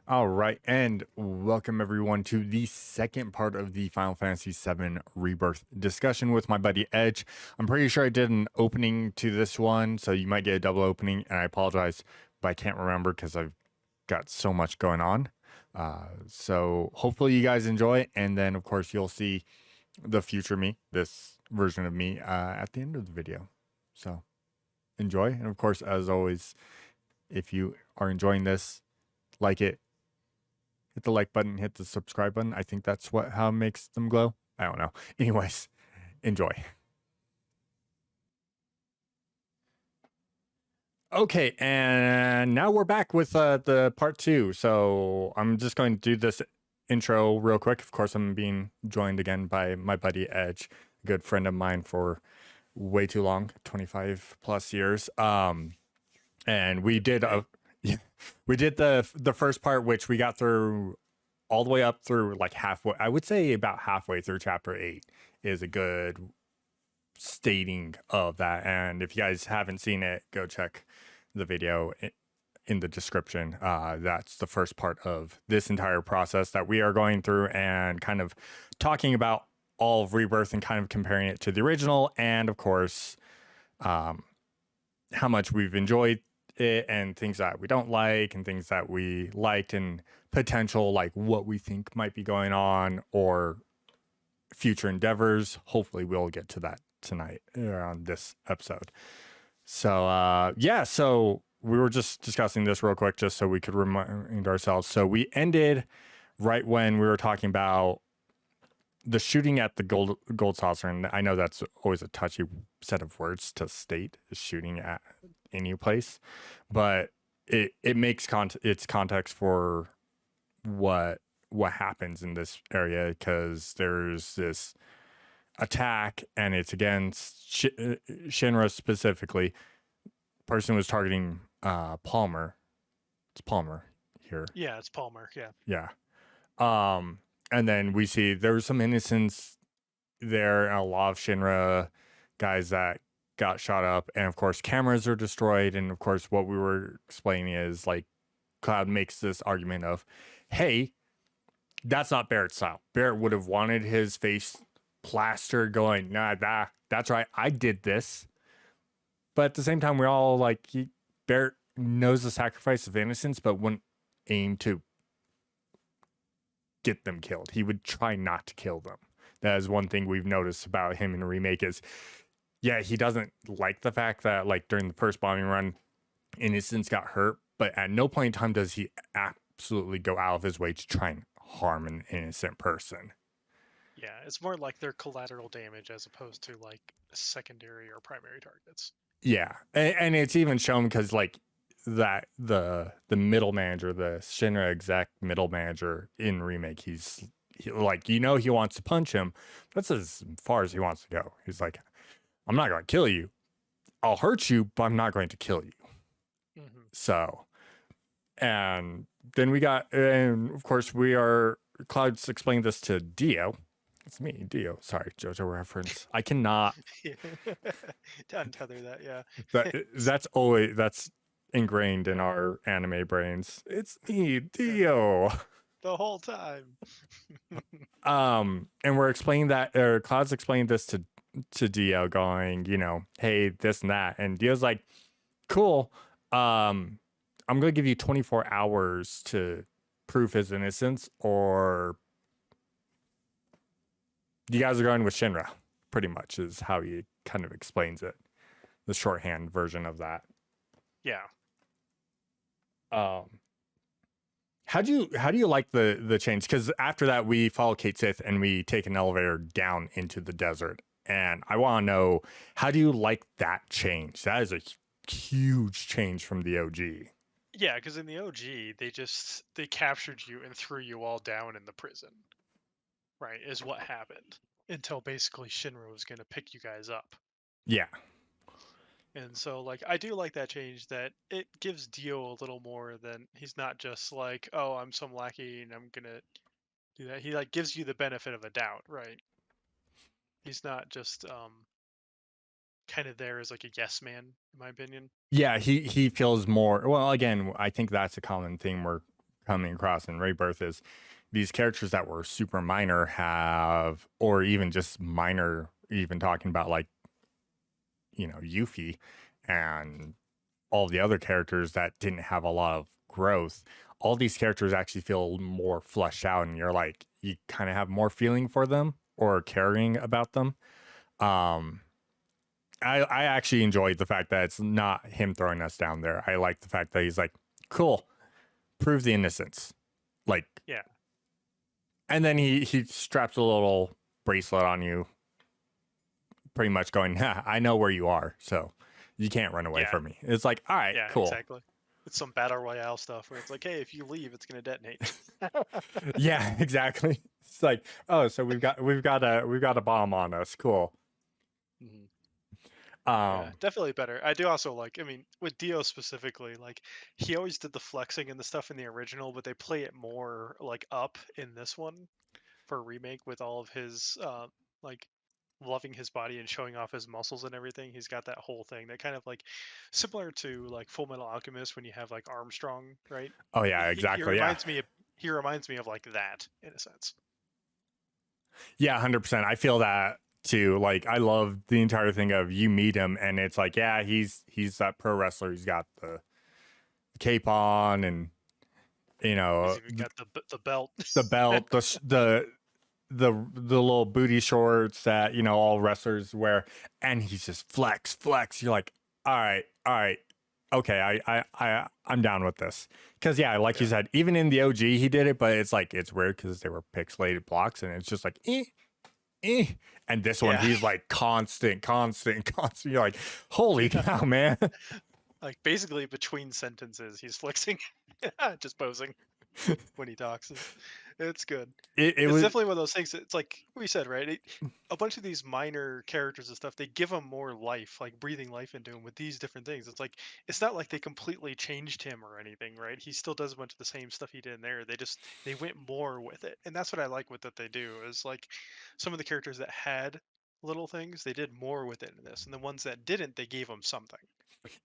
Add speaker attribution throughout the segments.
Speaker 1: All right, and welcome everyone to the second part of the Final Fantasy VII Rebirth discussion with my buddy Edge. I'm pretty sure I did an opening to this one, so you might get a double opening, and I apologize, but I can't remember because I've got so much going on. So hopefully you guys enjoy, and then of course you'll see the future me, this version of me, at the end of the video. So enjoy, and of course, as always, if you are enjoying this, like it, hit the like button, hit the subscribe button. I think that's how it makes them glow. I don't know. Anyways, enjoy. Okay, and now we're back with the part two. So I'm just going to do this intro real quick. Of course, I'm being joined again by my buddy Edge, a good friend of mine for way too long, 25 plus years. And we did we did the first part, which we got through all the way up through like halfway. I would say about halfway through chapter 8 is a good stating of that. And if you guys haven't seen it, go check the video in the description. That's the first part of this entire process that we are going through and kind of talking about all of Rebirth and kind of comparing it to the original, and of course how much we've enjoyed it and things that we don't like and things that we liked and potential like what we think might be going on or future endeavors. Hopefully we'll get to that tonight on this episode. So so we were just discussing this real quick just so we could remind ourselves. So we ended right when we were talking about the shooting at the gold saucer, and I know that's always a touchy set of words to state, shooting at any place, but it makes its context for what happens in this area, because there's this attack and it's against Shinra specifically. Person was targeting Palmer. It's Palmer here.
Speaker 2: Yeah, it's Palmer. Yeah.
Speaker 1: Yeah. And then we see there was some innocents there and a lot of Shinra guys that got shot up, and of course cameras are destroyed. And of course what we were explaining is like Cloud makes this argument of, hey, that's not Barrett's style. Barrett would have wanted his face plastered, going, nah, that's right, I did this. But at the same time, we're all like, Barrett knows the sacrifice of innocence, but wouldn't aim to get them killed. He would try not to kill them. That is one thing we've noticed about him in the remake is, yeah, he doesn't like the fact that like during the first bombing run, innocents got hurt, but at no point in time does he absolutely go out of his way to try and harm an innocent person.
Speaker 2: Yeah, it's more like their collateral damage as opposed to like secondary or primary targets.
Speaker 1: Yeah, and it's even shown because like that the middle manager, the Shinra exec middle manager in remake, he's like, he wants to punch him. That's as far as he wants to go. He's like, I'm not going to kill you. I'll hurt you, but I'm not going to kill you.
Speaker 2: Mm-hmm.
Speaker 1: So, and then we got, and of course Cloud's explained this to Dio. It's me, Dio. Sorry, JoJo reference. I cannot.
Speaker 2: Untether that, yeah.
Speaker 1: That's ingrained in our anime brains. It's me, Dio.
Speaker 2: The whole time.
Speaker 1: And we're explaining that, or Cloud's explained this to Dio, going, hey, this and that, and Dio's like, cool. I'm gonna give you 24 hours to prove his innocence, or you guys are going with Shinra. Pretty much is how he kind of explains it. The shorthand version of that.
Speaker 2: Yeah.
Speaker 1: How do you like the change? Because after that, we follow Kate Sith and we take an elevator down into the desert. And I want to know, how do you like that change? That is a huge change from the OG.
Speaker 2: Yeah, because in the OG, they captured you and threw you all down in the prison. Right, is what happened. Until basically Shinra was going to pick you guys up.
Speaker 1: Yeah.
Speaker 2: And so, like, I do like that change, that it gives Dio a little more than, he's not just like, oh, I'm some lackey and I'm gonna do that. He like gives you the benefit of a doubt, right? He's not just kind of there as like a yes man, in my opinion.
Speaker 1: Yeah, he feels more, well, again, I think that's a common thing where coming across in Rebirth is these characters that were super minor have, or even just minor, even talking about like, Yuffie and all the other characters that didn't have a lot of growth. All these characters actually feel more fleshed out, and you're like, you kind of have more feeling for them or caring about them. Um, I actually enjoyed the fact that it's not him throwing us down there. I like the fact that he's like, cool, prove the innocence. Like,
Speaker 2: Yeah.
Speaker 1: and then he straps a little bracelet on you, pretty much going, I know where you are, so you can't run away
Speaker 2: Yeah.
Speaker 1: from me. It's like, all right,
Speaker 2: Yeah,
Speaker 1: cool.
Speaker 2: exactly. It's some battle royale stuff where it's like, hey, if you leave, it's gonna detonate.
Speaker 1: Yeah, exactly. It's like, oh, so we've got a bomb on us. Cool.
Speaker 2: Mhm.
Speaker 1: Um,
Speaker 2: Yeah, definitely better. I do also like, I mean, with Dio specifically, like he always did the flexing and the stuff in the original, but they play it more like up in this one for remake with all of his like loving his body and showing off his muscles and everything. He's got that whole thing that kind of like similar to like Full Metal Alchemist when you have like Armstrong, right?
Speaker 1: oh yeah,
Speaker 2: He
Speaker 1: exactly. Yeah,
Speaker 2: reminds me of like that in a sense.
Speaker 1: yeah, 100%. I feel that too. Like, I love the entire thing of you meet him, and it's like, yeah, he's that pro wrestler. He's got the cape on, and
Speaker 2: He's even got the belt.
Speaker 1: the belt, the little booty shorts that all wrestlers wear, and he's just flex. You're like, all right, okay, I'm down with this, because yeah, like you
Speaker 2: Yeah.
Speaker 1: said, even in the OG he did it, but it's like, it's weird because they were pixelated blocks, and it's just like and this one
Speaker 2: Yeah.
Speaker 1: he's like constant. You're like, holy cow, man.
Speaker 2: Like basically between sentences, he's flexing, just posing when he talks. It's good.
Speaker 1: It
Speaker 2: It's
Speaker 1: was,
Speaker 2: definitely one of those things. It's like we said, right? A bunch of these minor characters and stuff, they give them more life, like breathing life into him with these different things. It's like it's not like they completely changed him or anything, right? He still does a bunch of the same stuff he did in there. They went more with it, and that's what I like with that they do. Is like some of the characters that had little things, they did more with it in this, and the ones that didn't, they gave them something.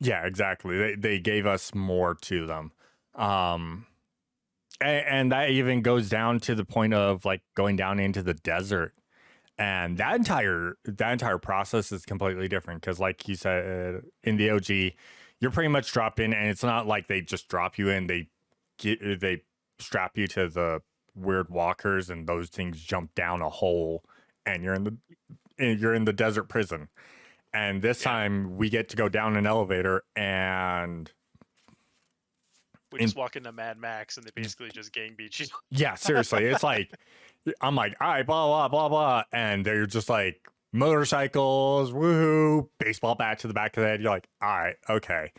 Speaker 1: yeah, exactly. They gave us more to them. um and that even goes down to the point of like going down into the desert, and that entire process is completely different, because like you said, in the OG, you're pretty much dropped in, and it's not like they just drop you in. They strap you to the weird walkers, and those things jump down a hole, and you're in the desert prison. And this
Speaker 2: Yeah,
Speaker 1: time we get to go down an elevator, and
Speaker 2: we
Speaker 1: in
Speaker 2: just walk into Mad Max, and they basically just gang beat you.
Speaker 1: yeah, seriously, it's like, I'm like, all right, blah blah blah blah, and they're just like motorcycles, woohoo, baseball bat to the back of the head. You're like, all right, okay.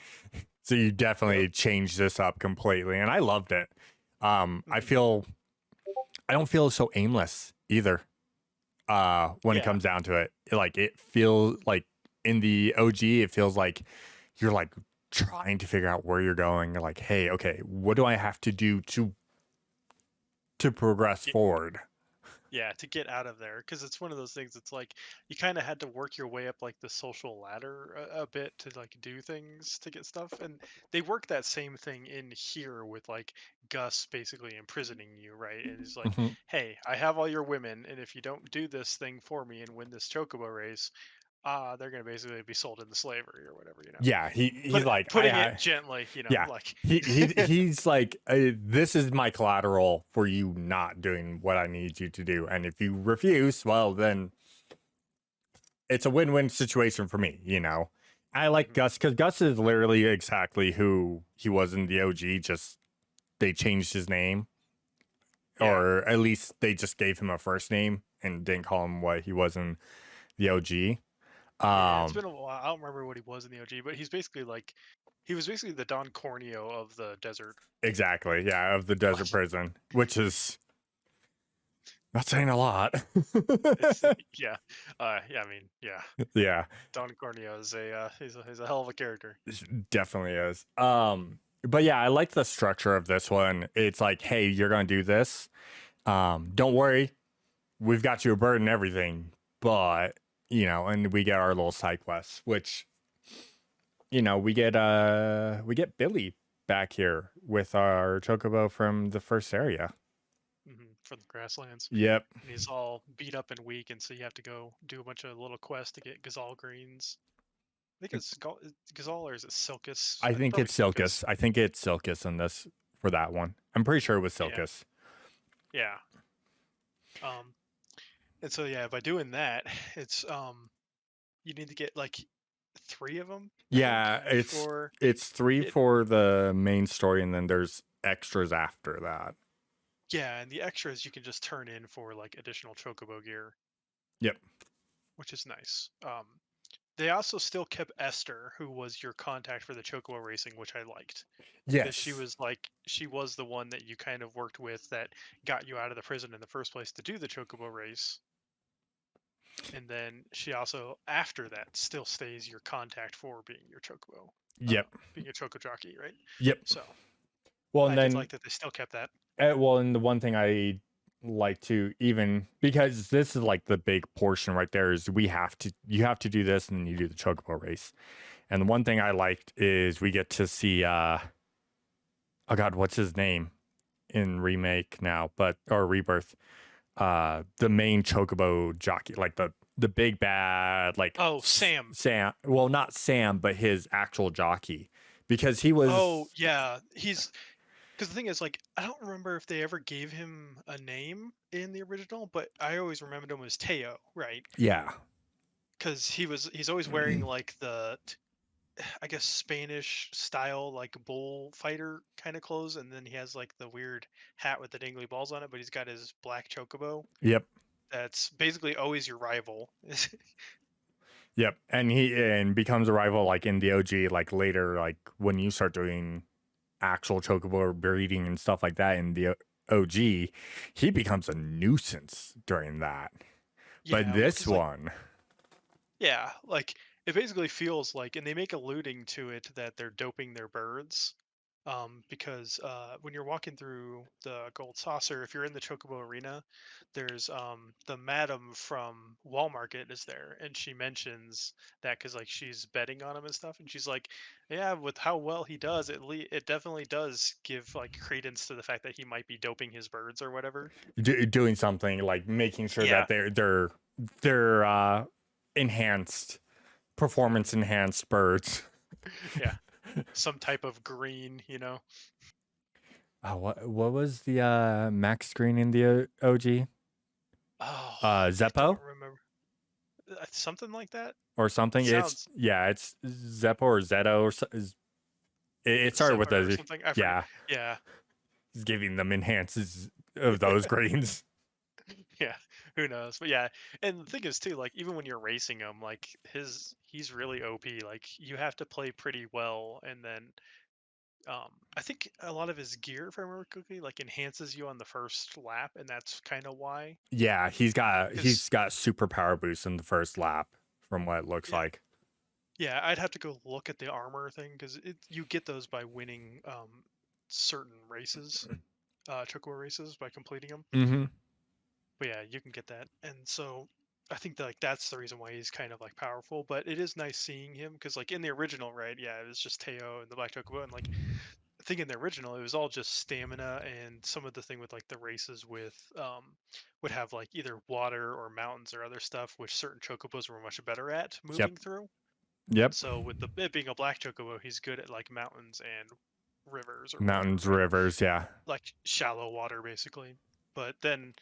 Speaker 1: So you definitely
Speaker 2: Yep.
Speaker 1: changed this up completely, and I loved it.
Speaker 2: Mhm.
Speaker 1: I don't feel so aimless either. When it
Speaker 2: Yeah.
Speaker 1: comes down to it, like, it feels like in the OG, it feels like you're like trying to figure out where you're going. You're like, hey, okay, what do I have to do to progress forward?
Speaker 2: Yeah, to get out of there, because it's one of those things. It's like you kind of had to work your way up like the social ladder a bit to like do things to get stuff, and they work that same thing in here with like Gus basically imprisoning you, right? And he's like,
Speaker 1: Mhm.
Speaker 2: "Hey, I have all your women, and if you don't do this thing for me and win this chocobo race, they're gonna basically be sold into slavery or whatever, you know."
Speaker 1: Yeah, he's like,
Speaker 2: Putting it gently,
Speaker 1: yeah,
Speaker 2: like
Speaker 1: he's like, this is my collateral for you not doing what I need you to do, and if you refuse, well, then it's a win-win situation for me. I like
Speaker 2: Mhm.
Speaker 1: Gus, because Gus is literally exactly who he was in the OG, just they changed his name,
Speaker 2: Yeah.
Speaker 1: or at least they just gave him a first name and didn't call him what he was in the OG.
Speaker 2: Yeah, it's
Speaker 1: Um,
Speaker 2: been a while. I don't remember what he was in the OG, but he's basically like, he was basically the Don Corneo of the desert.
Speaker 1: exactly, yeah, of the desert prison, which is not saying a lot.
Speaker 2: It's yeah, yeah. I mean, yeah,
Speaker 1: Yeah,
Speaker 2: Don Corneo is he's a hell of a character.
Speaker 1: definitely is. But yeah, I like the structure of this one. It's like, hey, you're gonna do this. Don't worry, we've got you a bird and everything. But and we get our little side quests, which we get Billy. back here with our chocobo from the first area.
Speaker 2: From the grasslands.
Speaker 1: Yep.
Speaker 2: And he's all beat up and weak, and so you have to go do a bunch of little quests to get Gazal greens. I think it's Gazal, or is it Silkus?
Speaker 1: I think
Speaker 2: Probably
Speaker 1: it's Silkus. I think it's Silkus in this for that one. I'm pretty sure it was Silkus.
Speaker 2: Yeah. And so yeah, by doing that, it's you need to get like 3 of them.
Speaker 1: Yeah, it's 3 for the main story, and then there's extras after that.
Speaker 2: Yeah, and the extras you can just turn in for like additional chocobo gear.
Speaker 1: Yep.
Speaker 2: Which is nice. They also still kept Esther, who was your contact for the chocobo racing, which I liked.
Speaker 1: Yes.
Speaker 2: Because she was the one that you kind of worked with that got you out of the prison in the first place to do the chocobo race. And then she also, after that, still stays your contact for being your chocobo.
Speaker 1: Yep.
Speaker 2: Being a choco jockey, right?
Speaker 1: Yep.
Speaker 2: So,
Speaker 1: well, and
Speaker 2: I
Speaker 1: then
Speaker 2: did like that they still kept that.
Speaker 1: Well, and the one thing I like to, even because this is like the big portion right there, is you have to do this, and then you do the chocobo race. And the one thing I liked is we get to see oh god, what's his name in remake now, or rebirth, the main chocobo jockey, like the big bad, like
Speaker 2: Sam.
Speaker 1: Well, not Sam, but his actual jockey, because he was.
Speaker 2: Oh yeah, because the thing is, like, I don't remember if they ever gave him a name in the original, but I always remembered him as Teo, right?
Speaker 1: Yeah.
Speaker 2: Because he's always wearing like the, I guess, Spanish style like bullfighter kind of clothes, and then he has like the weird hat with the dangly balls on it, but he's got his black chocobo.
Speaker 1: Yep.
Speaker 2: That's basically always your rival.
Speaker 1: Yep, and becomes a rival like in the OG, like later, like when you start doing actual chocobo breeding and stuff like that in the OG, he becomes a nuisance during that. Yeah, but this one,
Speaker 2: yeah, like it basically feels like, and they make alluding to it, that they're doping their birds. Because when you're walking through the Gold Saucer, if you're in the Chocobo Arena, there's the madam from Wall Market is there, and she mentions that because like she's betting on him and stuff, and she's like, yeah, with how well he does, it definitely does give like credence to the fact that he might be doping his birds or whatever.
Speaker 1: Doing something like making sure that they're enhanced, performance enhanced birds.
Speaker 2: Yeah. Some type of green, you know.
Speaker 1: What was the max green in the OG?
Speaker 2: Oh,
Speaker 1: Zeppo?
Speaker 2: I don't remember. Something like that,
Speaker 1: or something. It's Zeppo or Zeto, or it started with a
Speaker 2: something. Yeah.
Speaker 1: He's giving them enhances of those greens.
Speaker 2: Yeah, who knows? But yeah, and the thing is too, like even when you're racing him, like he's really OP. Like you have to play pretty well, and then I think a lot of his gear, if I remember correctly, like enhances you on the first lap, and that's kind of why.
Speaker 1: Yeah, he's got super power boosts in the first lap, from what it looks like.
Speaker 2: Yeah, I'd have to go look at the armor thing because you get those by winning certain races, chocobo races, by completing them.
Speaker 1: Mm-hmm.
Speaker 2: But yeah, you can get that, and so I think that like that's the reason why he's kind of like powerful. But it is nice seeing him because like in the original, right? Yeah, it was just Teo and the Black Chocobo, and like I think in the original it was all just stamina, and some of the thing with like the races with would have like either water or mountains or other stuff, which certain chocobos were much better at moving through.
Speaker 1: Yep.
Speaker 2: So with it being a black chocobo, he's good at like mountains and rivers or
Speaker 1: rivers, yeah.
Speaker 2: Like shallow water basically. But then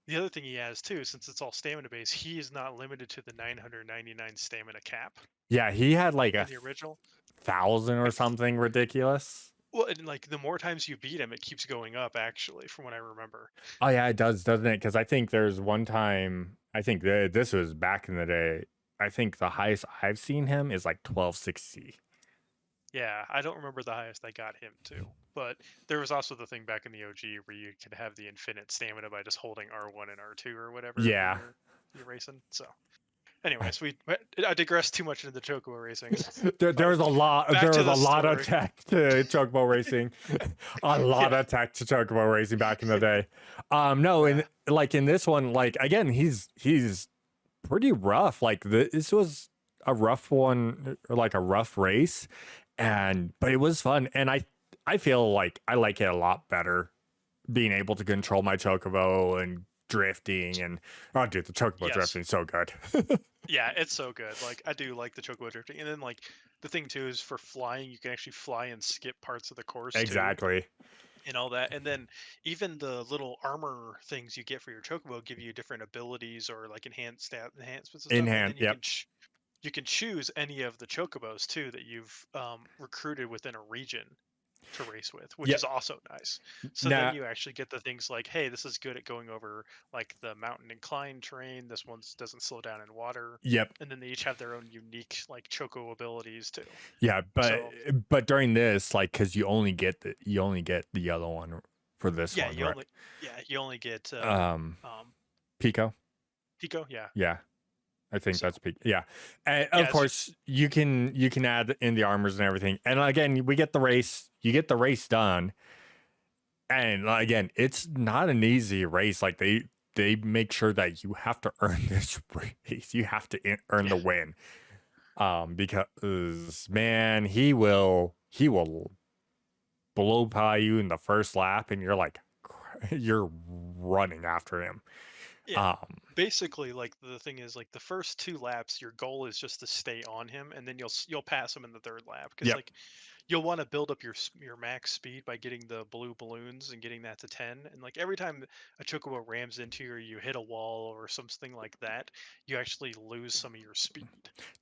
Speaker 2: the other thing he has too, since it's all stamina based, he is not limited to the 999 stamina cap.
Speaker 1: Yeah, he had like
Speaker 2: in the original
Speaker 1: 1,000 or something ridiculous.
Speaker 2: Well, and like the more times you beat him, it keeps going up actually, from what I remember.
Speaker 1: Oh yeah, it does, doesn't it? Because I think there's one time, I think this was back in the day, I think the highest I've seen him is like 1260.
Speaker 2: Yeah, I don't remember the highest I got him to, but there was also the thing back in the OG where you could have the infinite stamina by just holding R1 and R2 or whatever.
Speaker 1: Yeah,
Speaker 2: you're racing. So, anyways, I digress too much into the chocobo racing.
Speaker 1: there was a lot. There was a lot of tech to chocobo racing, a lot of tech to chocobo racing back in the day. No, and like in this one, like again, he's pretty rough. Like this was a rough one, or like a rough race, but it was fun. And I feel like I like it a lot better being able to control my chocobo and drifting and oh dude, the chocobo
Speaker 2: Yes.
Speaker 1: drifting is so good.
Speaker 2: Yeah, it's so good. Like I do like the chocobo drifting, and then like the thing too is for flying, you can actually fly and skip parts of the course too,
Speaker 1: Exactly.
Speaker 2: and all that. And then even the little armor things you get for your chocobo give you different abilities or like enhanced stat enhancements and
Speaker 1: In
Speaker 2: stuff. And
Speaker 1: hand,
Speaker 2: then
Speaker 1: yep.
Speaker 2: you can choose any of the chocobos too that you've recruited within a region to race with, which
Speaker 1: Yep.
Speaker 2: is also nice. So then
Speaker 1: Now,
Speaker 2: you actually get the things like, hey, this is good at going over like the mountain incline terrain. This one doesn't slow down in water,
Speaker 1: yep.
Speaker 2: and then they each have their own unique like choco abilities too.
Speaker 1: Yeah,
Speaker 2: So
Speaker 1: but during this, like, because you only get the yellow one for this
Speaker 2: yeah,
Speaker 1: one, right?
Speaker 2: you only get
Speaker 1: Um,
Speaker 2: um
Speaker 1: Pico.
Speaker 2: Pico, yeah.
Speaker 1: Yeah, I think
Speaker 2: So
Speaker 1: that's Pico. Yeah, and of
Speaker 2: yeah, it's
Speaker 1: course you can add in the armors and everything. And again, we get the race. You get the race done, and again, it's not an easy race. Like they make sure that you have to earn this race. You have to earn
Speaker 2: yeah,
Speaker 1: the win. Because man, he will blow by you in the first lap, and you're like, you're running after him.
Speaker 2: yeah.
Speaker 1: Um,
Speaker 2: Basically, like the thing is, like the first two laps, your goal is just to stay on him, and then you'll pass him in the third lap because
Speaker 1: yep,
Speaker 2: like you'll want to build up your max speed by getting the blue balloons and getting that to 10. And like every time a chocobo rams into you or you hit a wall or something like that, you actually lose some of your speed.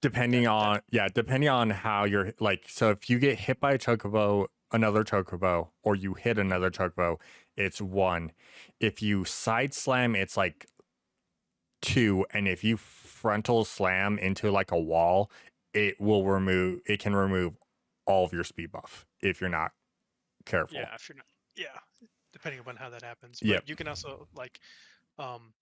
Speaker 2: That
Speaker 1: depending on how you're like. So if you get hit by a chocobo, another chocobo, or you hit another chocobo, it's 1. If you side slam, it's like 2, and if you frontal slam into like a wall, it can remove all of your speed buff if you're not careful.
Speaker 2: yeah, if you're not, yeah, depending upon how that happens.
Speaker 1: Yep.
Speaker 2: But you can also like um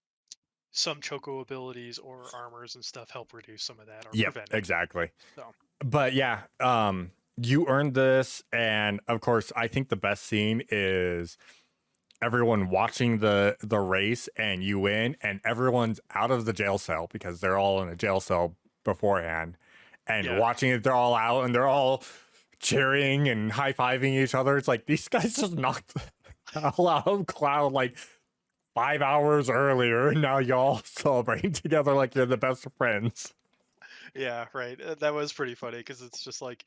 Speaker 2: some choco abilities or armors and stuff help reduce some of that or
Speaker 1: Yep,
Speaker 2: prevent it.
Speaker 1: exactly.
Speaker 2: So
Speaker 1: But yeah, you earned this, and of course, I think the best scene is everyone watching the race, and you win, and everyone's out of the jail cell because they're all in a jail cell beforehand, and
Speaker 2: yeah,
Speaker 1: watching it, they're all out and they're all cheering and high fiving each other. It's like these guys just knocked the hell out of Cloud like 5 hours earlier, and now y'all celebrating together like you're the best of friends.
Speaker 2: yeah, right. That was pretty funny because it's just like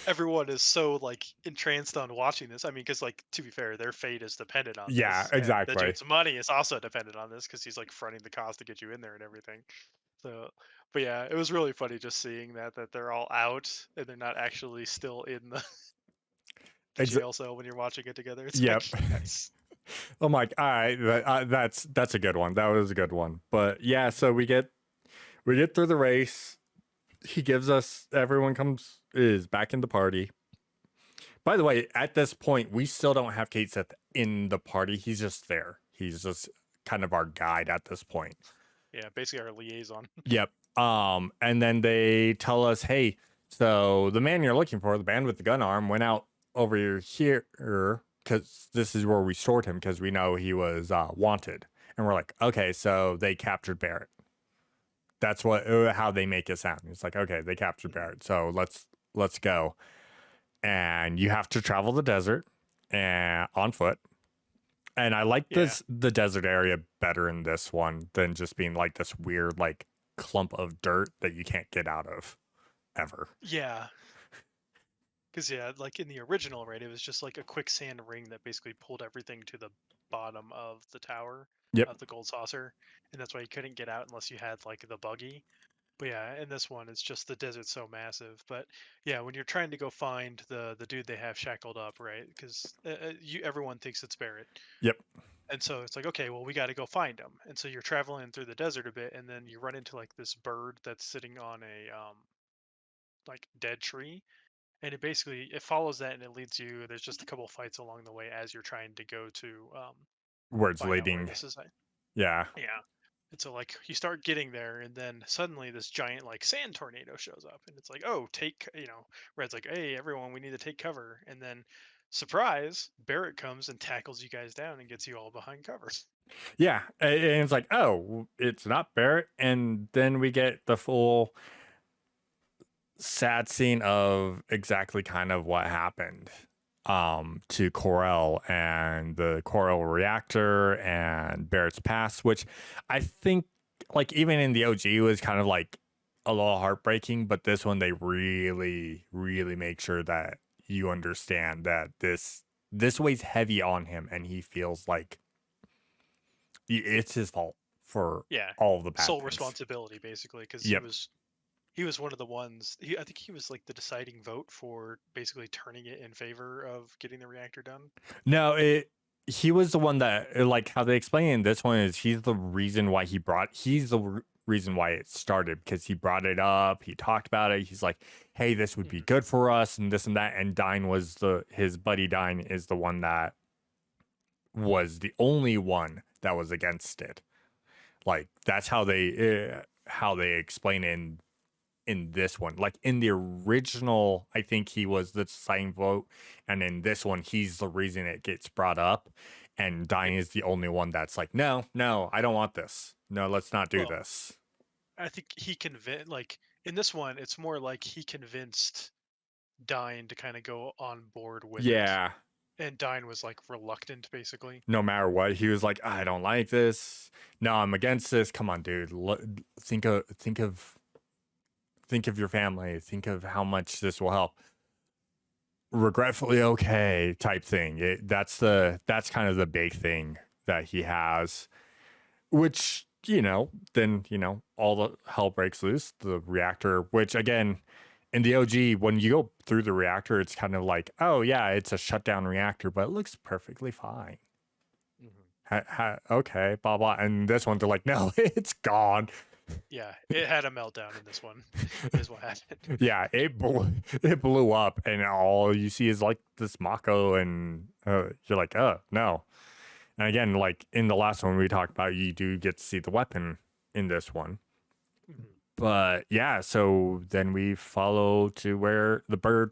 Speaker 2: everyone is so like entranced on watching this. I mean, because like to be fair, their fate is dependent on
Speaker 1: Yeah,
Speaker 2: this, and the
Speaker 1: exactly.
Speaker 2: dude's money is also dependent on this because he's like fronting the cost to get you in there and everything. So, but yeah, it was really funny just seeing that they're all out and they're not actually still in the
Speaker 1: Ex-
Speaker 2: jail cell when you're watching it together. It's
Speaker 1: yep.
Speaker 2: like nice.
Speaker 1: I'm like, all right, that's a good one. That was a good one. But yeah, so we get through the race. He gives us everyone comes is back in the party. By the way, at this point, we still don't have Kate Seth in the party. He's just there. He's just kind of our guide at this point.
Speaker 2: Yeah, basically our liaison.
Speaker 1: Yep. And then they tell us, hey, so the man you're looking for, the man with the gun arm, went out over here because this is where we stored him because we know he was wanted. And we're like, okay, so they captured Barrett. That's what how they make it sound. It's like, okay, they captured
Speaker 2: Mhm.
Speaker 1: Barrett, so let's go. And you have to travel the desert and on foot. And I like
Speaker 2: Yeah,
Speaker 1: the desert area better in this one than just being like this weird like clump of dirt that you can't get out of ever.
Speaker 2: yeah. Because yeah, like in the original, right, it was just like a quicksand ring that basically pulled everything to the bottom of the tower
Speaker 1: Yep.
Speaker 2: of the gold saucer, and that's why you couldn't get out unless you had like the buggy. But yeah, in this one, it's just the desert's so massive. But yeah, when you're trying to go find the dude they have shackled up, right? Because you everyone thinks it's Barrett,
Speaker 1: Yep.
Speaker 2: and so it's like, okay, well, we got to go find him. And so you're traveling through the desert a bit, and then you run into like this bird that's sitting on a like dead tree, and it basically it follows that and it leads you. There's just a couple fights along the way as you're trying to go to
Speaker 1: Words
Speaker 2: find out where
Speaker 1: leading.
Speaker 2: this is at.
Speaker 1: Yeah.
Speaker 2: Yeah. And so like you start getting there, and then suddenly this giant like sand tornado shows up, and it's like, oh, Red's like, hey, everyone, we need to take cover, and then surprise, Barrett comes and tackles you guys down and gets you all behind cover.
Speaker 1: Yeah. And it's like, oh, it's not Barrett. And then we get the full sad scene of exactly kind of what happened. to Corel and the Corel reactor and Barrett's past, which I think like even in the OG was kind of like a little heartbreaking, but this one they really, really make sure that you understand that this weighs heavy on him and he feels like it's his fault for
Speaker 2: Yeah,
Speaker 1: all of the bad
Speaker 2: sole
Speaker 1: things.
Speaker 2: responsibility basically, because
Speaker 1: Yep.
Speaker 2: he was one of the ones. I think he was like the deciding vote for basically turning it in favor of getting the reactor done.
Speaker 1: No, he was the one that like how they explain in this one is he's the reason why he's the reason why it started because he brought it up, he talked about it, he's like, hey, this would be good for us and this and that, and Dine was his buddy Dine is the one that was the only one that was against it. Like that's how they explain in this one. Like in the original, I think he was the deciding vote, and in this one, he's the reason it gets brought up. And Dine is the only one that's like, no, I don't want this. No, let's not do
Speaker 2: Well,
Speaker 1: this.
Speaker 2: I think he convinced, like in this one, it's more like he convinced Dine to kind of go on board with it,
Speaker 1: Yeah.
Speaker 2: and Dine was like reluctant, basically.
Speaker 1: No matter what, he was like, I don't like this. No, I'm against this. Come on, dude. Think of your family. Think of how much this will help. Regretfully okay type thing. That's kind of the big thing that he has, which then all the hell breaks loose. The reactor, which again in the OG, when you go through the reactor, it's kind of like, oh yeah, it's a shutdown reactor, but it looks perfectly fine. Okay, blah blah. And this one, they're like, no, it's gone.
Speaker 2: Yeah, it had a meltdown in this one, is what happened.
Speaker 1: Yeah, it blew up, and all you see is like this Mako, and you're like, oh no. And again, like in the last one we talked about, you do get to see the weapon in this one. But yeah, so then we follow to where the bird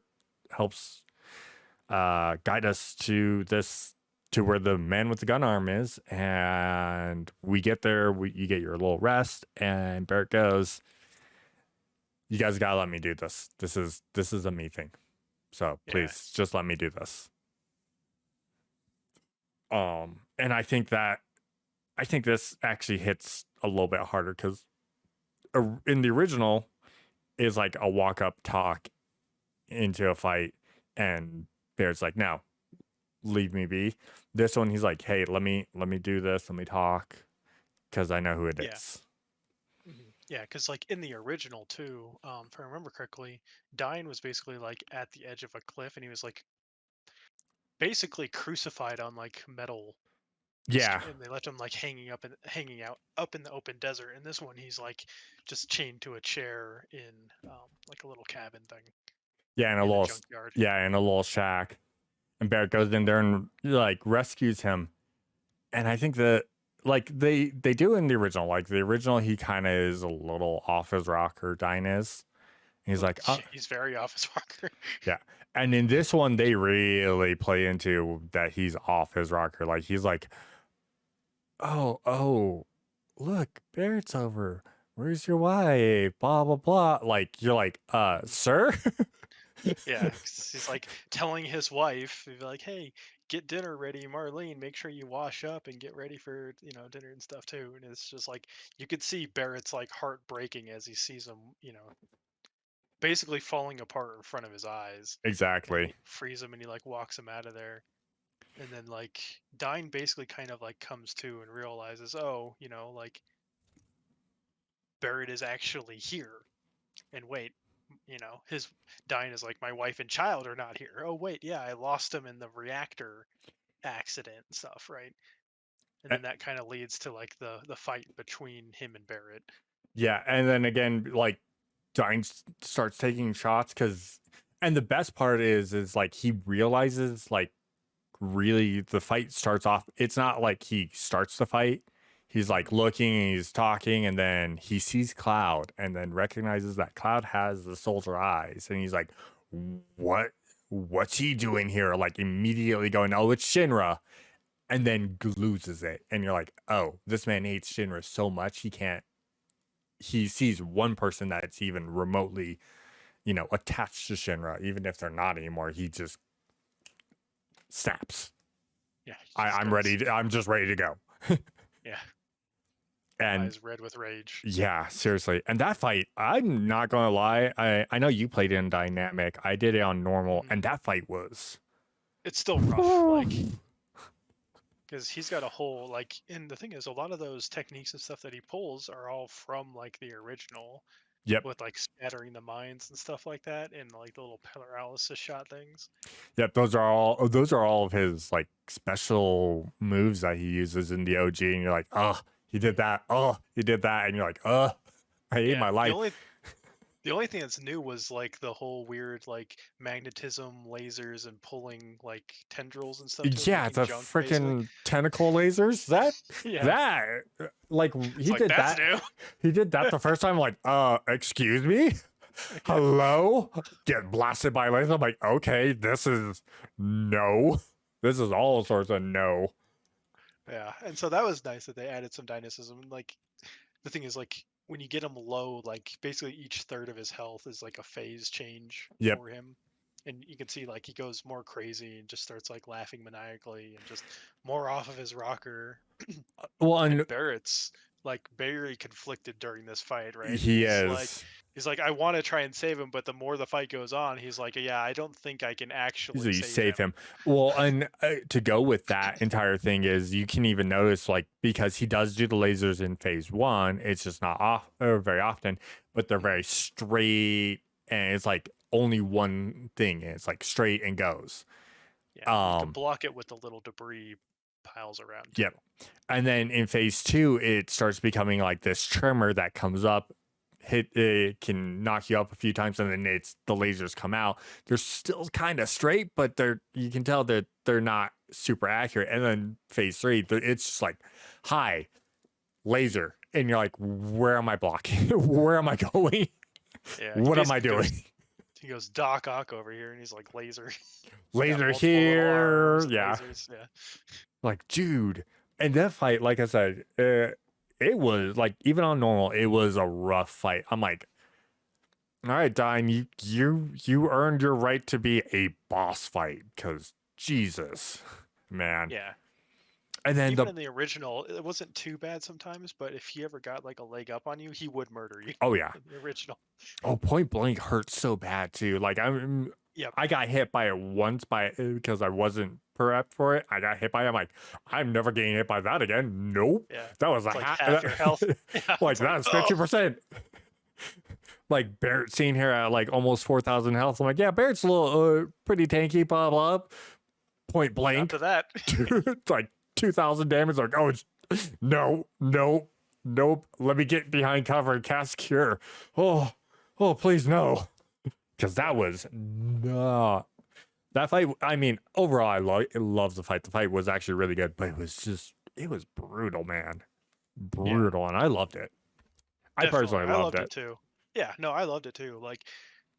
Speaker 1: helps guide us to where the man with the gun arm is, and we get there. You get your little rest, and Barrett goes, "You guys gotta let me do this. This is a me thing, so please just let me do this." And I think this actually hits a little bit harder because in the original is like a walk up talk into a fight, and Barrett's like, "No, leave me be." This one, he's like, "Hey, let me do this. Let me talk, because I know who it is."
Speaker 2: Yeah, because like in the original too, if I remember correctly, Dine was basically like at the edge of a cliff, and he was like basically crucified on like metal.
Speaker 1: Yeah,
Speaker 2: And they left him like hanging out up in the open desert. And this one, he's like just chained to a chair in like a little cabin thing
Speaker 1: yeah,
Speaker 2: in a junkyard.
Speaker 1: in a little shack, and Barrett goes in there and like rescues him. And I think that like they do in the original, like the original, he kind of is a little off his rocker. Dine is. He's like, oh,
Speaker 2: He's very off his rocker.
Speaker 1: yeah. And in this one, they really play into that he's off his rocker. Like he's like, oh, look, Barrett's over. Where's your wife? Blah blah blah. Like you're like, sir.
Speaker 2: Yeah, 'cause he's like telling his wife, he'd be like, "Hey, get dinner ready, Marlene. Make sure you wash up and get ready for dinner and stuff too." And it's just like you could see Barrett's like heart breaking as he sees him, basically falling apart in front of his eyes. And
Speaker 1: Exactly.
Speaker 2: he frees him and he like walks him out of there. And then like Dine basically kind of like comes to and realizes, oh, like Barrett is actually here. And wait, his Dine is like, my wife and child are not here. Oh wait, yeah, I lost him in the reactor accident and stuff, right? And then that kind of leads to like the fight between him and Barrett.
Speaker 1: Yeah, and then again, like Dine starts taking shots and the best part is like he realizes like really the fight starts off. It's not like he starts the fight. He's like looking and he's talking, and then he sees Cloud, and then recognizes that Cloud has the soldier eyes, and he's like, What's he doing here?" Like immediately going, "Oh, it's Shinra," and then loses it, and you're like, "Oh, this man hates Shinra so much he can't." He sees one person that's even remotely, attached to Shinra, even if they're not anymore. He just snaps.
Speaker 2: Yeah, he just
Speaker 1: I'm
Speaker 2: goes,
Speaker 1: ready. I'm just ready to go.
Speaker 2: yeah,
Speaker 1: And
Speaker 2: eyes red with rage.
Speaker 1: yeah, seriously. And that fight, I'm not gonna lie. I know you played it in dynamic. I did it on normal,
Speaker 2: Mhm.
Speaker 1: and that fight was.
Speaker 2: It's still rough, like, because he's got a whole like, and the thing is, a lot of those techniques and stuff that he pulls are all from like the original,
Speaker 1: Yep.
Speaker 2: with like scattering the mines and stuff like that, and like the little paralysis shot things.
Speaker 1: Yep, those are all of his like special moves that he uses in the OG, and you're like, oh, he did that. Oh, he did that, and you're like, oh, I hate
Speaker 2: Yeah,
Speaker 1: my
Speaker 2: the
Speaker 1: life.
Speaker 2: only thing that's new was like the whole weird like magnetism lasers and pulling like tendrils and stuff to him,
Speaker 1: Yeah,
Speaker 2: making
Speaker 1: the
Speaker 2: junk basically.
Speaker 1: freaking tentacle lasers. That
Speaker 2: Yeah,
Speaker 1: that like
Speaker 2: it's
Speaker 1: he
Speaker 2: like
Speaker 1: did
Speaker 2: that's
Speaker 1: that.
Speaker 2: new.
Speaker 1: He did that the first time. Like, excuse me.
Speaker 2: Yeah,
Speaker 1: Hello, get blasted by laser. I'm like, okay, this is no. This is all sorts of no.
Speaker 2: yeah, and so that was nice that they added some dynamism. And like the thing is, like when you get him low, like basically each third of his health is like a phase change
Speaker 1: Yep.
Speaker 2: for him. And you can see like he goes more crazy and just starts like laughing maniacally and just more off of his rocker.
Speaker 1: Well, and
Speaker 2: And Barrett's like very conflicted during this fight, right?
Speaker 1: he is.
Speaker 2: He's like, I want to try and save him, but the more the fight goes on, he's like, yeah, I don't think I can
Speaker 1: So
Speaker 2: actually
Speaker 1: you
Speaker 2: save him.
Speaker 1: save him. Well, and to go with that entire thing is you can even notice like because he does do the lasers in phase one, it's just not off very often, but they're very straight and it's like only one thing. And it's like straight and goes.
Speaker 2: Yeah, you can block it with the little debris piles around too.
Speaker 1: Yep. And then in phase two, it starts becoming like this tremor that comes up, it can knock you up a few times, and then it's the lasers come out. They're still kind of straight, but you can tell that they're not super accurate. And then phase three, it's just like, hi, laser, and you're like, where am I blocking? Where am I going?
Speaker 2: Yeah, he
Speaker 1: What am I
Speaker 2: basically
Speaker 1: doing?
Speaker 2: he goes Doc Ock over here, and he's like laser. He's got
Speaker 1: Laser
Speaker 2: multiple little
Speaker 1: here,
Speaker 2: arms and
Speaker 1: yeah.
Speaker 2: lasers. Yeah,
Speaker 1: Like, dude. And that fight, like I said, it was like even on normal, it was a rough fight. I'm like, all right, Dine, you earned your right to be a boss fight, because Jesus, man.
Speaker 2: yeah.
Speaker 1: And then
Speaker 2: Even in the original, it wasn't too bad sometimes, but if he ever got like a leg up on you, he would murder you.
Speaker 1: oh yeah,
Speaker 2: In the original.
Speaker 1: oh Point Blank hurt so bad too. Like
Speaker 2: Yep.
Speaker 1: I got hit by it once because I wasn't prepped for it. I got hit by it. I'm like, I'm never getting hit by that again. Nope.
Speaker 2: Yeah.
Speaker 1: That was
Speaker 2: It's like half your health. Yeah,
Speaker 1: like
Speaker 2: it's
Speaker 1: that's
Speaker 2: oh.
Speaker 1: 50%. Like Barrett seen here at like almost 4,000 health. I'm like, yeah, Barrett's a little pretty tanky, blah blah. Point Blank.
Speaker 2: After that.
Speaker 1: It's like 2,000 damage. Like, oh, no, nope. Let me get behind cover and cast cure. Oh, please no. Because that was not that fight. I mean, overall, I love the fight. The fight was actually really good, but it was brutal, man. Brutal, and I loved it. I personally
Speaker 2: I
Speaker 1: loved
Speaker 2: loved
Speaker 1: it.
Speaker 2: it too. Yeah, no, I loved it too. Like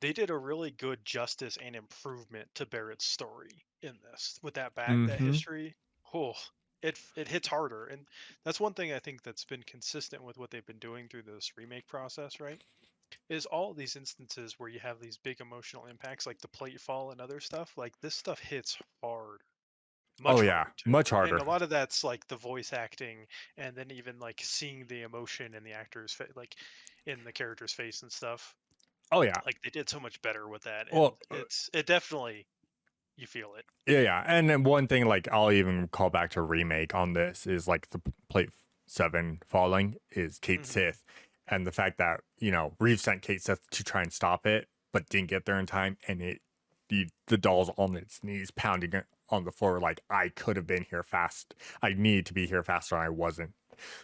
Speaker 2: they did a really good justice and improvement to Barrett's story in this with that that
Speaker 1: Mm-hmm.
Speaker 2: history. Oh, it hits harder, and that's one thing I think that's been consistent with what they've been doing through this remake process, right? Is all these instances where you have these big emotional impacts, like the plate fall and other stuff. Like this stuff hits hard,
Speaker 1: Oh
Speaker 2: much
Speaker 1: yeah,
Speaker 2: harder too,
Speaker 1: much
Speaker 2: and
Speaker 1: harder.
Speaker 2: a lot of that's like the voice acting, and then even like seeing the emotion in the actor's like in the character's face and stuff.
Speaker 1: Oh yeah.
Speaker 2: Like they did so much better with that, and
Speaker 1: Well,
Speaker 2: it definitely you feel it.
Speaker 1: yeah. And then one thing, like I'll even call back to remake on this is like the plate 7 falling is Kate
Speaker 2: Hmm.
Speaker 1: Sith, and the fact that Reeve sent Kate Sith to try and stop it, but didn't get there in time, and the doll's on its knees pounding it on the floor like I could have been here fast. I needed to be here faster, and I wasn't.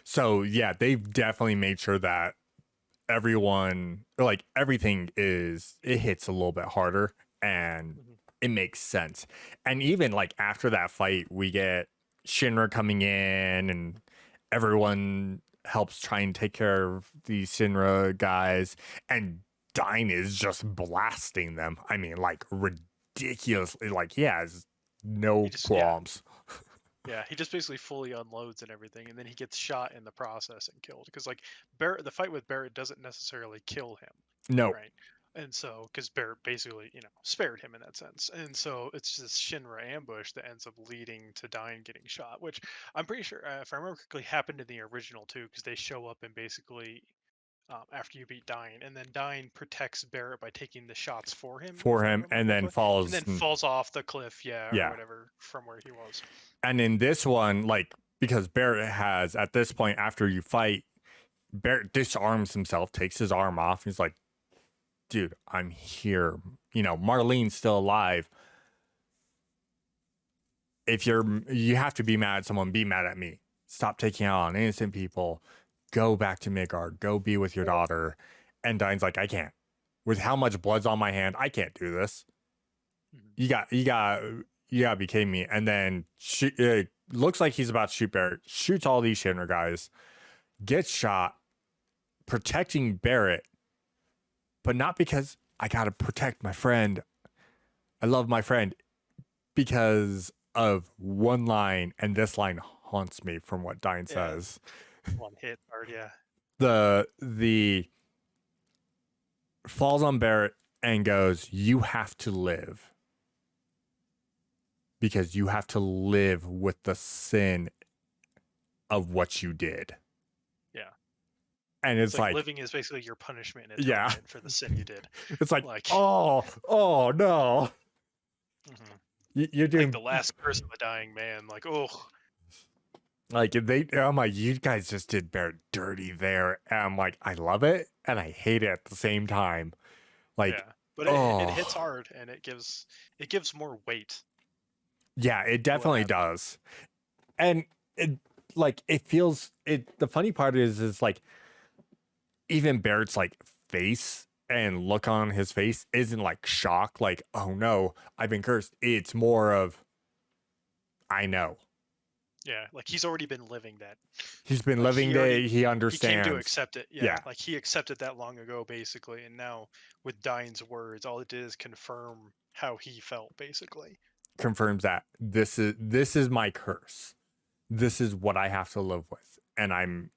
Speaker 1: So yeah, they've definitely made sure that everyone, like everything, it hits a little bit harder, and
Speaker 2: Hmm.
Speaker 1: it makes sense. And even like after that fight, we get Shinra coming in, and everyone helps try and take care of these Shinra guys, and Dine is just blasting them. I mean, like ridiculously, like he has no
Speaker 2: He just
Speaker 1: qualms.
Speaker 2: yeah, he just basically fully unloads and everything, and then he gets shot in the process and killed. Because like Barrett, the fight with Barrett doesn't necessarily kill him,
Speaker 1: No.
Speaker 2: right? And so, because Barrett basically, spared him in that sense. And so it's this Shinra ambush that ends up leading to Dine getting shot, which I'm pretty sure, if I remember correctly, happened in the original too, because they show up and basically, after you beat Dine, and then Dine protects Barrett by taking the shots for him, if I remember
Speaker 1: and then
Speaker 2: correctly, and
Speaker 1: falls.
Speaker 2: then falls off the cliff, yeah, or
Speaker 1: Yeah.
Speaker 2: whatever, from where he was.
Speaker 1: And in this one, like, because Barrett has, at this point, after you fight, Barrett disarms himself, takes his arm off. He's like, dude, I'm here. Marlene's still alive. If you have to be mad at someone, be mad at me. Stop taking out on innocent people. Go back to Midgard. Go be with your daughter. And Dine's like, I can't. With how much blood's on my hand, I can't do this.
Speaker 2: Mm-hmm.
Speaker 1: You gotta be kidding me. And then it looks like he's about to shoot Barrett. Shoots all these Shinra guys. Gets shot. Protecting Barrett. But not because I gotta protect my friend. I love my friend. Because of one line, and this line haunts me from what Dine says.
Speaker 2: One hit hard, yeah.
Speaker 1: The falls on Barrett and goes, you have to live. Because you have to live with the sin of what you did.
Speaker 2: Yeah.
Speaker 1: And it's like
Speaker 2: living is basically your punishment and atonement for the sin you did.
Speaker 1: It's like oh no.
Speaker 2: Mm-hmm.
Speaker 1: You're doing
Speaker 2: the last curse of a dying man. Like, oh.
Speaker 1: Like I'm like, you guys just did Barrett dirty there. And I'm like, I love it and I hate it at the same time. Like,
Speaker 2: yeah. But it hits hard and it gives more weight.
Speaker 1: Yeah, it definitely does. And it feels the funny part is like even Barrett's like face and look on his face isn't like shock, like, oh no, I've been cursed. It's more of I know.
Speaker 2: Yeah, like he's already been living that.
Speaker 1: He's been living that. He understands.
Speaker 2: He came to accept it. Yeah, like he accepted that long ago, basically. And now with Dine's words, all it did is confirm how he felt, basically.
Speaker 1: Confirms that this is my curse. This is what I have to live with, and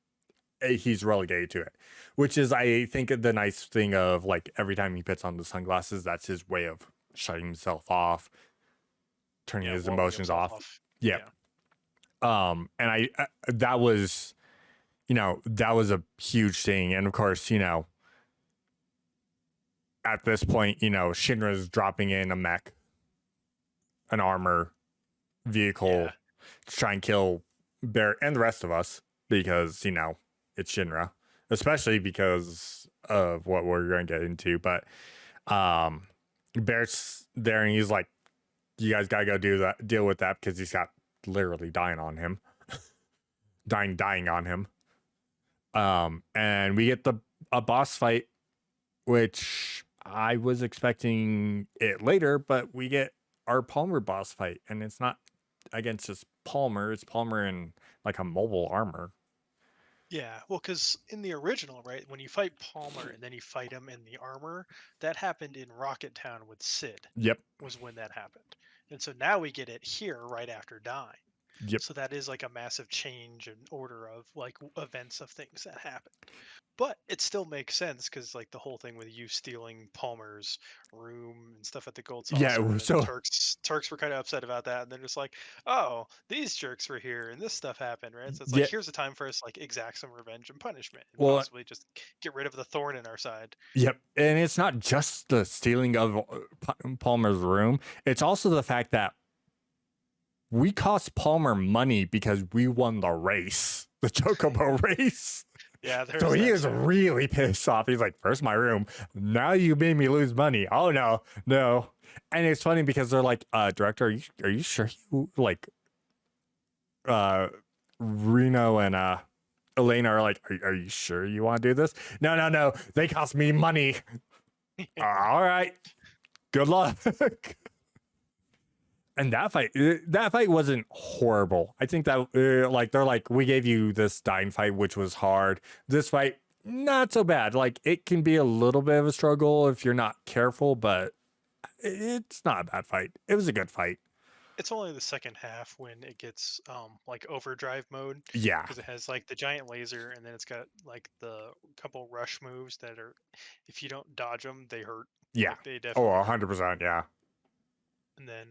Speaker 1: he's relegated to it, which is I think the nice thing of like every time he puts on the sunglasses, that's his way of shutting himself off, turning his emotions off. Yeah. And I that was a huge thing, and of course at this point Shinra's dropping in a mech, an armor vehicle to try and kill Barrett and the rest of us because it's Shinra, especially because of what we're going to get into. But Barrett's there and he's like, you guys gotta go deal with that because he's got literally dying on him. dying on him. And we get a boss fight, which I was expecting it later, but we get our Palmer boss fight, and it's not against just Palmer. It's Palmer in like a mobile armor.
Speaker 2: Yeah, well, because in the original, right, when you fight Palmer and then you fight him in the armor, that happened in Rocket Town with Sid.
Speaker 1: Yep.
Speaker 2: Was when that happened. And so now we get it here right after Dine.
Speaker 1: Yep.
Speaker 2: So that is like a massive change in order of like events of things that happen. But it still makes sense because like the whole thing with you stealing Palmer's room and stuff at the Gold Saucer.
Speaker 1: Yeah, so
Speaker 2: Turks were kind of upset about that, and they're just like, "Oh, these jerks were here, and this stuff happened, right?" So it's like, here's a time for us like exact some revenge and punishment, and possibly just get rid of the thorn in our side.
Speaker 1: Yep, and it's not just the stealing of Palmer's room; it's also the fact that we cost Palmer money because we won the race, the Chocobo race.
Speaker 2: Yeah,
Speaker 1: so he is really pissed off. He's like, first my room, now you made me lose money. Oh no. And it's funny because they're like, director, are you sure you like Reno and Elena are like, are you sure you want to do this? No, they cost me money. All right, good luck. And that fight wasn't horrible. I think that like they're like, we gave you this Dine fight, which was hard. This fight, not so bad. Like it can be a little bit of a struggle if you're not careful, but it's not a bad fight. It was a good fight.
Speaker 2: it's only the second half when it gets like overdrive mode,
Speaker 1: Yeah,
Speaker 2: because it has like the giant laser, and then it's got like the couple rush moves that are, if you don't dodge them, they hurt.
Speaker 1: yeah.
Speaker 2: Like they
Speaker 1: Oh,
Speaker 2: definitely hurt.
Speaker 1: 100%. Yeah.
Speaker 2: And then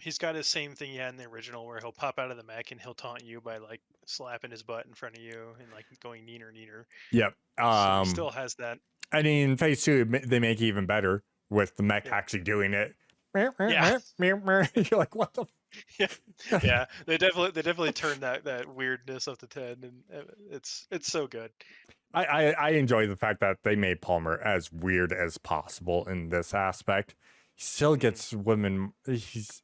Speaker 2: he's got his same thing he had in the original, where he'll pop out of the mech and he'll taunt you by like slapping his butt in front of you and like going neener neener.
Speaker 1: Yep.
Speaker 2: So he still has that.
Speaker 1: I mean, phase two, they make it even better with the mech
Speaker 2: Yeah.
Speaker 1: actually doing it.
Speaker 2: Yeah.
Speaker 1: You're like, what the?
Speaker 2: Yeah, yeah. They definitely turned that weirdness up to 10, and it's so good.
Speaker 1: I enjoy the fact that they made Palmer as weird as possible in this aspect. He still gets women. It's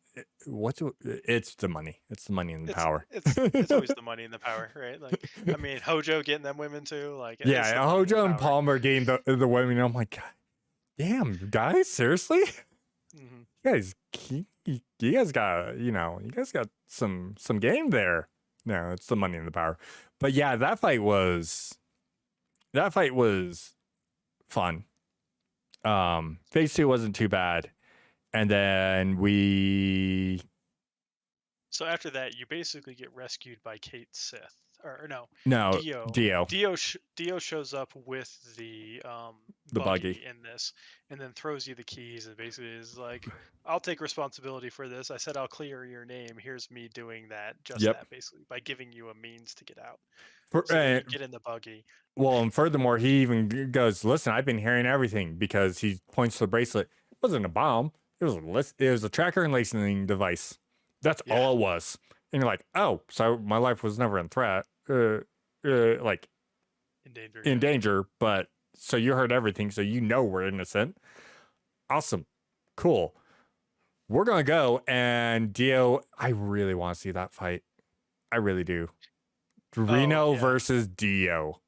Speaker 1: the money. It's the money and the power.
Speaker 2: It's always the money and the power, right? Like, I mean, Hojo getting them women too. Like, it's the
Speaker 1: Yeah,
Speaker 2: money and the
Speaker 1: Hojo and
Speaker 2: power.
Speaker 1: Palmer getting the women. I'm like, God, damn, guys, seriously,
Speaker 2: Mhm.
Speaker 1: you guys got you guys got some game there. No, it's the money and the power. But yeah, that fight was fun. Phase two wasn't too bad, and then
Speaker 2: So after that, you basically get rescued by Kate Sith, or no,
Speaker 1: no
Speaker 2: Dio.
Speaker 1: Dio
Speaker 2: Dio shows up with the
Speaker 1: the buggy.
Speaker 2: in this, and then throws you the keys, and basically is like, "I'll take responsibility for this. I said I'll clear your name. Here's me doing that, just
Speaker 1: Yep.
Speaker 2: that, basically, by giving you a means to get out."
Speaker 1: For,
Speaker 2: So then you get in the buggy.
Speaker 1: well, and furthermore, he even goes, "Listen, I've been hearing everything," because he points to the bracelet. It wasn't a bomb. It was a tracker and listening device. That's
Speaker 2: Yeah,
Speaker 1: all it was. And you're like, "Oh, so my life was never in threat, like
Speaker 2: in danger.
Speaker 1: in
Speaker 2: Yeah.
Speaker 1: danger." But so you heard everything, so you know we're innocent. Awesome, cool. We're gonna go, and Dio. I really want to see that fight. I really do. Reno
Speaker 2: Yeah.
Speaker 1: versus Dio.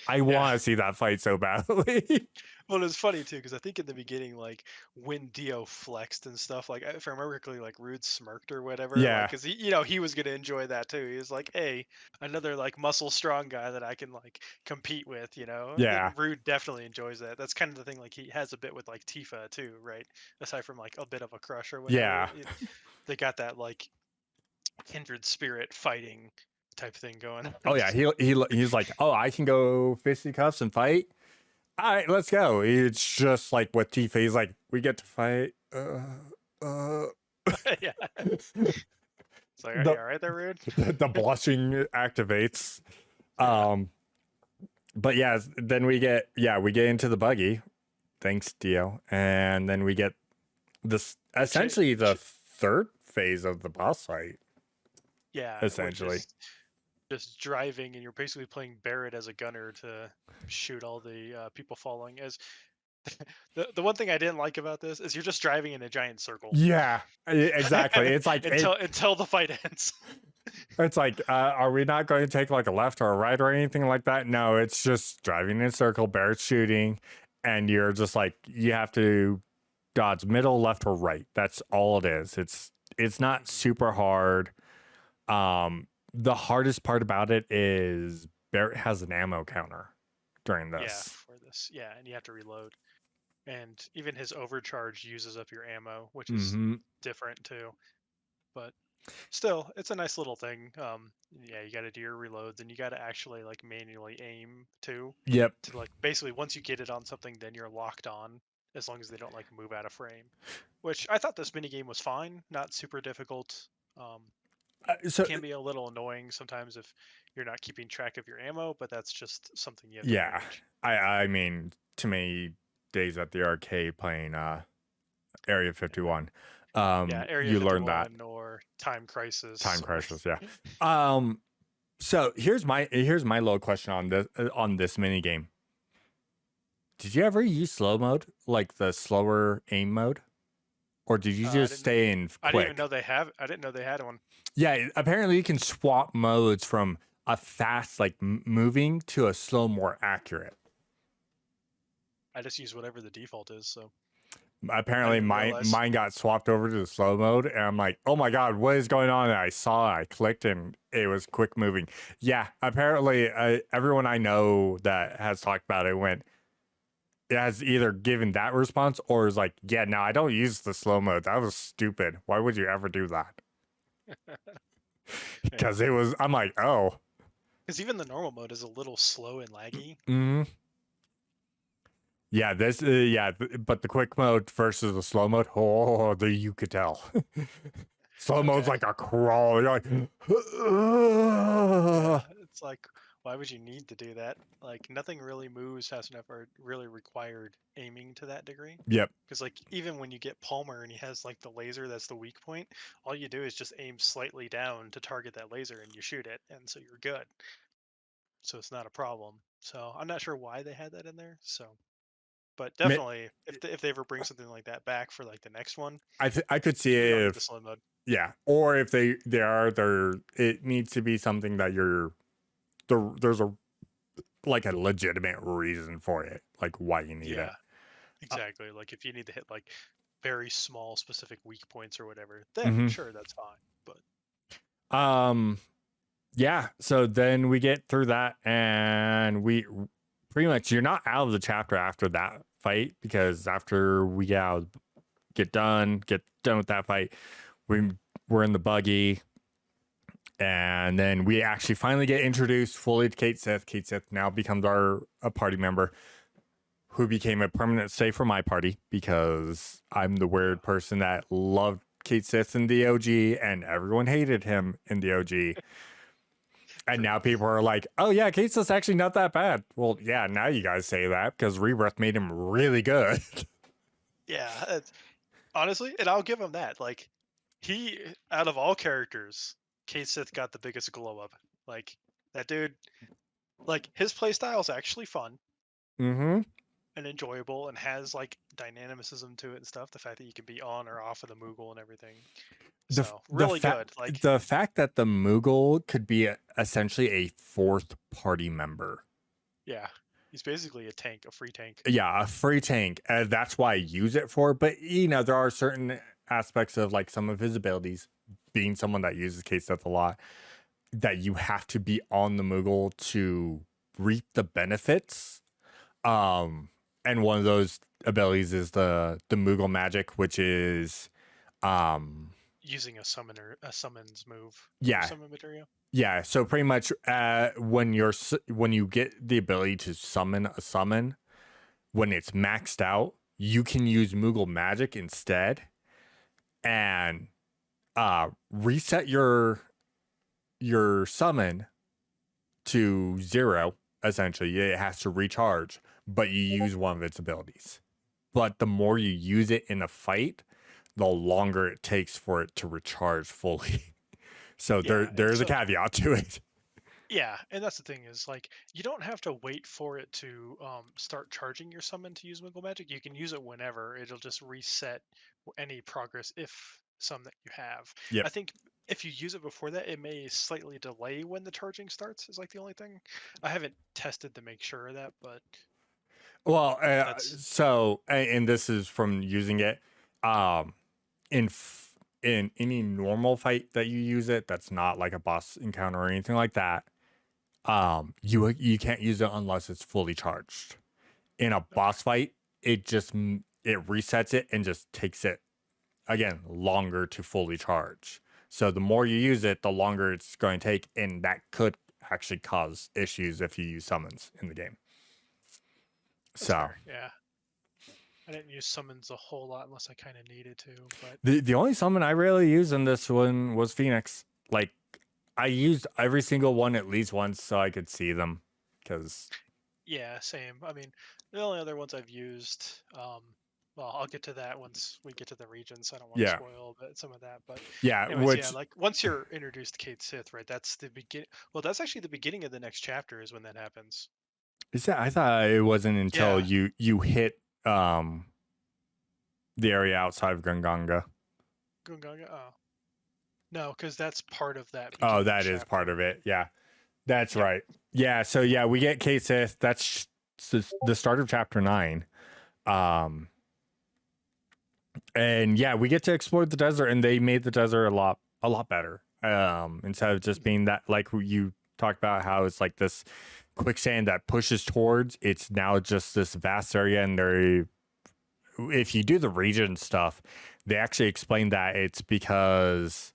Speaker 1: I
Speaker 2: Yeah.
Speaker 1: want to see that fight so badly.
Speaker 2: Well, it's funny too, because I think in the beginning, like when Dio flexed and stuff, like if I remember correctly, like Rude smirked or whatever, like
Speaker 1: Yeah,
Speaker 2: because he was gonna enjoy that too. He was like, "Hey, another like muscle strong guy that I can like compete with," you know.
Speaker 1: yeah,
Speaker 2: And Rude definitely enjoys that. That's kind of the thing. Like he has a bit with like Tifa too, right? Aside from like a bit of a crush or whatever,
Speaker 1: yeah.
Speaker 2: they got that like kindred spirit fighting type thing going on.
Speaker 1: Oh yeah, he's like, "Oh, I can go fisticuffs and fight. All right, let's go." It's just like with Tifa, he's like, "We get to fight."
Speaker 2: Yeah. It's like, are
Speaker 1: The
Speaker 2: you all right there, Rude?
Speaker 1: the blushing activates.
Speaker 2: Yeah.
Speaker 1: But yeah, then we get into the buggy. Thanks, Dio. And then we get this essentially the third phase of the boss fight.
Speaker 2: Yeah,
Speaker 1: Essentially.
Speaker 2: which is just driving, and you're basically playing Barrett as a gunner to shoot all the people following. As the one thing I didn't like about this is you're just driving in a giant circle
Speaker 1: Yeah, exactly. It's like
Speaker 2: until the fight ends.
Speaker 1: it's like, are we not going to take like a left or a right or anything like that? No, it's just driving in a circle, Barrett shooting, and you're just like, you have to dodge middle, left, or right. That's all it is. It's not super hard. The hardest part about it is Barrett has an ammo counter during
Speaker 2: Yeah,
Speaker 1: this.
Speaker 2: for this. Yeah, and you have to reload. And even his overcharge uses up your ammo, which is different too. But still, it's a nice little thing. Yeah, you got to do your reloads, and you got to actually like manually aim too.
Speaker 1: Yep.
Speaker 2: To like basically once you get it on something, then you're locked on, as long as they don't like move out of frame. Which I thought this minigame was fine, not super difficult.
Speaker 1: So
Speaker 2: Can be a little annoying sometimes if you're not keeping track of your ammo, but that's just something you have to
Speaker 1: yeah,
Speaker 2: manage.
Speaker 1: I mean, too many days at the arcade playing Area 51.
Speaker 2: Yeah, Area
Speaker 1: You learn that
Speaker 2: 51 or Time Crisis.
Speaker 1: time crisis. Yeah. So here's my little question on this mini game. Did you ever use slow mode, like the slower aim mode, or did you just stay in quick?
Speaker 2: I didn't even know they have. I didn't know they had one.
Speaker 1: Yeah, apparently you can swap modes from a fast, like moving, to a slow, more accurate.
Speaker 2: I just use whatever the default is. So
Speaker 1: apparently mine got swapped over to the slow mode, and I'm like, oh my god, what is going on? And I clicked, and it was quick moving. Yeah, apparently everyone I know that has talked about it went, it has either given that response or is like, yeah, no, I don't use the slow mode. That was stupid. Why would you ever do that?
Speaker 2: Yeah.
Speaker 1: Because I'm like, oh.
Speaker 2: Because even the normal mode is a little slow and laggy.
Speaker 1: Mm-hmm. Yeah, but the quick mode versus the slow mode, you could tell. Slow mode's
Speaker 2: Okay.
Speaker 1: like a crawl. You're like,
Speaker 2: Yeah, it's like, why would you need to do that? Like, nothing really moves has never really required aiming to that degree.
Speaker 1: yep.
Speaker 2: Because, like, even when you get Palmer and he has, like, the laser that's the weak point, all you do is just aim slightly down to target that laser and you shoot it, and so you're good. So it's not a problem. So I'm not sure why they had that in there. So, but definitely, if they ever bring something like that back for, like, the next one,
Speaker 1: I could see
Speaker 2: we don't
Speaker 1: it
Speaker 2: need the
Speaker 1: if
Speaker 2: slow mode.
Speaker 1: yeah, or if it needs to be something that there's a like a legitimate reason for it, like why you need it.
Speaker 2: Yeah, exactly. Like, if you need to hit, like, very small specific weak points or whatever, then
Speaker 1: Mm-hmm.
Speaker 2: sure, that's fine. But
Speaker 1: Yeah, so then we get through that and we pretty much you're not out of the chapter after that fight, because after we get done with that fight, we're in the buggy, and then we actually finally get introduced fully to Kate Sith. Kate Sith now becomes a party member who became a permanent stay for my party, because I'm the weird person that loved Kate Sith in the OG and everyone hated him in the OG. And now people are like, oh yeah, Kate Sith's actually not that bad. Well, yeah, now you guys say that because Rebirth made him really good.
Speaker 2: yeah, honestly, and I'll give him that. Like, out of all characters, Kate Sith got the biggest glow up. Like, that dude, like, his playstyle is actually fun
Speaker 1: Mm-hmm.
Speaker 2: and enjoyable and has, like, dynamicism to it and stuff. The fact that you can be on or off of the Moogle and everything. So, really good. Like,
Speaker 1: The fact that the Moogle could be essentially a fourth party member.
Speaker 2: yeah, he's basically a tank, a free tank.
Speaker 1: Yeah, a free tank. That's why I use it for. But there are certain aspects of like some of his abilities, being someone that uses Kate Sith a lot, that you have to be on the Moogle to reap the benefits. And one of those abilities is the Moogle magic, which is
Speaker 2: Using a summons move.
Speaker 1: yeah,
Speaker 2: Summon material.
Speaker 1: yeah. So pretty much, when you get the ability to summon a summon, when it's maxed out, you can use Moogle magic instead, and reset your summon to 0. Essentially, it has to recharge, but you use one of its abilities. But the more you use it in a fight, the longer it takes for it to recharge fully. So there's a caveat to it.
Speaker 2: Yeah, and that's the thing is, like, you don't have to wait for it to start charging your summon to use Moogle Magic. You can use it whenever. It'll just reset any progress if some that you have.
Speaker 1: Yep.
Speaker 2: I think if you use it before that, it may slightly delay when the charging starts. Is like the only thing. I haven't tested to make sure of that, but
Speaker 1: Well,
Speaker 2: that's
Speaker 1: and this is from using it. In any normal fight that you use it, that's not like a boss encounter or anything like that. You can't use it unless it's fully charged. In a boss fight, it resets it and just takes it again longer to fully charge. So the more you use it, the longer it's going to take, and that could actually cause issues if you use summons in the game.
Speaker 2: that's
Speaker 1: So
Speaker 2: fair. Yeah. I didn't use summons a whole lot unless I kind of needed to, but
Speaker 1: the only summon I really used in this one was Phoenix. Like, I used every single one at least once so I could see them, because
Speaker 2: yeah, same. I mean, the only other ones I've used, well, I'll get to that once we get to the regions. So I don't want to
Speaker 1: yeah,
Speaker 2: spoil some of that, but
Speaker 1: yeah,
Speaker 2: anyways, yeah,
Speaker 1: which
Speaker 2: like once you're introduced to Kate Sith, right? That's the begin. Well, that's actually the beginning of the next chapter is when that happens.
Speaker 1: is that I thought it wasn't until
Speaker 2: Yeah,
Speaker 1: you hit the area outside of Gunganga.
Speaker 2: Gungaga. Oh, no, because that's part of that
Speaker 1: Oh,
Speaker 2: beginning
Speaker 1: that is part
Speaker 2: chapter.
Speaker 1: of it. Yeah, that's
Speaker 2: Yep.
Speaker 1: right. Yeah, so yeah, we get Kate Sith. That's the start of chapter 9. And yeah, we get to explore the desert, and they made the desert a lot better. Instead of just being that, like you talked about how it's like this quicksand that pushes towards, it's now just this vast area. And if you do the region stuff, they actually explain that it's because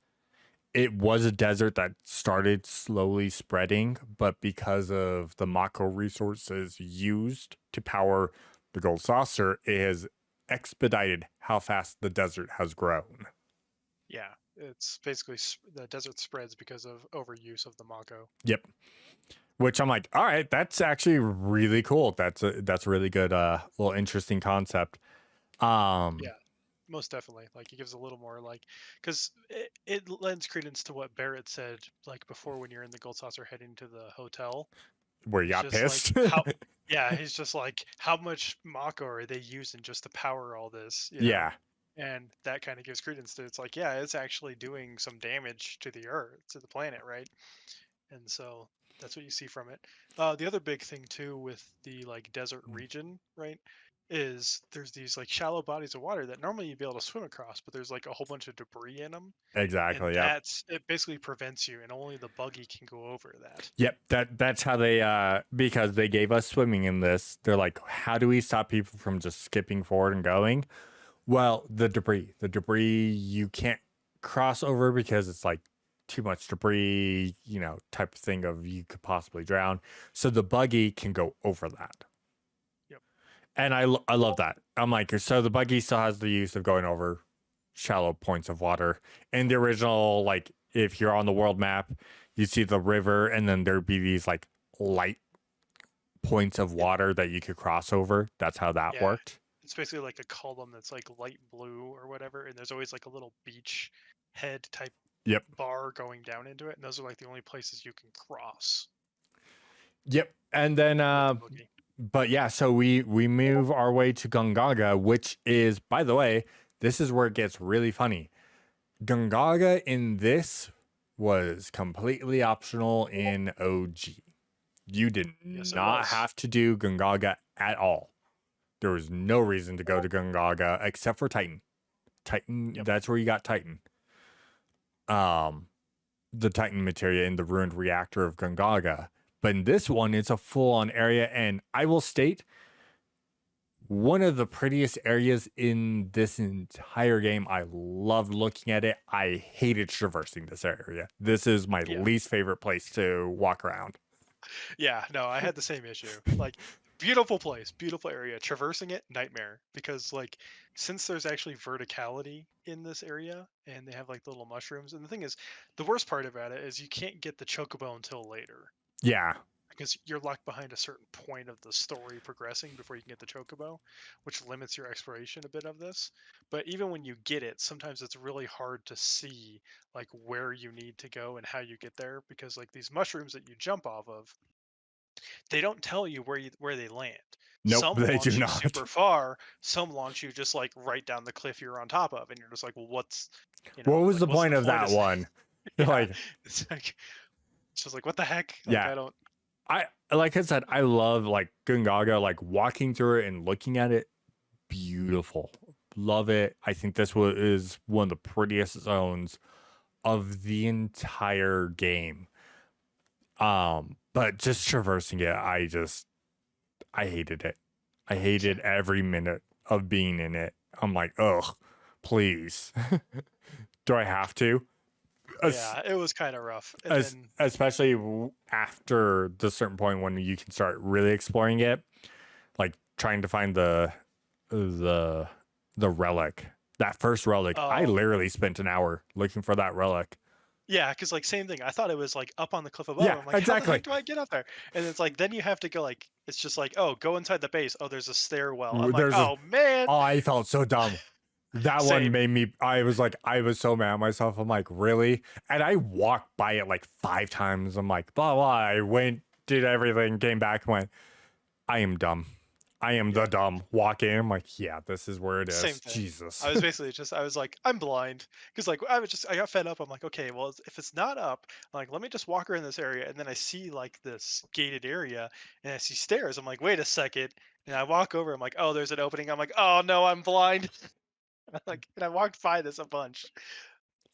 Speaker 1: it was a desert that started slowly spreading, but because of the Mako resources used to power the gold saucer, it has expedited how fast the desert has grown.
Speaker 2: Yeah, it's basically the desert spreads because of overuse of the Mako.
Speaker 1: Yep. Which I'm like, all right, that's actually really cool. That's a really good, little interesting concept.
Speaker 2: Yeah, most definitely. Like, it gives a little more, like, because it lends credence to what Barrett said, like, before, when you're in the gold saucer heading to the hotel.
Speaker 1: Where you
Speaker 2: He's
Speaker 1: got
Speaker 2: just like,
Speaker 1: pissed.
Speaker 2: how, yeah, he's just like, how much Mako are they using just to power all this, you know?
Speaker 1: Yeah.
Speaker 2: And that kind of gives credence to, it's like, yeah, it's actually doing some damage to the Earth, to the planet, right? And so that's what you see from it. The other big thing too with the like desert region, right, is there's these like shallow bodies of water that normally you'd be able to swim across, but there's like a whole bunch of debris in them, and
Speaker 1: Exactly. Yep.
Speaker 2: it basically prevents you, and only the buggy can go over that.
Speaker 1: Yep. That's how they, because they gave us swimming in this. They're like, how do we stop people from just skipping forward and going? Well, the debris you can't cross over because it's like too much debris, type of thing of you could possibly drown. So the buggy can go over that.
Speaker 2: Yep.
Speaker 1: And I love that. I'm like, so the buggy still has the use of going over shallow points of water. In the original, like, if you're on the world map, you see the river, and then there'd be these like light points of
Speaker 2: Yep.
Speaker 1: water that you could cross over. That's how that
Speaker 2: Yeah.
Speaker 1: worked.
Speaker 2: It's basically like a column that's like light blue or whatever, and there's always like a little beach head type
Speaker 1: Yep.
Speaker 2: bar going down into it, and those are like the only places you can cross
Speaker 1: Yep. And then,
Speaker 2: with the buggy.
Speaker 1: but yeah, so we move our way to Gungaga, which is, by the way, this is where it gets really funny. Gungaga in this was completely optional in OG. You did
Speaker 2: Yes, it
Speaker 1: not
Speaker 2: was.
Speaker 1: have to do Gungaga at all. There was no reason to go to Gungaga except for Titan. Titan,
Speaker 2: Yep.
Speaker 1: that's where you got Titan. The Titan materia in the ruined reactor of Gungaga. But in this one, it's a full-on area, and I will state, one of the prettiest areas in this entire game. I loved looking at it. I hated traversing this area. This is my
Speaker 2: Yeah.
Speaker 1: least favorite place to walk around.
Speaker 2: Yeah, no, I had the same issue. Like, beautiful place, beautiful area. Traversing it, nightmare. Because, like, since there's actually verticality in this area, and they have like little mushrooms, and the thing is, the worst part about it is you can't get the chocobo until later.
Speaker 1: Yeah.
Speaker 2: Because you're locked behind a certain point of the story progressing before you can get the chocobo, which limits your exploration a bit of this. But even when you get it, sometimes it's really hard to see like where you need to go and how you get there, because like these mushrooms that you jump off of, they don't tell you where they land.
Speaker 1: Nope,
Speaker 2: Some
Speaker 1: they do
Speaker 2: launch you
Speaker 1: not.
Speaker 2: super far, some launch you just like right down the cliff you're on top of, and you're just like, well, what's,
Speaker 1: What was
Speaker 2: like,
Speaker 1: the
Speaker 2: what's
Speaker 1: point
Speaker 2: the
Speaker 1: of
Speaker 2: point
Speaker 1: that
Speaker 2: of
Speaker 1: one?
Speaker 2: yeah,
Speaker 1: Like,
Speaker 2: it's like, it's just like, what the heck? Like,
Speaker 1: yeah.
Speaker 2: I don't.
Speaker 1: I like I said, I love like Gungaga, like walking through it and looking at it. Beautiful. Love it. I think this is one of the prettiest zones of the entire game. But just traversing it, I hated it. I hated every minute of being in it. I'm like, ugh, please. Do I have to?
Speaker 2: Yeah, it was kind of rough. And then
Speaker 1: Especially after the certain point when you can start really exploring it, like trying to find the relic. That first relic, I
Speaker 2: oh
Speaker 1: literally spent an hour looking for that relic.
Speaker 2: yeah, because like same thing. I thought it was like up on the cliff above.
Speaker 1: Yeah,
Speaker 2: I'm like, how the
Speaker 1: exactly.
Speaker 2: heck do I get up there? And it's like then you have to go like it's just like, oh, go inside the base. Oh, there's a stairwell. I'm like,
Speaker 1: There's a
Speaker 2: oh man,
Speaker 1: Oh, I felt so dumb. That one
Speaker 2: same.
Speaker 1: made me, I was like, I was so mad at myself. I'm like, really? And I walked by it like 5 times. I'm like, blah, blah. I went, did everything, came back, went, I am dumb. I am the
Speaker 2: Yeah,
Speaker 1: dumb. Walk in. I'm like, yeah, this is where it
Speaker 2: same
Speaker 1: is.
Speaker 2: thing.
Speaker 1: Jesus.
Speaker 2: I was basically just I was like, I'm blind because like I got fed up. I'm like, okay, well if it's not up, I'm like let me just walk around this area, and then I see like this gated area, and I see stairs. I'm like, wait a second, and I walk over. I'm like, oh, there's an opening. I'm like, oh no, I'm blind. Like, and I walked by this a bunch.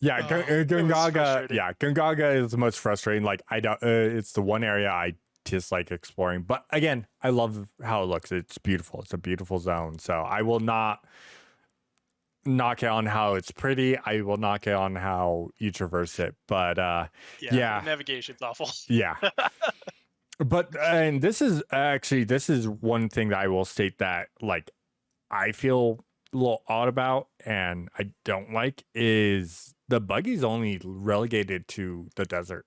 Speaker 1: Yeah,
Speaker 2: Oh, it was
Speaker 1: Gungaga.
Speaker 2: frustrating.
Speaker 1: Yeah, Gungaga is the most frustrating. Like, I don't, it's the one area I just like exploring. But again, I love how it looks. It's beautiful. It's a beautiful zone. So I will not knock it on how it's pretty. I will knock it on how you traverse it. But
Speaker 2: Yeah,
Speaker 1: yeah,
Speaker 2: navigation's awful.
Speaker 1: yeah. But and this is one thing that I will state that like I feel a little odd about and I don't like is the buggy's only relegated to the desert.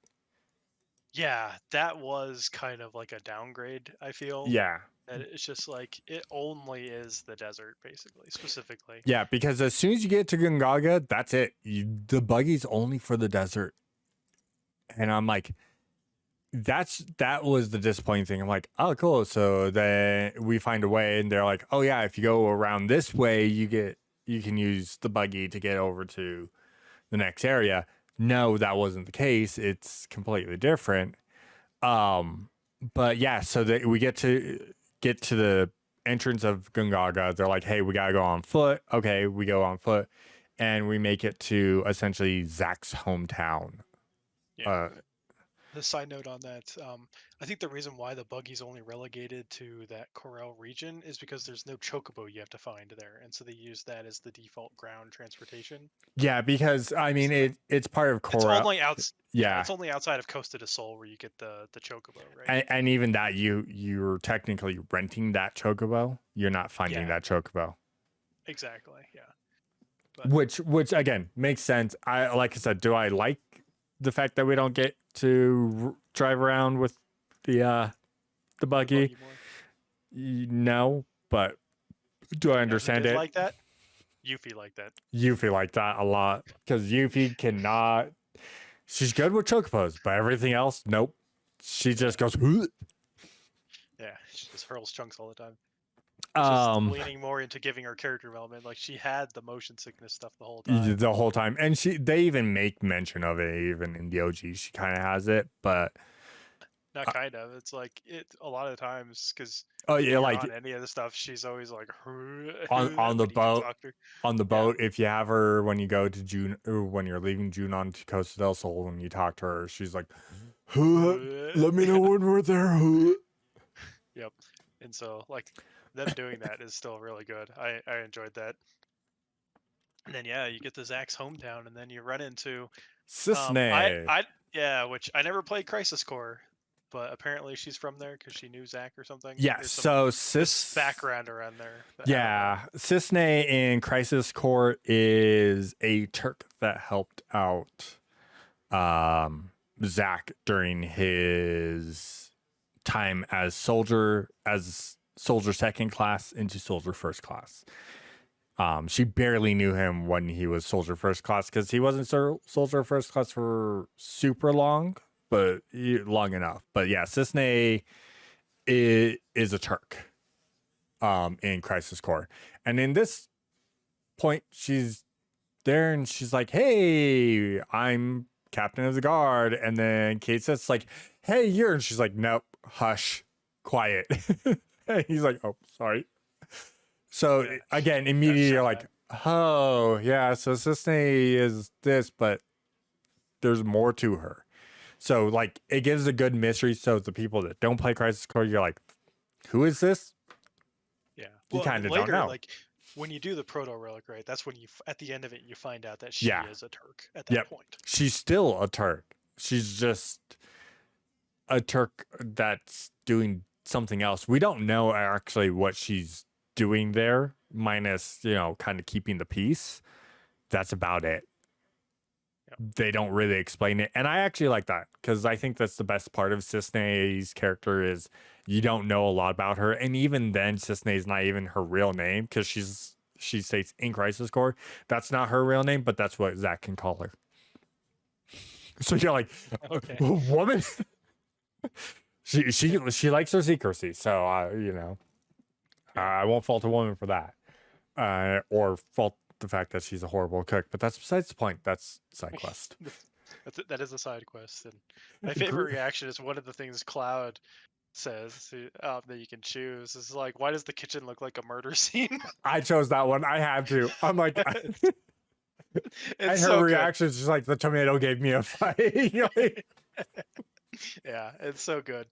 Speaker 2: Yeah, that was kind of like a downgrade, I feel.
Speaker 1: Yeah.
Speaker 2: That it's just like it only is the desert, basically, specifically.
Speaker 1: Yeah, because as soon as you get to Gungaga, that's it. The buggy's only for the desert. And I'm like, that was the disappointing thing. I'm like, oh, cool. So then we find a way, and they're like, oh yeah, if you go around this way, you can use the buggy to get over to the next area. No, that wasn't the case. It's completely different. But yeah, so that we get to the entrance of Gungaga. They're like, hey, we gotta go on foot. Okay, we go on foot, and we make it to essentially Zach's hometown.
Speaker 2: Yeah. The side note on that, I think the reason why the buggy's only relegated to that Corel region is because there's no chocobo you have to find there, and so they use that as the default ground transportation.
Speaker 1: Yeah, because I mean it's part of
Speaker 2: It's
Speaker 1: Korra.
Speaker 2: only
Speaker 1: Yeah,
Speaker 2: it's only outside of Costa del Sol where you get the chocobo, right?
Speaker 1: and even that you're technically renting that chocobo. You're not finding that chocobo.
Speaker 2: Exactly. Yeah. But,
Speaker 1: Which again makes sense. I like I said, do I like the fact that we don't get to drive around with the buggy? No, but do I understand it?
Speaker 2: Like that? Yuffie like that.
Speaker 1: Yuffie like that a lot because Yuffie cannot. She's good with chocobos, but everything else, nope. She just goes.
Speaker 2: Yeah, she just hurls chunks all the time. Just leaning more into giving her character development. Like she had the motion sickness stuff the whole time.
Speaker 1: The whole time, and they even make mention of it even in the OG. She kind of has it, but
Speaker 2: not kind of. It's like it a lot of times because
Speaker 1: like
Speaker 2: on any of the stuff, she's always like
Speaker 1: on the boat. On the boat,
Speaker 2: Yeah.
Speaker 1: if you have her when you go to June or when you're leaving June on to Costa del Sol, when you talk to her, she's like, "Let me know when we're there."
Speaker 2: Yep. And so like them doing that is still really good. I enjoyed that. And then yeah, you get to Zach's hometown, and then you run into
Speaker 1: Sisney.
Speaker 2: Which I never played Crisis Core, but apparently she's from there because she knew Zach or something.
Speaker 1: Yeah, so
Speaker 2: background around there.
Speaker 1: Yeah, Sisney in Crisis Core is a Turk that helped out Zach during his time as soldier second class into soldier first class. She barely knew him when he was soldier first class because he wasn't soldier first class for super long, but long enough. But yeah, Sisney is a Turk in Crisis Core. And in this point, she's there and she's like, hey, I'm captain of the guard. And then Kate says like, hey, you're, and she's like, nope, hush, quiet. And he's like, oh, sorry. So again, immediately you're like, oh yeah, so Sisney is this, but there's more to her. So like it gives a good mystery. So the people that don't play Crisis Core, you're like, who is this?
Speaker 2: Yeah,
Speaker 1: you kind of don't know.
Speaker 2: Like when you do the proto relic, right? That's when you at the end of it you find out that she is a Turk at that point.
Speaker 1: She's still a Turk. She's just a Turk that's doing something else. We don't know actually what she's doing there, minus kind of keeping the peace. That's about it. They don't really explain it, and I actually like that because I think that's the best part of Sisney's character is you don't know a lot about her, and even then Sisney's not even her real name because she states in Crisis Core that's not her real name, but that's what Zach can call her. So you're like, okay. Woman. she likes her secrecy, so I won't fault a woman for that, or fault the fact that she's a horrible cook. But that's besides the point. That's side quest.
Speaker 2: That is a side quest, and my favorite reaction is one of the things Cloud says that you can choose is like, why does the kitchen look like a murder scene?
Speaker 1: I chose that one. I had to. I'm like, and her
Speaker 2: so
Speaker 1: reaction is just like the tomato gave me a fight.
Speaker 2: Yeah, it's so good.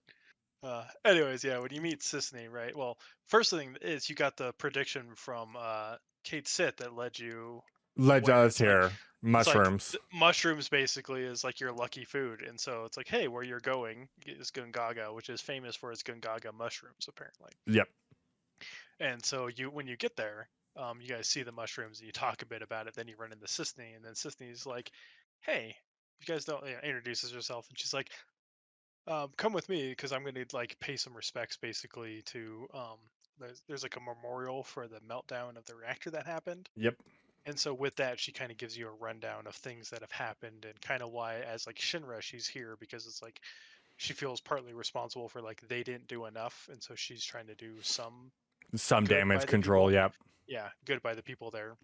Speaker 2: Anyways, yeah, when you meet Sisney, right? Well, first thing is you got the prediction from Kate Sit that led you
Speaker 1: Let
Speaker 2: where
Speaker 1: us here.
Speaker 2: it's like
Speaker 1: Mushrooms.
Speaker 2: mushrooms basically is like your lucky food, and so it's like, hey, where you're going is Gungaga, which is famous for its Gungaga mushrooms apparently.
Speaker 1: Yep.
Speaker 2: And so you when you get there, you guys see the mushrooms and you talk a bit about it. Then you run into Sisney, and then Sisney's like, "Hey, you guys don't," introduces herself, and she's like, "Come with me because I'm gonna like pay some respects, basically to there's like a memorial for the meltdown of the reactor that happened."
Speaker 1: Yep.
Speaker 2: And so with that, she kind of gives you a rundown of things that have happened and kind of why, as like Shinra, she's here because it's like she feels partly responsible for like they didn't do enough, and so she's trying to do some
Speaker 1: Some
Speaker 2: good
Speaker 1: damage
Speaker 2: by the
Speaker 1: control.
Speaker 2: people.
Speaker 1: Yep.
Speaker 2: Yeah, good by the people there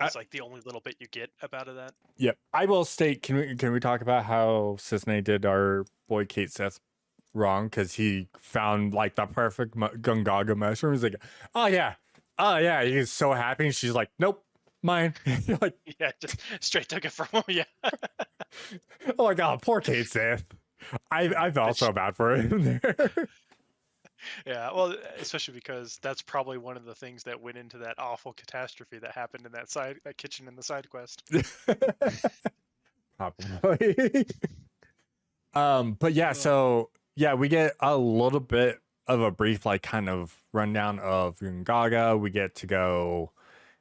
Speaker 1: I,
Speaker 2: is like the only little bit you get about of that.
Speaker 1: yep. I will state. Can we talk about how Cisne did our boy Kate Seth wrong because he found like the perfect Gungaga mushroom? He's like, oh yeah. He's so happy. And she's like, nope, mine. You're like,
Speaker 2: Yeah, just straight took it from him. Yeah,
Speaker 1: oh my god, poor Kate Sith. I felt so bad for him there.
Speaker 2: yeah. Well, especially because that's probably one of the things that went into that awful catastrophe that happened in that kitchen in the side quest.
Speaker 1: Probably. But yeah,
Speaker 2: Uh,
Speaker 1: so yeah, we get a little bit of a brief like kind of rundown of Gungaga. We get to go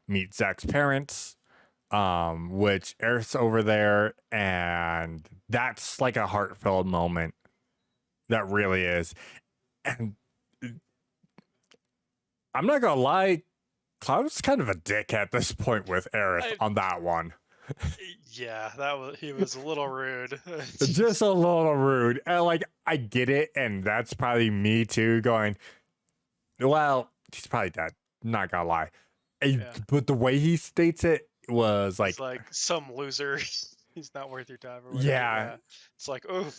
Speaker 1: meet Zach's parents, which Aerith's over there, and that's like a heartfelt moment. That really is. And I'm not gonna lie, Cloud's kind of a dick at this point with Aerith
Speaker 2: I,
Speaker 1: on that one.
Speaker 2: yeah, he was a little rude.
Speaker 1: Just a little rude. And like I get it, and that's probably me too, going, well, he's probably dead. Not gonna lie.
Speaker 2: Yeah,
Speaker 1: But the way he states it was
Speaker 2: he's
Speaker 1: like,
Speaker 2: like some loser. He's not worth your time or whatever.
Speaker 1: yeah.
Speaker 2: Yeah, it's like, oh,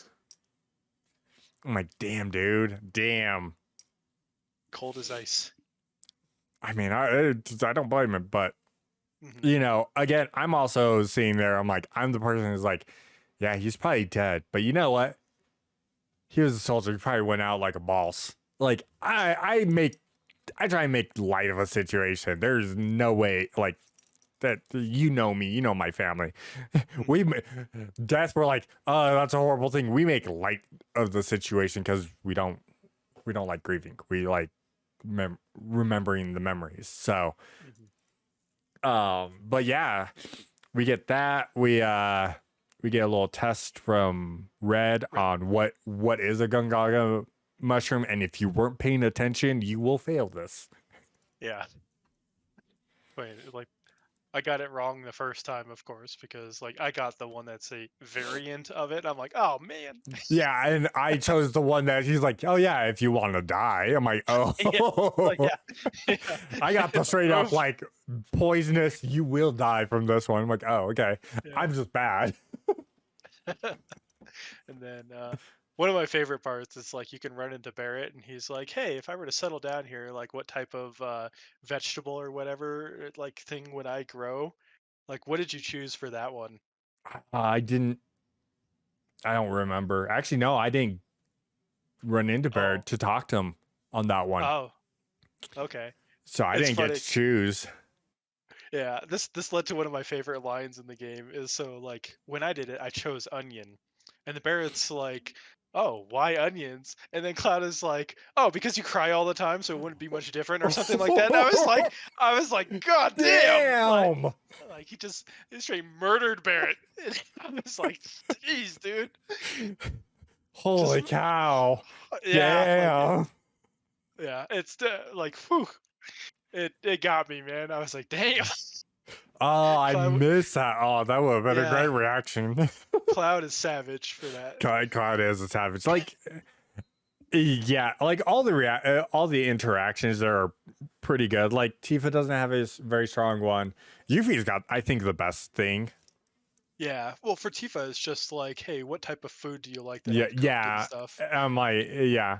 Speaker 1: I'm like, damn, dude. Damn.
Speaker 2: cold as ice.
Speaker 1: I mean, I don't blame him, but
Speaker 2: Hmm.
Speaker 1: you know, again, I'm also seeing there. I'm like, I'm the person who's like, yeah, he's probably dead, but you know what? He was a soldier. He probably went out like a boss. Like I try and make light of a situation. There's no way, like that. You know me. You know my family.
Speaker 2: Hmm.
Speaker 1: we death. We're like, oh, that's a horrible thing. We make light of the situation because we don't like grieving. We like remembering the memories. So,
Speaker 2: Hmm.
Speaker 1: but yeah, we get that. We get a little test from Red
Speaker 2: Right.
Speaker 1: on what is a Gungaga mushroom, and if you weren't paying attention, you will fail this.
Speaker 2: Yeah. Wait, like I got it wrong the first time, of course, because like I got the one that's a variant of it. I'm like, oh man.
Speaker 1: Yeah, and I chose the one that he's like, oh yeah, if you want to die. I'm like,
Speaker 2: Yeah. Like
Speaker 1: oh,
Speaker 2: yeah. Yeah.
Speaker 1: I got the
Speaker 2: It's like,
Speaker 1: straight up
Speaker 2: oof.
Speaker 1: like poisonous. You will die from this one. I'm like, oh okay,
Speaker 2: Yeah.
Speaker 1: I'm just bad.
Speaker 2: And then one of my favorite parts is like you can run into Barrett and he's like, hey, if I were to settle down here, like what type of vegetable or whatever like thing would I grow? Like what did you choose for that one?
Speaker 1: I didn't. I don't remember. Actually, no, I didn't run into
Speaker 2: Oh.
Speaker 1: Barrett to talk to him on that one,
Speaker 2: Oh, okay.
Speaker 1: so I
Speaker 2: It's
Speaker 1: didn't get
Speaker 2: funny.
Speaker 1: to choose.
Speaker 2: Yeah, this led to one of my favorite lines in the game is so like when I did it, I chose onion. And the Barrett's like, "Oh, why onions?" And then Cloud is like, "Oh, because you cry all the time, so it wouldn't be much different or something like that." And I was like, "God damn!"
Speaker 1: Damn!
Speaker 2: Like he straight murdered Barrett. And I was like, "Jeez, dude." Just
Speaker 1: Holy cow!
Speaker 2: yeah, like
Speaker 1: Damn!
Speaker 2: yeah, it's like whew, it got me, man. I was like, "Damn."
Speaker 1: Oh, I
Speaker 2: Cloud,
Speaker 1: missed that. Oh, that would have been a
Speaker 2: yeah,
Speaker 1: great reaction.
Speaker 2: Cloud is savage for that.
Speaker 1: Cloud is a savage. Like, yeah, like all the interactions are pretty good. Like Tifa doesn't have a very strong one. Yuffie's got, I think, the best thing.
Speaker 2: Yeah. Well, for Tifa, it's just like, hey, what type of food do you like that
Speaker 1: Yeah,
Speaker 2: I've cooked and
Speaker 1: yeah.
Speaker 2: stuff?
Speaker 1: I'm like, yeah,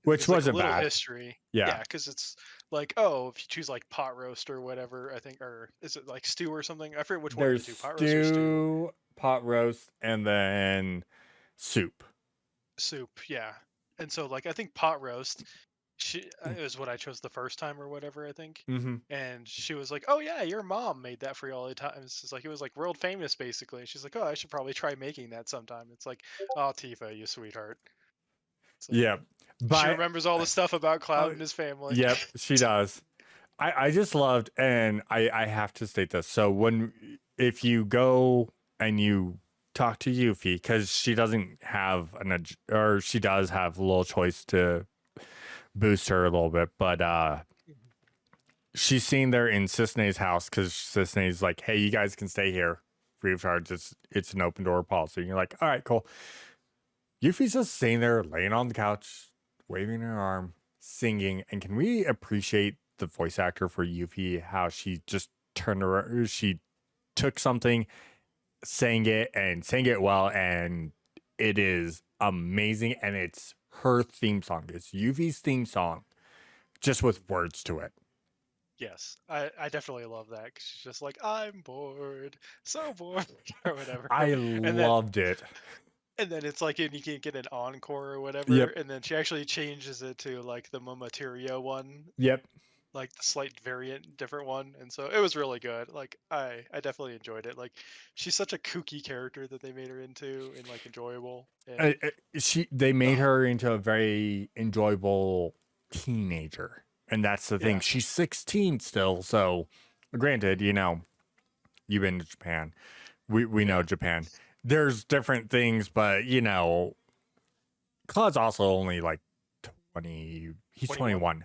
Speaker 1: which
Speaker 2: There's like a
Speaker 1: wasn't
Speaker 2: little
Speaker 1: bad.
Speaker 2: history.
Speaker 1: Yeah.
Speaker 2: Yeah, because it's like, oh, if you choose like pot roast or whatever, I think, or is it like stew or something? I forget which one of the
Speaker 1: There's
Speaker 2: two, pot roast or stew.
Speaker 1: stew, pot roast, and then soup.
Speaker 2: Soup. Yeah. And so like I think pot roast, she it was what I chose the first time or whatever, I think.
Speaker 1: Mm-hmm.
Speaker 2: And she was like, "Oh yeah, your mom made that for you all the time." It's like it was like world famous basically. And she's like, "Oh, I should probably try making that sometime." It's like, "Oh, Tifa, you sweetheart." It's like
Speaker 1: Yep.
Speaker 2: she
Speaker 1: But
Speaker 2: remembers all the stuff about Cloud
Speaker 1: oh,
Speaker 2: and his family.
Speaker 1: yep, she does. I just loved, and I have to state this. So if you go and you talk to Yuffie, because she doesn't have or she does have a little choice to boost her a little bit, but she's seen there in Cisne's house because Cisne's like, hey, you guys can stay here free of charge. It's an open door policy. And you're like, all right, cool. Yuffie's just sitting there, laying on the couch, waving her arm, singing. And can we appreciate the voice actor for Yuffie? How she just turned around, she took something, sang it well, and it is amazing. And it's her theme song. It's Yuffie's theme song, just with words to it.
Speaker 2: Yes, I definitely love that because she's just like, I'm bored, so bored, or whatever.
Speaker 1: I
Speaker 2: And then
Speaker 1: loved it.
Speaker 2: it's like, and you can't get an encore or whatever.
Speaker 1: Yep.
Speaker 2: And then she actually changes it to like the Momoteria one,
Speaker 1: Yep.
Speaker 2: like the slight variant, different one. And so it was really good. Like I definitely enjoyed it. Like she's such a kooky character that they made her into and like enjoyable. And
Speaker 1: They made
Speaker 2: oh,
Speaker 1: her into a very enjoyable teenager, and that's the thing.
Speaker 2: yeah,
Speaker 1: She's 16 still, so granted, you've been to Japan. We know
Speaker 2: yeah,
Speaker 1: Japan. There's different things, but Claude's also only like 20. He's
Speaker 2: 21.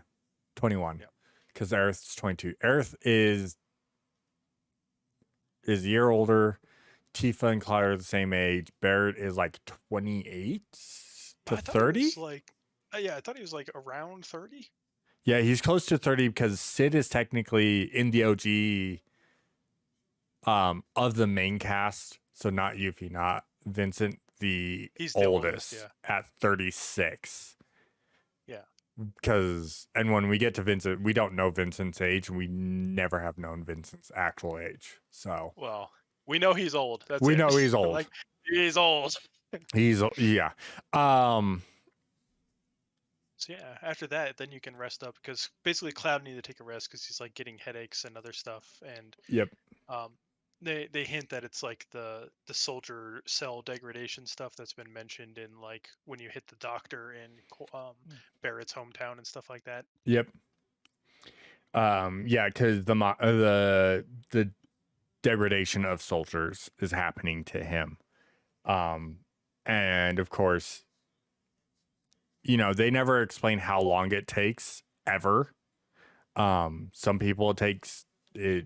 Speaker 1: 21,
Speaker 2: Yeah.
Speaker 1: because Aerith's 22. Aerith is a year older. Tifa and Cloud are the same age. Barrett is like 28 to
Speaker 2: I thought he
Speaker 1: 30.
Speaker 2: was like, yeah, I thought he was like around 30.
Speaker 1: Yeah, he's close to 30 because Sid is technically in the OG of the main cast. So not Yuffie, not Vincent, the
Speaker 2: He's the oldest.
Speaker 1: oldest
Speaker 2: Yeah.
Speaker 1: at 36.
Speaker 2: Yeah.
Speaker 1: And when we get to Vincent, we don't know Vincent's age, and we never have known Vincent's actual age. So
Speaker 2: Well, we know he's old. That's
Speaker 1: we
Speaker 2: it.
Speaker 1: know he's old.
Speaker 2: Like he's old.
Speaker 1: Yeah. Um,
Speaker 2: So yeah, after that, then you can rest up because basically Cloud needed to take a rest because he's like getting headaches and other stuff, and
Speaker 1: yep.
Speaker 2: um, they hint that it's like the soldier cell degradation stuff that's been mentioned in like when you hit the doctor in Barrett's hometown and stuff like that.
Speaker 1: Yep. Yeah, because the degradation of soldiers is happening to him. And of course, they never explain how long it takes ever. Some people it takes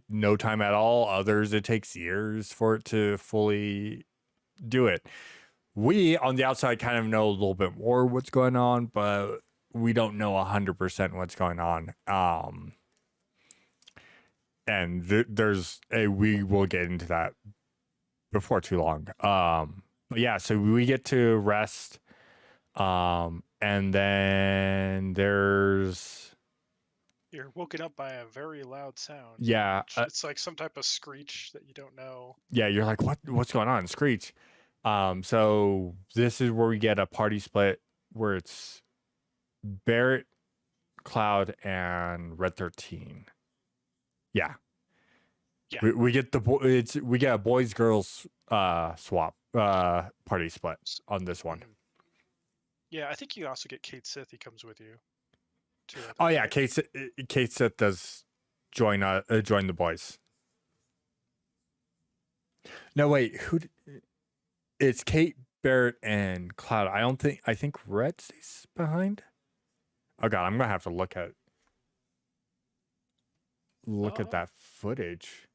Speaker 1: no time at all. Others it takes years for it to fully do it. We on the outside kind of know a little bit more what's going on, but we don't know 100% what's going on. And we will get into that before too long. But yeah, so we get to rest. And then
Speaker 2: You're woken up by a very loud sound.
Speaker 1: yeah,
Speaker 2: It's like some type of screech that you don't know.
Speaker 1: yeah, you're like, what's going on? Screech. So this is where we get a party split where it's Barrett, Cloud, and Red 13. Yeah.
Speaker 2: Yeah.
Speaker 1: We get we get a boys girls swap party split on this one.
Speaker 2: Yeah, I think you also get Kate Sith. He comes with you. Too,
Speaker 1: Oh yeah, Kate Sith does join the boys. No wait, it's Kate, Barrett, and Cloud. I think Red stays behind. Oh god, I'm gonna have to look at that footage.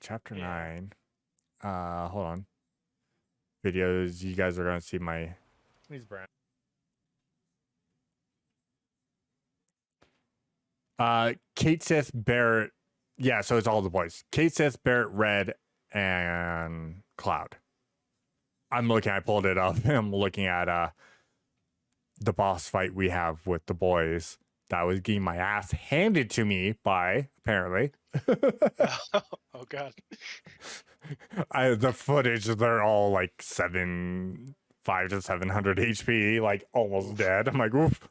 Speaker 1: Chapter 9. Hold on. Videos. You guys are gonna see my. Please, Brand. Kate Sith, Barrett. Yeah, so it's all the boys. Kate Sith, Barrett, Red, and Cloud. I pulled it up. I'm looking at the boss fight we have with the boys. That was getting my ass handed to me by, apparently.
Speaker 2: Oh god.
Speaker 1: The footage, they're all like 7 5 to 700 HP, like almost
Speaker 2: Oof.
Speaker 1: dead. I'm like, oof.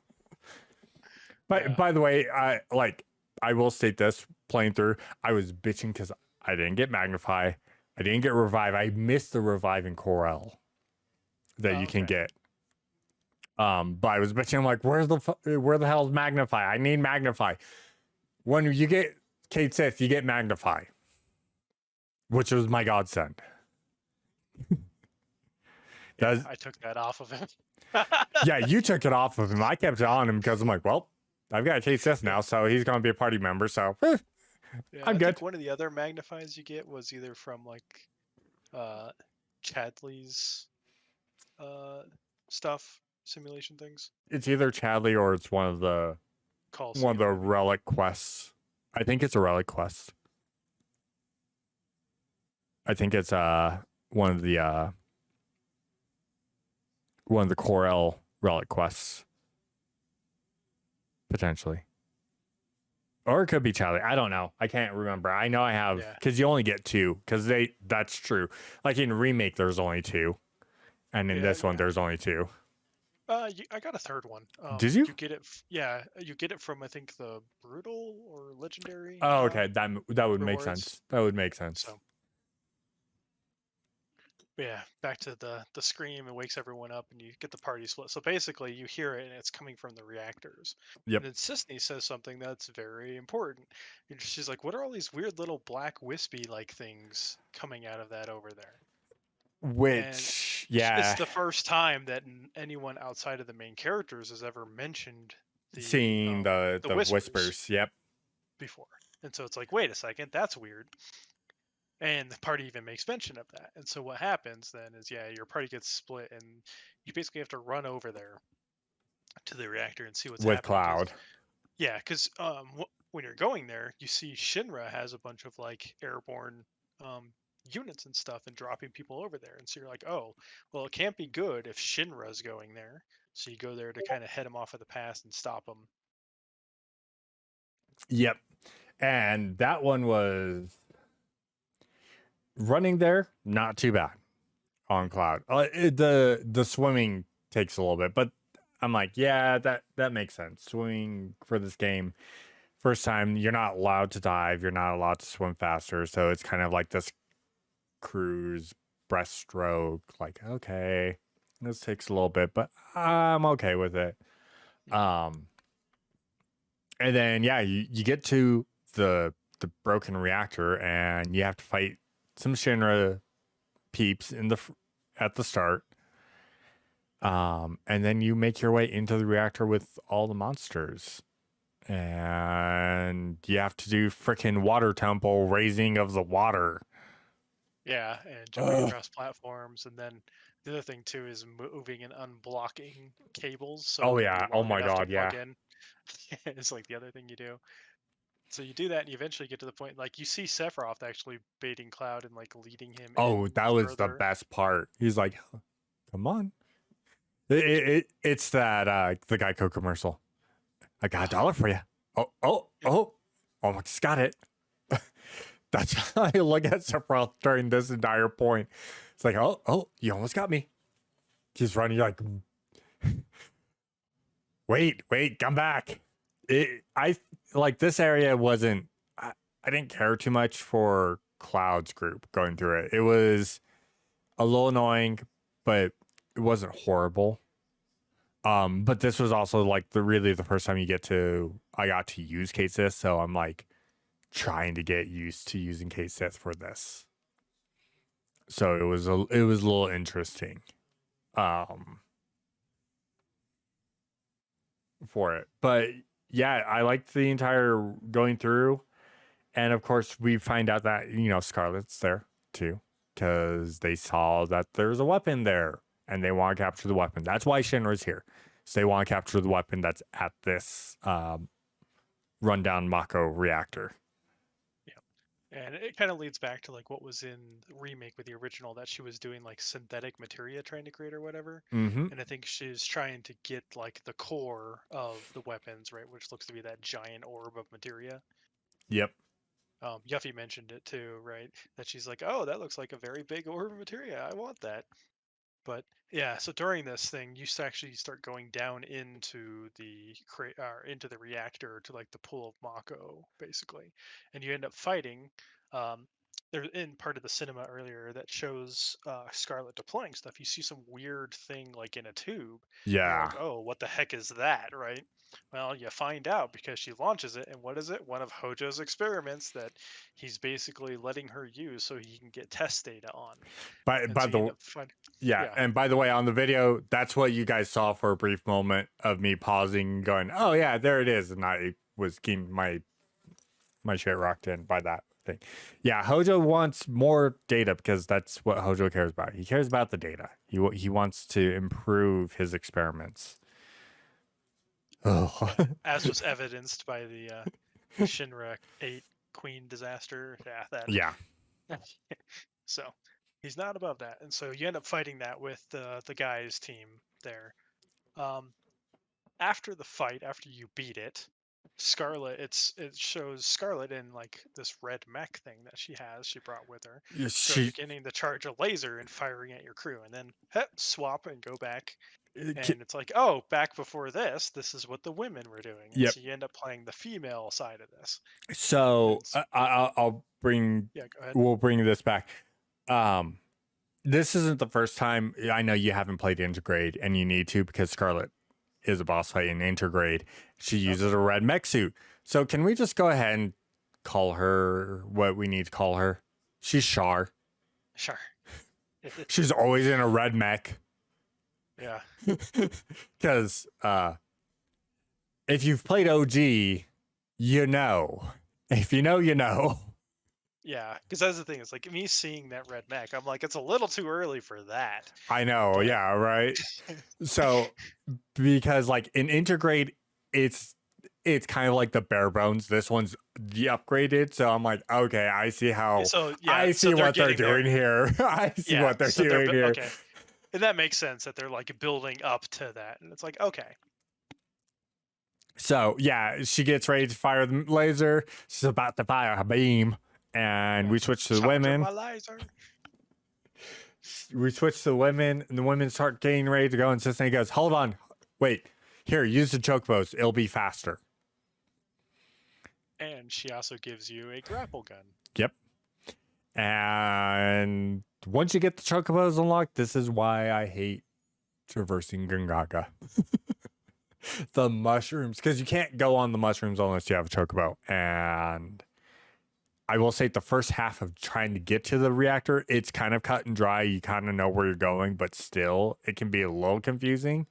Speaker 1: But
Speaker 2: Yeah.
Speaker 1: by the way, I will state this playing through, I was bitching because I didn't get magnify, I didn't get revive. I missed the revive in Corel that you can
Speaker 2: Okay.
Speaker 1: get. But I was bitching. I'm like, where the hell's magnify? I need magnify. When you get Kate Sith, you get magnify, which was my godsend.
Speaker 2: Yeah,
Speaker 1: That's,
Speaker 2: I took that off of him.
Speaker 1: yeah, you took it off of him. I kept it on him because I'm like, well, I've got Kate Sith now, so he's gonna be a party member. So
Speaker 2: Yeah,
Speaker 1: I'm
Speaker 2: I
Speaker 1: good.
Speaker 2: think one of the other magnifies you get was either from like uh Chadley's uh stuff, simulation things.
Speaker 1: It's either Chadley or it's one of
Speaker 2: Coliseum,
Speaker 1: the
Speaker 2: maybe.
Speaker 1: relic quests. I think it's a relic quest. I think it's one of the Corel relic quests potentially. Or it could be Charlie. I don't know. I can't remember. I know I have
Speaker 2: Yeah.
Speaker 1: because you only get two. Because that's true. Like in remake, there's only two, and in
Speaker 2: Yeah,
Speaker 1: this one,
Speaker 2: yeah.
Speaker 1: there's only two.
Speaker 2: I got a third one.
Speaker 1: Did you?
Speaker 2: You get it. Yeah, you get it from I think the brutal or legendary
Speaker 1: Oh, okay. That would make
Speaker 2: rewards.
Speaker 1: sense. That would make sense.
Speaker 2: So yeah, back to the scream. It wakes everyone up, and you get the party split. So basically, you hear it, and it's coming from the reactors.
Speaker 1: Yep.
Speaker 2: And then Sisney says something that's very important. And she's like, "What are all these weird little black wispy like things coming out of that over there?" And
Speaker 1: Which,
Speaker 2: it's
Speaker 1: yeah,
Speaker 2: the first time that anyone outside of the main characters has ever mentioned
Speaker 1: seeing
Speaker 2: the
Speaker 1: the
Speaker 2: whispers
Speaker 1: whispers. Yep.
Speaker 2: before. And so it's like, wait a second, that's weird. And the party even makes mention of that. And so what happens then is, yeah, your party gets split, and you basically have to run over there to the reactor and see what's
Speaker 1: With
Speaker 2: happening. Because
Speaker 1: Cloud.
Speaker 2: yeah, because when you're going there, you see Shinra has a bunch of like airborne units and stuff and dropping people over there. And so you're like, oh, well, it can't be good if Shinra's going there. So you go there to kind of head them off of the pass and stop them.
Speaker 1: Yep. And that one was running there, not too bad on Cloud. The swimming takes a little bit, but I'm like, yeah, that makes sense. Swimming for this game, first time, you're not allowed to dive, you're not allowed to swim faster, so it's kind of like this cruise breaststroke. Like, okay, this takes a little bit, but I'm okay with it. And then yeah, you get to the broken reactor, and you have to fight some Shinra peeps at the start. And then you make your way into the reactor with all the monsters. And you have to do freaking water temple raising of the water.
Speaker 2: Yeah, and jumping across platforms. And then the other thing too is moving and unblocking cables so
Speaker 1: Oh
Speaker 2: it can be
Speaker 1: yeah. Oh
Speaker 2: long
Speaker 1: my
Speaker 2: enough to
Speaker 1: god,
Speaker 2: plug
Speaker 1: yeah.
Speaker 2: in. It's like the other thing you do. So you do that, and you eventually get to the point like you see Sephiroth actually baiting Cloud and like leading him
Speaker 1: Oh,
Speaker 2: in
Speaker 1: that was the
Speaker 2: further.
Speaker 1: best part. He's like, come on. It's that the Geico commercial. I got $1 for you. Oh, almost got it. That's how I look at Sephiroth during this entire point. It's like, oh, you almost got me. He's running like, wait, come back. I like this area wasn't. I didn't care too much for Cloud's group going through it. It was a little annoying, but it wasn't horrible. But this was also like the first time I got to use Kate Sith, so I'm like trying to get used to using Kate Sith for this. So it was a little interesting. For it. But yeah, I liked the entire going through. And of course, we find out that, Scarlet's there too, because they saw that there's a weapon there and they want to capture the weapon. That's why Shinra's here. So they want to capture the weapon that's at this rundown Mako reactor.
Speaker 2: And it kind of leads back to like what was in the remake with the original, that she was doing like synthetic materia trying to create or whatever.
Speaker 1: Mm-hmm.
Speaker 2: And I think she's trying to get like the core of the weapons, right, which looks to be that giant orb of materia.
Speaker 1: Yep.
Speaker 2: Yuffie mentioned it too, right? That she's like, oh, that looks like a very big orb of materia. I want that. But yeah, so during this thing, you actually start going down into the into the reactor to like the pool of Mako, basically, and you end up fighting. Um, there's in part of the cinema earlier that shows Scarlet deploying stuff. You see some weird thing like in a tube, and you're
Speaker 1: Yeah.
Speaker 2: like, "Oh, what the heck is that?" Right? Well, you find out because she launches it, and what is it? One of Hojo's experiments that he's basically letting her use so he can get test data on. And
Speaker 1: By
Speaker 2: so you end
Speaker 1: the
Speaker 2: up finding,
Speaker 1: Yeah,
Speaker 2: yeah.
Speaker 1: and by the way, on the video, that's what you guys saw for a brief moment of me pausing, going, "Oh yeah, there it is," and I was getting my shit rocked in by that thing. Yeah, Hojo wants more data because that's what Hojo cares about. He cares about the data. He wants to improve his experiments. Oh,
Speaker 2: Yeah, as was evidenced by the Shinra 8 Queen disaster. Yeah, that.
Speaker 1: yeah.
Speaker 2: So he's not above that, and so you end up fighting that with the guys team there. Um, After the fight, after you beat it, Scarlet, it shows Scarlet in like this red mech thing that she has. She brought with her. So
Speaker 1: She
Speaker 2: beginning to charge a laser and firing at your crew, and then swap and go back.
Speaker 1: ki-
Speaker 2: And it's like, oh, back before this is what the women were doing, and
Speaker 1: Yep.
Speaker 2: so you end up playing the female side of this. And
Speaker 1: So I'll bring
Speaker 2: yeah, go ahead.
Speaker 1: we'll bring this back. Um, this isn't the first time. I know you haven't played Intergrade, and you need to because Scarlet is a boss fight in Intergrade. She
Speaker 2: Oh,
Speaker 1: uses a red mech suit. So can we just go ahead and call her what we need to call her? She's Char.
Speaker 2: sure.
Speaker 1: She's always in a red mech.
Speaker 2: Yeah,
Speaker 1: Because if you've played OG, you know. If you know, you know.
Speaker 2: yeah. Because that's the thing. It's like me seeing that red mech. I'm like, it's a little too early for that.
Speaker 1: I know,
Speaker 2: But
Speaker 1: yeah, right. So because like in Intergrade, it's kind of like the bare bones. This one's the upgraded, so I'm like, okay, I see how
Speaker 2: so yeah,
Speaker 1: I
Speaker 2: so
Speaker 1: see
Speaker 2: they're
Speaker 1: what they're
Speaker 2: getting there.
Speaker 1: doing here. I see
Speaker 2: Yeah,
Speaker 1: what they're
Speaker 2: so they're
Speaker 1: doing here.
Speaker 2: okay, and that makes sense that they're like building up to that, and it's like, okay,
Speaker 1: So yeah, she gets ready to fire the laser. She's about to fire a beam, and
Speaker 2: yeah.
Speaker 1: we switch to the
Speaker 2: Charge up
Speaker 1: women.
Speaker 2: my laser.
Speaker 1: We switch to the women, and the women start getting ready to go. And Sisney goes, "Hold on, wait. Here, use the chocobos. It'll be faster."
Speaker 2: And she also gives you a grapple gun.
Speaker 1: Yep. And once you get the chocobos unlocked, this is why I hate traversing Gungaga. The mushrooms, because you can't go on the mushrooms unless you have a chocobo. And I will say the first half of trying to get to the reactor, it's kind of cut and dry. You kind of know where you're going, but still, it can be a little confusing.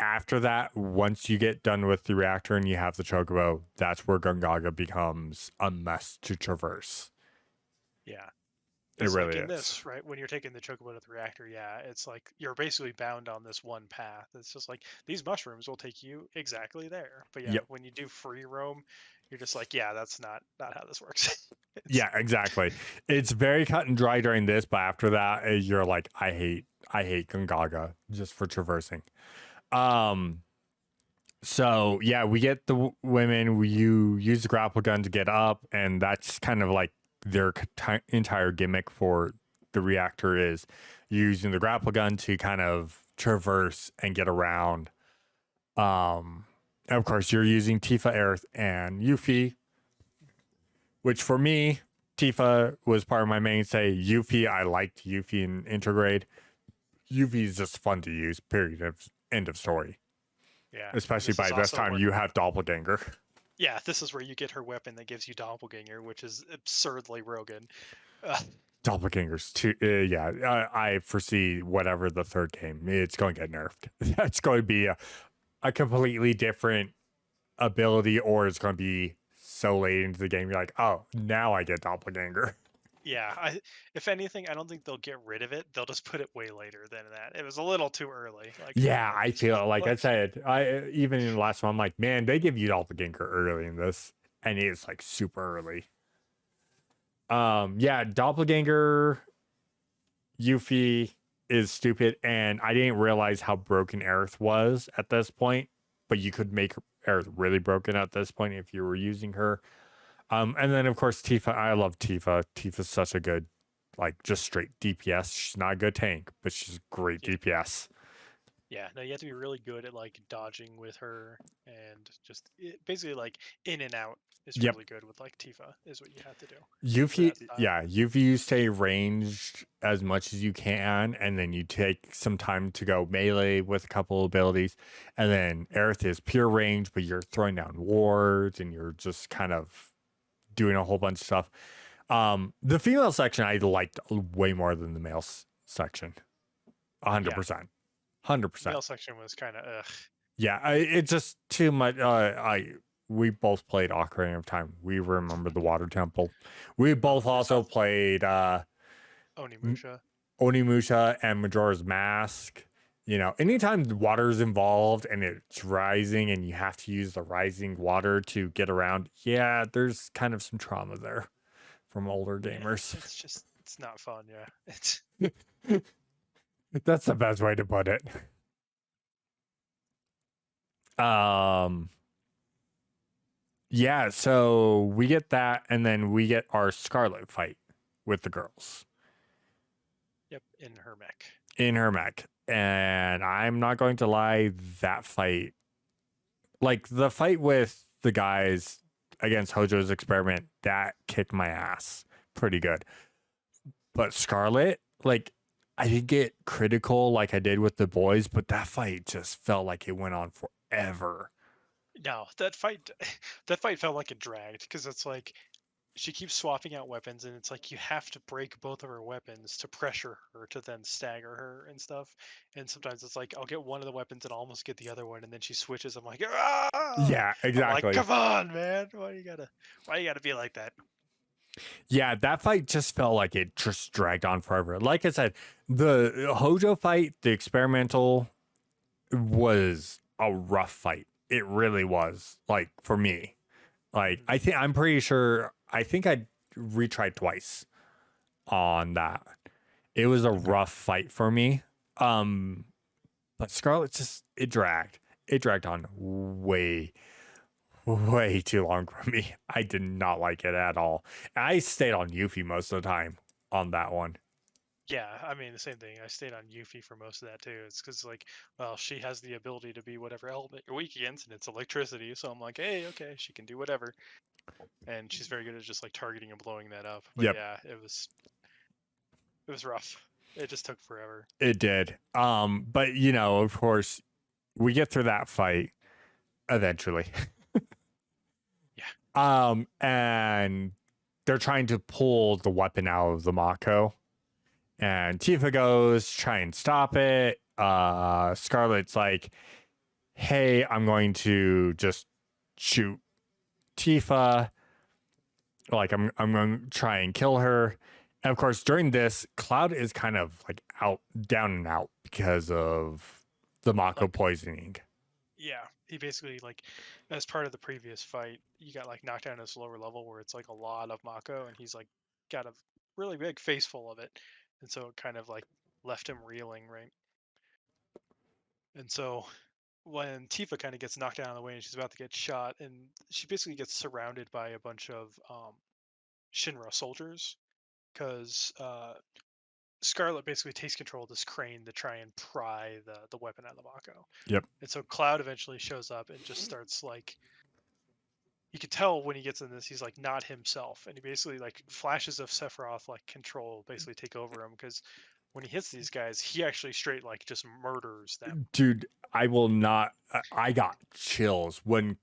Speaker 1: After that, once you get done with the reactor and you have the chocobo, that's where Gungaga becomes a mess to traverse.
Speaker 2: Yeah.
Speaker 1: It
Speaker 2: Because like
Speaker 1: really
Speaker 2: in
Speaker 1: is.
Speaker 2: this, right, when you're taking the chocobo to the reactor, yeah, it's like you're basically bound on this one path. It's just like these mushrooms will take you exactly there. But yeah,
Speaker 1: Yep.
Speaker 2: when you do free roam, you're just like, yeah, that's not how this works.
Speaker 1: Yeah, exactly. It's very cut and dry during this, but after that, you're like, I hate Gungaga just for traversing. So yeah, we get the women. You use the grapple gun to get up, and that's kind of like their entire gimmick for the reactor is using the grapple gun to kind of traverse and get around. And of course, you're using Tifa, Aerith, and Yuffie, which for me, Tifa was part of my mainstay. Yuffie, I liked Yuffie in Intergrade. Yuffie is just fun to use. Period. End of story.
Speaker 2: Yeah.
Speaker 1: Especially
Speaker 2: This
Speaker 1: by
Speaker 2: is
Speaker 1: this
Speaker 2: also
Speaker 1: time,
Speaker 2: where,
Speaker 1: you have Doppelganger.
Speaker 2: yeah, this is where you get her weapon that gives you doppelganger, which is absurdly broken. Uh,
Speaker 1: Doppelgangers, too. Yeah, I foresee whatever the third game, it's going to get nerfed. That's going to be a completely different ability, or it's going to be so late into the game, you're like, oh, now I get Doppelganger.
Speaker 2: yeah, if anything, I don't think they'll get rid of it. They'll just put it way later than that. It was a little too early. Like,
Speaker 1: Yeah, I feel like I
Speaker 2: like
Speaker 1: said, even in the last one, I'm like, man, they give you Doppelganger early in this, and it's like super early. Yeah, Doppelganger Yuffie is stupid, and I didn't realize how broken Aerith was at this point. But you could make Aerith really broken at this point if you were using her. And then of course Tifa. I love Tifa. Tifa's such a good like just straight DPS. She's not a good tank, but she's great
Speaker 2: Yeah.
Speaker 1: DPS.
Speaker 2: Yeah, no, you have to be really good at like dodging with her and just basically like in and out is
Speaker 1: Yep.
Speaker 2: really good with like Tifa is what you have to do for
Speaker 1: Yuffie,
Speaker 2: that style.
Speaker 1: yeah, Yuffie, you stay ranged as much as you can, and then you take some time to go melee with a couple abilities, and then Aerith is pure range, but you're throwing down wards and you're just kind of doing a whole bunch of stuff. The female section I liked way more than the male section, 100%, 100%.
Speaker 2: Male section was kind of ugh.
Speaker 1: Yeah, it's just too much. We both played Ocarina of Time. We remember the Water Temple. We both also played
Speaker 2: Onimusha.
Speaker 1: Onimusha and Majora's Mask. You know, anytime the water is involved and it's rising and you have to use the rising water to get around, yeah, there's kind of some trauma there from older gamers.
Speaker 2: It's not fun. Yeah, it's
Speaker 1: That's the best way to put it. Yeah, so we get that, and then we get our Scarlet fight with the girls.
Speaker 2: Yep, in her mech.
Speaker 1: In her mech. And I'm not going to lie, that fight, like the fight with the guys against Hojo's experiment, that kicked my ass pretty good. But Scarlet, like, I didn't get critical like I did with the boys, but that fight just felt like it went on forever.
Speaker 2: No, that fight felt like it dragged because it's like she keeps swapping out weapons and it's like you have to break both of her weapons to pressure her to then stagger her and stuff. And sometimes it's like I'll get one of the weapons and I'll almost get the other one and then she switches. I'm like, ah!
Speaker 1: Yeah, exactly.
Speaker 2: I'm like, come on, man. Why you gotta be like that?
Speaker 1: Yeah, that fight just felt like it just dragged on forever. Like I said, the Hojo fight, the experimental, was a rough fight. It really was. Like for me, like I think I'm pretty sure. I think I retried twice on that. It was a rough fight for me. But Scarlet just it dragged. It dragged on way too long for me. I did not like it at all. I stayed on Yuffie most of the time on that one.
Speaker 2: Yeah, I mean the same thing. I stayed on Yuffie for most of that too. It's because like, well, she has the ability to be whatever element you're weak against, and it's electricity. So I'm like, hey, okay, she can do whatever, and she's very good at just like targeting and blowing that up. But
Speaker 1: Yep.
Speaker 2: yeah, it was rough. It just took forever.
Speaker 1: It did. But you know, of course, we get through that fight eventually.
Speaker 2: Yeah.
Speaker 1: And they're trying to pull the weapon out of the Mako. And Tifa goes, try and stop it. Scarlet's like, hey, I'm going to just shoot Tifa. Like, I'm going to try and kill her. And of course, during this, Cloud is kind of like down and out because of the Mako poisoning.
Speaker 2: Yeah, he basically like, as part of the previous fight, you got like knocked down to this lower level where it's like a lot of Mako, and he's like got a really big face full of it, and so it kind of like left him reeling, right? And so when Tifa kind of gets knocked down the way and she's about to get shot, and she basically gets surrounded by a bunch of Shinra soldiers, because Scarlet basically takes control of this crane to try and pry the weapon out of the Mako.
Speaker 1: Yep.
Speaker 2: And so Cloud eventually shows up and just starts like, you could tell when he gets in this, he's like not himself, and he basically like flashes of Sephiroth like control basically take over him, because when he hits these guys, he actually straight like just murders them.
Speaker 1: Dude, I will not. I got chills when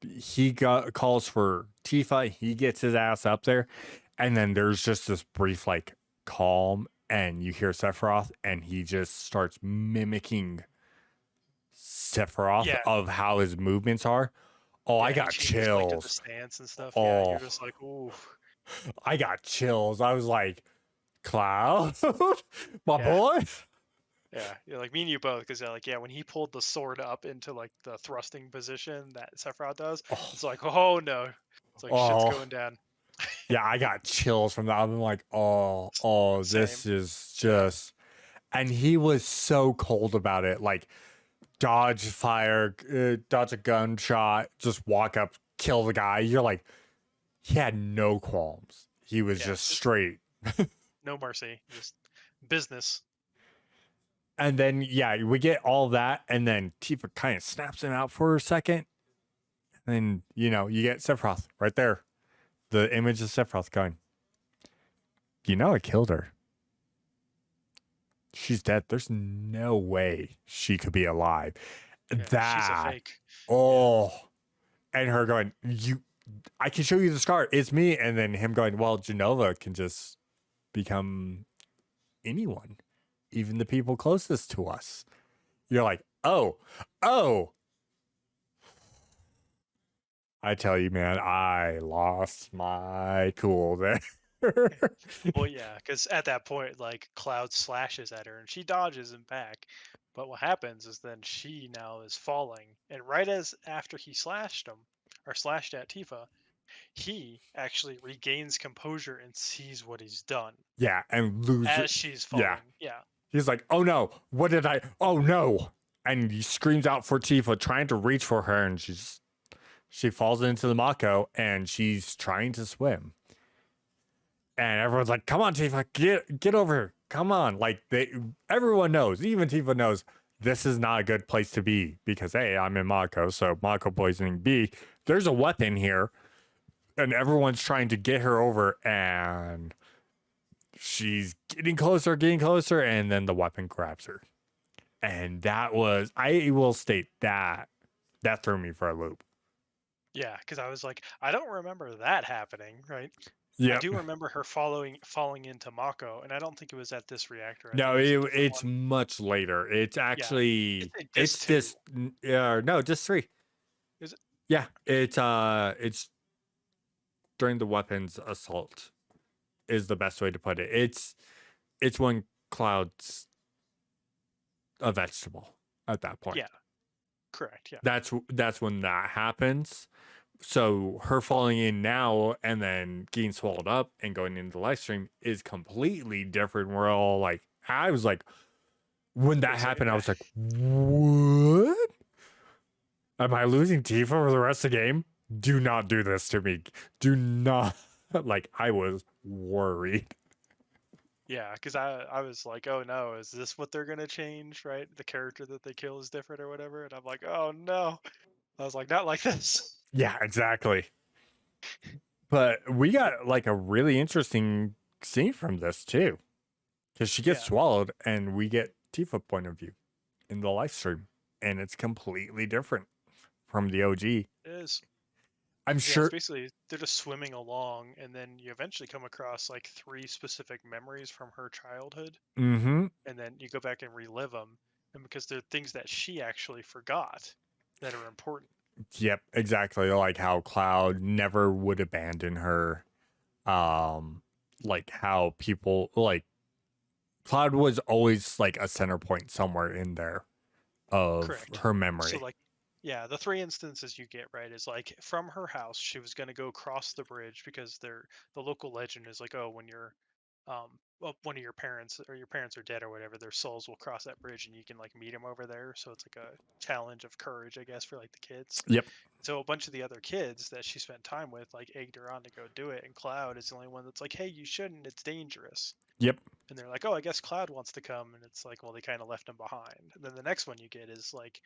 Speaker 1: he calls for Tifa. He gets his ass up there, and then there's just this brief like calm, and you hear Sephiroth, and he just starts mimicking Sephiroth of how his movements are. Oh, yeah, I got chills. Like,
Speaker 2: the stance and stuff.
Speaker 1: Oh,
Speaker 2: yeah, you're just like, ooh.
Speaker 1: I got chills. I was like, Cloud, my boy.
Speaker 2: Yeah, you're like me and you both, because like, yeah, when he pulled the sword up into like the thrusting position that Sephiroth does, it's like, oh no, it's like shit's going down.
Speaker 1: Yeah, I got chills from that. I'm like, Same. This is just, and he was so cold about it. Like, dodge fire, dodge a gunshot, just walk up, kill the guy. You're like, he had no qualms. he was
Speaker 2: Yeah,
Speaker 1: just straight.
Speaker 2: no mercy, just business.
Speaker 1: And then yeah, we get all that, and then Tifa kind of snaps him out for a second, and you get Sephiroth right there, the image of Sephiroth going. I killed her. She's dead. There's no way she could be alive.
Speaker 2: Yeah, she's a
Speaker 1: That
Speaker 2: fake.
Speaker 1: oh, and her going, I can show you the scar. It's me, and then him going, well, Genova can just become anyone, even the people closest to us. You're like, oh. I tell you, man, I lost my cool there.
Speaker 2: Well, yeah, because at that point, like Cloud slashes at her and she dodges him back. But what happens is then she now is falling, and right as after he slashed him or slashed at Tifa, he actually regains composure and sees what he's done
Speaker 1: Yeah, and lose it.
Speaker 2: as she's
Speaker 1: Yeah.
Speaker 2: falling. Yeah,
Speaker 1: He's like, oh no, what did I? Oh no. And he screams out for Tifa, trying to reach for her, and she falls into the Mako, and she's trying to swim. And everyone's like, come on, Tifa, get over here. Come on. Like everyone knows, even Tifa knows this is not a good place to be because A, I'm in Mako, so Mako poisoning. B, there's a weapon here, and everyone's trying to get her over, and she's getting closer, and then the weapon grabs her. And that was, I will state that threw me for a loop.
Speaker 2: yeah, because I was like, I don't remember that happening, right? I
Speaker 1: Yep.
Speaker 2: do remember her falling into Mako, and I don't think it was at this reactor. I think
Speaker 1: No,
Speaker 2: it was a different
Speaker 1: it's
Speaker 2: one.
Speaker 1: much later. It's
Speaker 2: Yeah, it's
Speaker 1: actually,
Speaker 2: a disc
Speaker 1: it's
Speaker 2: two.
Speaker 1: this, no, just 3.
Speaker 2: Is it?
Speaker 1: Yeah, it's during the weapons assault is the best way to put it. It's when Cloud's a vegetable at that point.
Speaker 2: Yeah, correct. Yeah.
Speaker 1: That's when that happens. So her falling in now and then getting swallowed up and going into the Lifestream is completely different. We're all like, I was like, when that happened, I was like, what? Am I losing Tifa for the rest of the game? Do not do this to me. Do not. Like, I was worried.
Speaker 2: Yeah, because I was like, oh no, is this what they're gonna change? Right, the character that they kill is different or whatever, and I'm like, oh no. I was like, not like this.
Speaker 1: Yeah, exactly. But we got like a really interesting scene from this too. Because she gets
Speaker 2: Yeah,
Speaker 1: swallowed and we get Tifa point of view in the live stream. And it's completely different from the OG.
Speaker 2: it is.
Speaker 1: I'm
Speaker 2: Yeah, it's
Speaker 1: sure.
Speaker 2: basically they're just swimming along, and then you eventually come across like 3 specific memories from her childhood,
Speaker 1: Mm-hmm.
Speaker 2: and then you go back and relive them, and because they're things that she actually forgot that are important.
Speaker 1: Yep, exactly. Like how Cloud never would abandon her. Like how people like Cloud was always like a center point somewhere in there of
Speaker 2: Correct.
Speaker 1: her
Speaker 2: So
Speaker 1: memory.
Speaker 2: like, yeah, the 3 instances you get right is like from her house, she was gonna go cross the bridge because the local legend is like, oh, when you're well, one of your parents or your parents are dead or whatever, their souls will cross that bridge and you can like meet them over there. So it's like a challenge of courage, I guess, for like the kids.
Speaker 1: Yep.
Speaker 2: So a bunch of the other kids that she spent time with like egged her on to go do it, and Cloud is the only one that's like, hey, you shouldn't, it's dangerous.
Speaker 1: Yep.
Speaker 2: And they're like, oh, I guess Cloud wants to come, and it's like, well, they kind of left him behind. And then the next one you get is like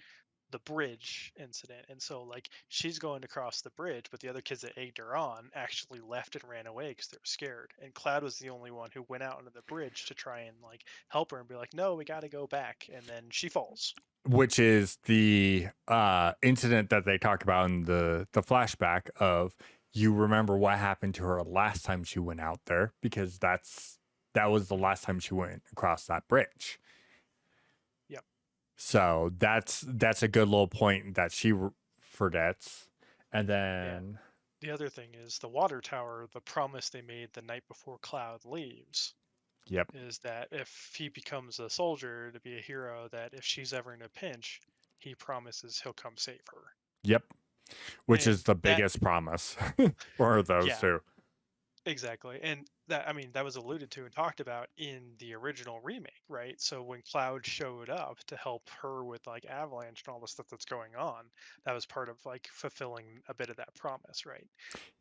Speaker 2: the bridge incident, and so like she's going to cross the bridge, but the other kids that egged her on actually left and ran away because they were scared, and Cloud was the only one who went out onto the bridge to try and like help her and be like, no, we got to go back, and then she falls.
Speaker 1: Which is the incident that they talk about in the flashback of you remember what happened to her last time she went out there because that was the last time she went across that bridge.
Speaker 2: Yep.
Speaker 1: So that's a good little point that she forgets. And
Speaker 2: Yeah,
Speaker 1: then
Speaker 2: the other thing is the water tower, the promise they made the night before Cloud leaves
Speaker 1: yep,
Speaker 2: is that if he becomes a soldier to be a hero, that if she's ever in a pinch, he promises he'll come save her.
Speaker 1: yep, which
Speaker 2: And
Speaker 1: is the
Speaker 2: that,
Speaker 1: biggest promise for those
Speaker 2: yeah,
Speaker 1: two.
Speaker 2: exactly. And that, I mean, that was alluded to and talked about in the original remake, right? So when Cloud showed up to help her with like Avalanche and all the stuff that's going on, that was part of like fulfilling a bit of that promise, right?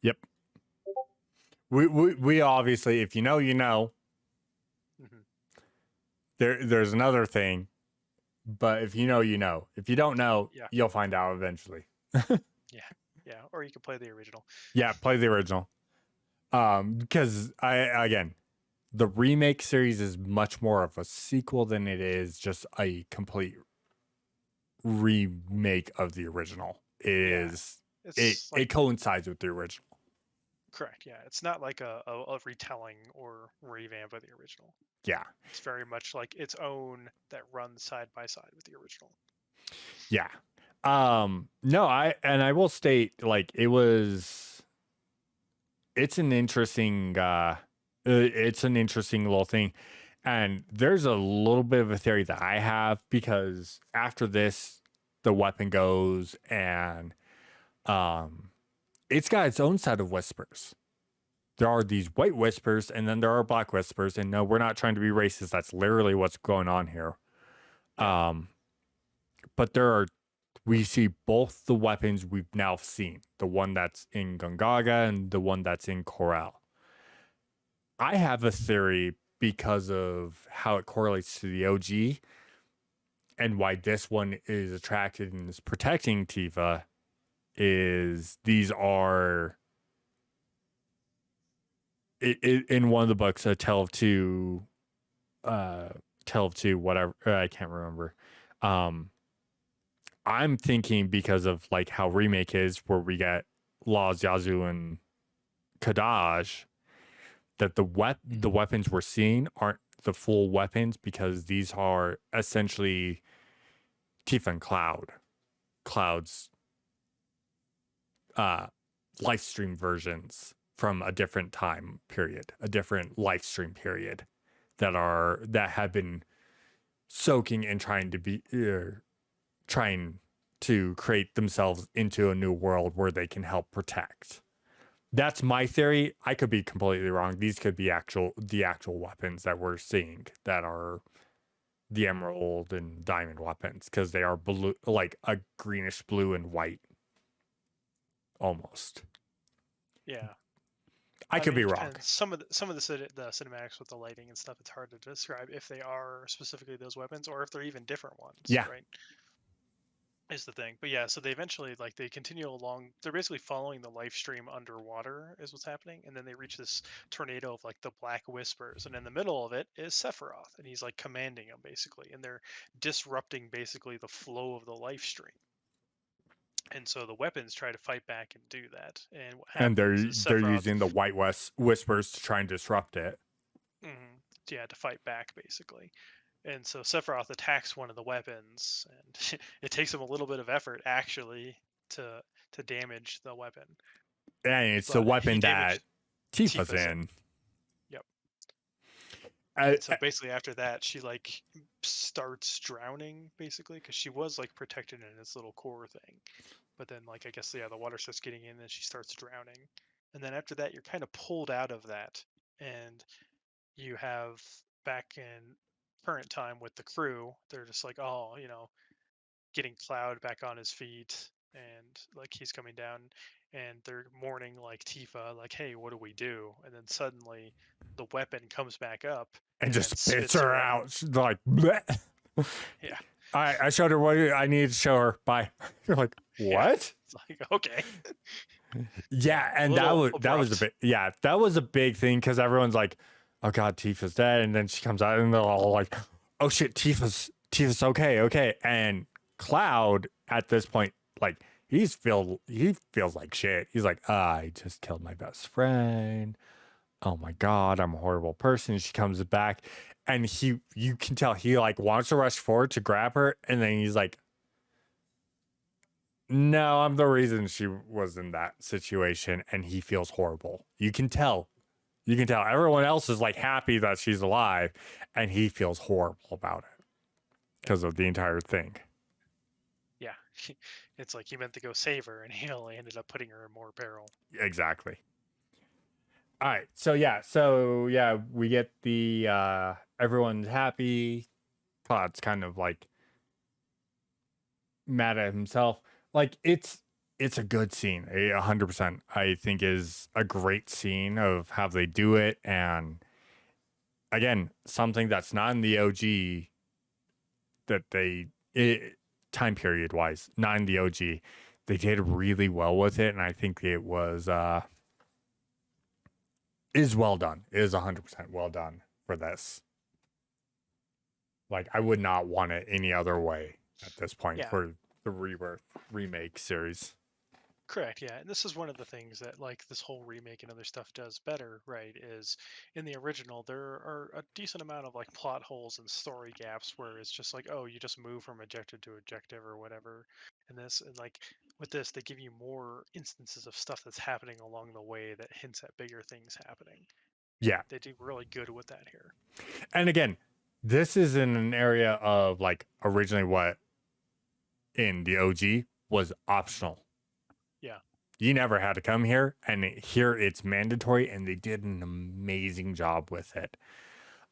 Speaker 1: Yep. we obviously, if you know, you know.
Speaker 2: Hmm.
Speaker 1: There's another thing, but if you know, you know. If you don't know,
Speaker 2: Yeah,
Speaker 1: you'll find out eventually.
Speaker 2: yeah, yeah. Or you can play the original.
Speaker 1: Yeah, play the original. Because again, the remake series is much more of a sequel than it is just a complete remake of the original. It
Speaker 2: Yeah,
Speaker 1: is
Speaker 2: it's like
Speaker 1: it coincides with the original.
Speaker 2: correct. Yeah, it's not like a retelling or revamp of the original.
Speaker 1: Yeah.
Speaker 2: It's very much like its own that runs side by side with the original.
Speaker 1: Yeah. No, I will state like it's an interesting it's an interesting little thing. And there's a little bit of a theory that I have because after this the weapon goes and um it's got its own set of whispers. There are these white whispers and then there are black whispers, and no, we're not trying to be racist. That's literally what's going on here.
Speaker 2: Yeah.
Speaker 1: Um but there are we see both the weapons we've now seen, the one that's in Gongaga and the one that's in Corel. I have a theory because of how it correlates to the OG and why this one is attracted and is protecting Tifa is these are in one of the books, a tale of two, whatever, I can't remember. Um, I'm thinking because of like how remake is, where we get Laws, Yazoo, and Kadaj, that the weapons we're seeing aren't the full weapons because these are essentially Tifa and Cloud's live stream versions from a different time period, a different live stream period that have been soaking and trying to create themselves into a new world where they can help protect. That's my theory. I could be completely wrong. These could be the actual weapons that we're seeing that are the emerald and diamond weapons because they are blue, like a greenish blue and white almost.
Speaker 2: Yeah.
Speaker 1: I
Speaker 2: I
Speaker 1: could
Speaker 2: mean,
Speaker 1: be
Speaker 2: it
Speaker 1: wrong.
Speaker 2: depends. Some of the cinematics with the lighting and stuff, it's hard to describe if they are specifically those weapons or if they're even different ones,
Speaker 1: Yeah.
Speaker 2: right? Is the thing. But yeah, so they eventually like they continue along. They're basically following the life stream underwater is what's happening, and then they reach this tornado of like the black whispers, and in the middle of it is Sephiroth, and he's like commanding them basically, and they're disrupting basically the flow of the life stream. And so the weapons try to fight back and do that. And what
Speaker 1: And
Speaker 2: happens is
Speaker 1: they're
Speaker 2: Sephiroth,
Speaker 1: using the white west whispers to try and disrupt it.
Speaker 2: yeah, to fight back basically. And so Sephiroth attacks one of the weapons, and it takes him a little bit of effort actually to to damage the weapon,
Speaker 1: And it's the
Speaker 2: but he
Speaker 1: weapon that
Speaker 2: damaged
Speaker 1: Tifa's
Speaker 2: Tifa's in.
Speaker 1: in.
Speaker 2: Yep.
Speaker 1: I,
Speaker 2: And so basically after that, she like starts drowning basically because she was like protected in this little core thing, but then like I guess yeah the water starts getting in and she starts drowning, and then after that you're kind of pulled out of that, and you have back in current time with the crew, they're just like, oh, getting Cloud back on his feet and like he's coming down, and they're mourning like Tifa, like, hey, what do we do? And then suddenly the weapon comes back up
Speaker 1: and
Speaker 2: and
Speaker 1: just
Speaker 2: then
Speaker 1: spits
Speaker 2: spits
Speaker 1: her
Speaker 2: her
Speaker 1: out.
Speaker 2: out.
Speaker 1: She's like, bleh.
Speaker 2: Yeah.
Speaker 1: I showed her what I needed to show her. Bye. You're like,
Speaker 2: Yeah.
Speaker 1: what?
Speaker 2: It's like, okay.
Speaker 1: Yeah,
Speaker 2: A
Speaker 1: and
Speaker 2: little
Speaker 1: that was a
Speaker 2: abrupt.
Speaker 1: big that was a big thing because everyone's like, oh god, Tifa's dead, and then she comes out and they're all like, oh shit, Tifa's okay, and Cloud at this point, like he feels like shit. He's like, I just killed my best friend. Oh my god, I'm a horrible person. She comes back, and you can tell he like wants to rush forward to grab her, and then he's like, no, I'm the reason she was in that situation, and he feels horrible. You can tell. You can tell everyone else is like happy that she's alive, and he feels horrible about it because of the entire thing.
Speaker 2: Yeah. It's like he meant to go save her and he only ended up putting her in more peril.
Speaker 1: Exactly. All right. We get the everyone's happy. Todd's kind of like mad at himself. Like it's a good scene. 100%. I think is a great scene of how they do it, and again, something that's not in the OG that time period wise, not in the OG, they did really well with it, and I think it was is well done. It is 100% well done for this. Like, I would not want it any other way at this point
Speaker 2: Yeah.
Speaker 1: for the Rebirth remake series.
Speaker 2: Correct, yeah. And this is one of the things that like this whole remake and other stuff does better, right? Is in the original there are a decent amount of like plot holes and story gaps where it's just like, oh, you just move from objective to objective or whatever. And this and like with this they give you more instances of stuff that's happening along the way that hints at bigger things happening.
Speaker 1: Yeah.
Speaker 2: They do really good with that here.
Speaker 1: And again, this is in an area of like originally what in the OG was optional.
Speaker 2: Yeah.
Speaker 1: You never had to come here, and here it's mandatory, and they did an amazing job with it.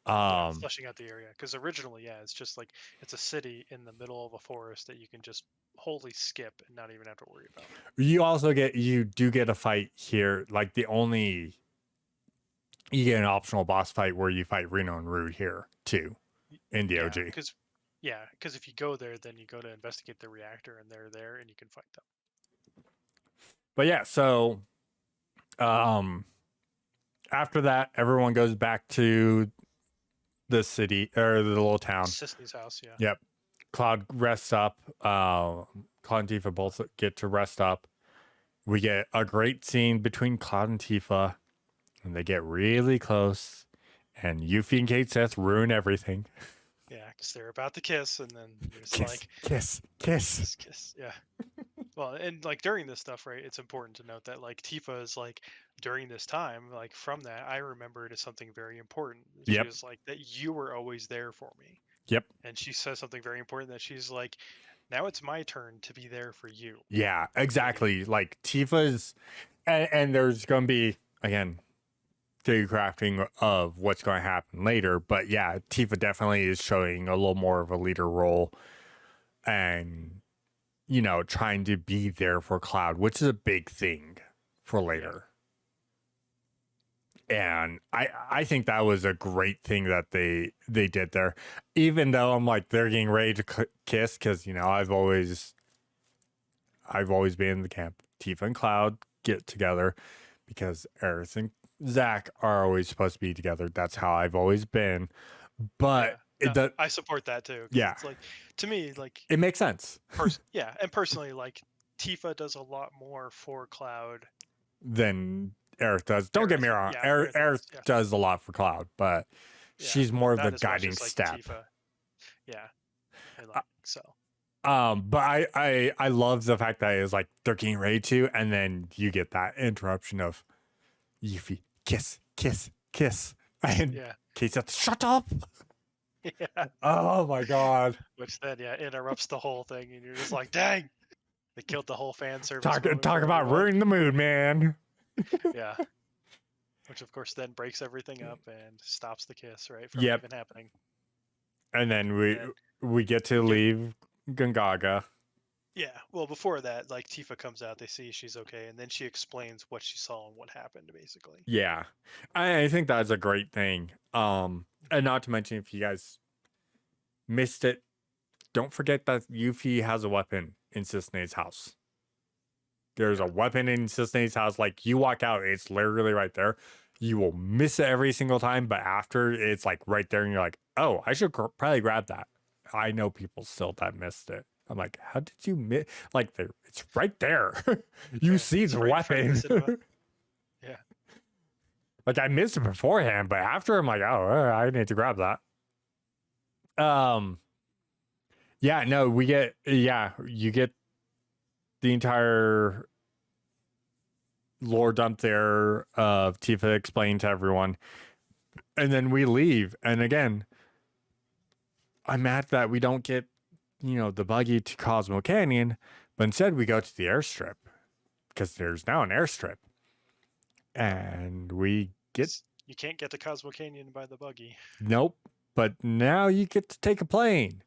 Speaker 2: Fleshing out the area because originally, yeah, it's just like it's a city in the middle of a forest that you can just wholly skip and not even have to worry about.
Speaker 1: You do get a fight here, like you get an optional boss fight where you fight Reno and Rude here too in the OG.
Speaker 2: Because if you go there, then you go to investigate the reactor, and they're there, and you can fight them.
Speaker 1: But yeah, so after that, everyone goes back to the city or the little town.
Speaker 2: Sisney's house, yeah.
Speaker 1: Yep. Cloud rests up. Cloud and Tifa both get to rest up. We get a great scene between Cloud and Tifa, and they get really close. And Yuffie and Kate Seth ruin everything.
Speaker 2: Yeah, because they're about to kiss, and then it's
Speaker 1: Kiss,
Speaker 2: like
Speaker 1: kiss.
Speaker 2: Yeah. Well, and like during this stuff, right? It's important to note that like Tifa is like during this time, like from that, I remember it as something very important. She
Speaker 1: Yep.
Speaker 2: was like that you were always there for me.
Speaker 1: Yep.
Speaker 2: And she says something very important that she's like, now it's my turn to be there for you.
Speaker 1: Yeah, exactly. Like Tifa's, and there's going to be, again, theory crafting of what's going to happen later. But yeah, Tifa definitely is showing a little more of a leader role and, you know, trying to be there for Cloud, which is a big thing for later. Yeah. And I think that was a great thing that they did there, even though I'm like, they're getting ready to kiss. Cause you know, I've always been in the camp. Tifa and Cloud get together because Aerith and Zach are always supposed to be together. That's how I've always been. But
Speaker 2: I support that too.
Speaker 1: Yeah.
Speaker 2: It's like, to me, like
Speaker 1: it makes sense.
Speaker 2: And personally, like Tifa does a lot more for Cloud
Speaker 1: than Aerith does. Don't get me wrong.
Speaker 2: Yeah,
Speaker 1: Aerith does a lot for Cloud, but she's more of the guiding step.
Speaker 2: Tifa. Yeah. And like, so.
Speaker 1: But I love the fact that it's like they're getting ready to, and then you get that interruption of Yuffie, kiss, and Kate says, "Shut up."
Speaker 2: Yeah.
Speaker 1: Oh my god.
Speaker 2: Which then interrupts the whole thing, and you're just like, dang, they killed the whole fan service.
Speaker 1: Talk about ruining the mood, man.
Speaker 2: Yeah. Which of course then breaks everything up and stops the kiss, right? From even happening.
Speaker 1: And then we get to leave Gongaga.
Speaker 2: Yeah. Well, before that, like Tifa comes out, they see she's okay, and then she explains what she saw and what happened, basically.
Speaker 1: Yeah. I think that's a great thing. And not to mention, if you guys missed it, don't forget that Yuffie has a weapon in Cisne's house. There's a weapon in Cisne's house. Like, you walk out, it's literally right there. You will miss it every single time, but after, it's like right there, and you're like, oh, I should probably grab that. I know people still that missed it. I'm like, how did you miss? Like, it's right there. You see the weapon.
Speaker 2: Yeah.
Speaker 1: Like, I missed it beforehand, but after, I'm like, oh, I need to grab that. Yeah, no, you get the entire lore dump there of Tifa explaining to everyone, and then we leave. And again, I'm mad that we don't get, the buggy to Cosmo Canyon, but instead we go to the airstrip because there's now an airstrip, and we get.
Speaker 2: You can't get to Cosmo Canyon by the buggy.
Speaker 1: Nope. But now you get to take a plane.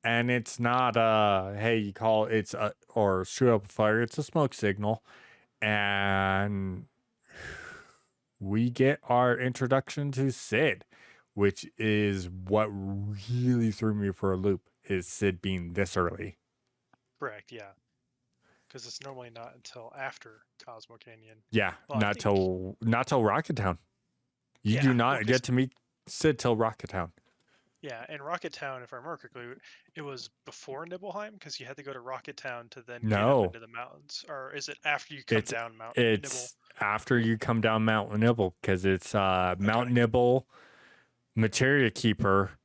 Speaker 1: and it's not hey, you call it's a or shoot up a fire, it's a smoke signal. And we get our introduction to Sid, which is what really threw me for a loop, is Sid being this early.
Speaker 2: Correct. Yeah. Because it's normally not until after Cosmo Canyon.
Speaker 1: Yeah,
Speaker 2: Well, I think.
Speaker 1: not till Rocket Town. You
Speaker 2: Yeah.
Speaker 1: do
Speaker 2: Well,
Speaker 1: not
Speaker 2: 'cause
Speaker 1: get to meet Sid till Rocket Town.
Speaker 2: yeah, in Rocket Town, if I remember correctly, it was before Nibelheim because you had to go to Rocket Town to then get up
Speaker 1: No,
Speaker 2: into the mountains, or is it after you come
Speaker 1: it's
Speaker 2: down Mount Nibel?
Speaker 1: it's after you come down Mount Nibble, because it's
Speaker 2: Okay.
Speaker 1: Mount Nibble, Materia Keeper.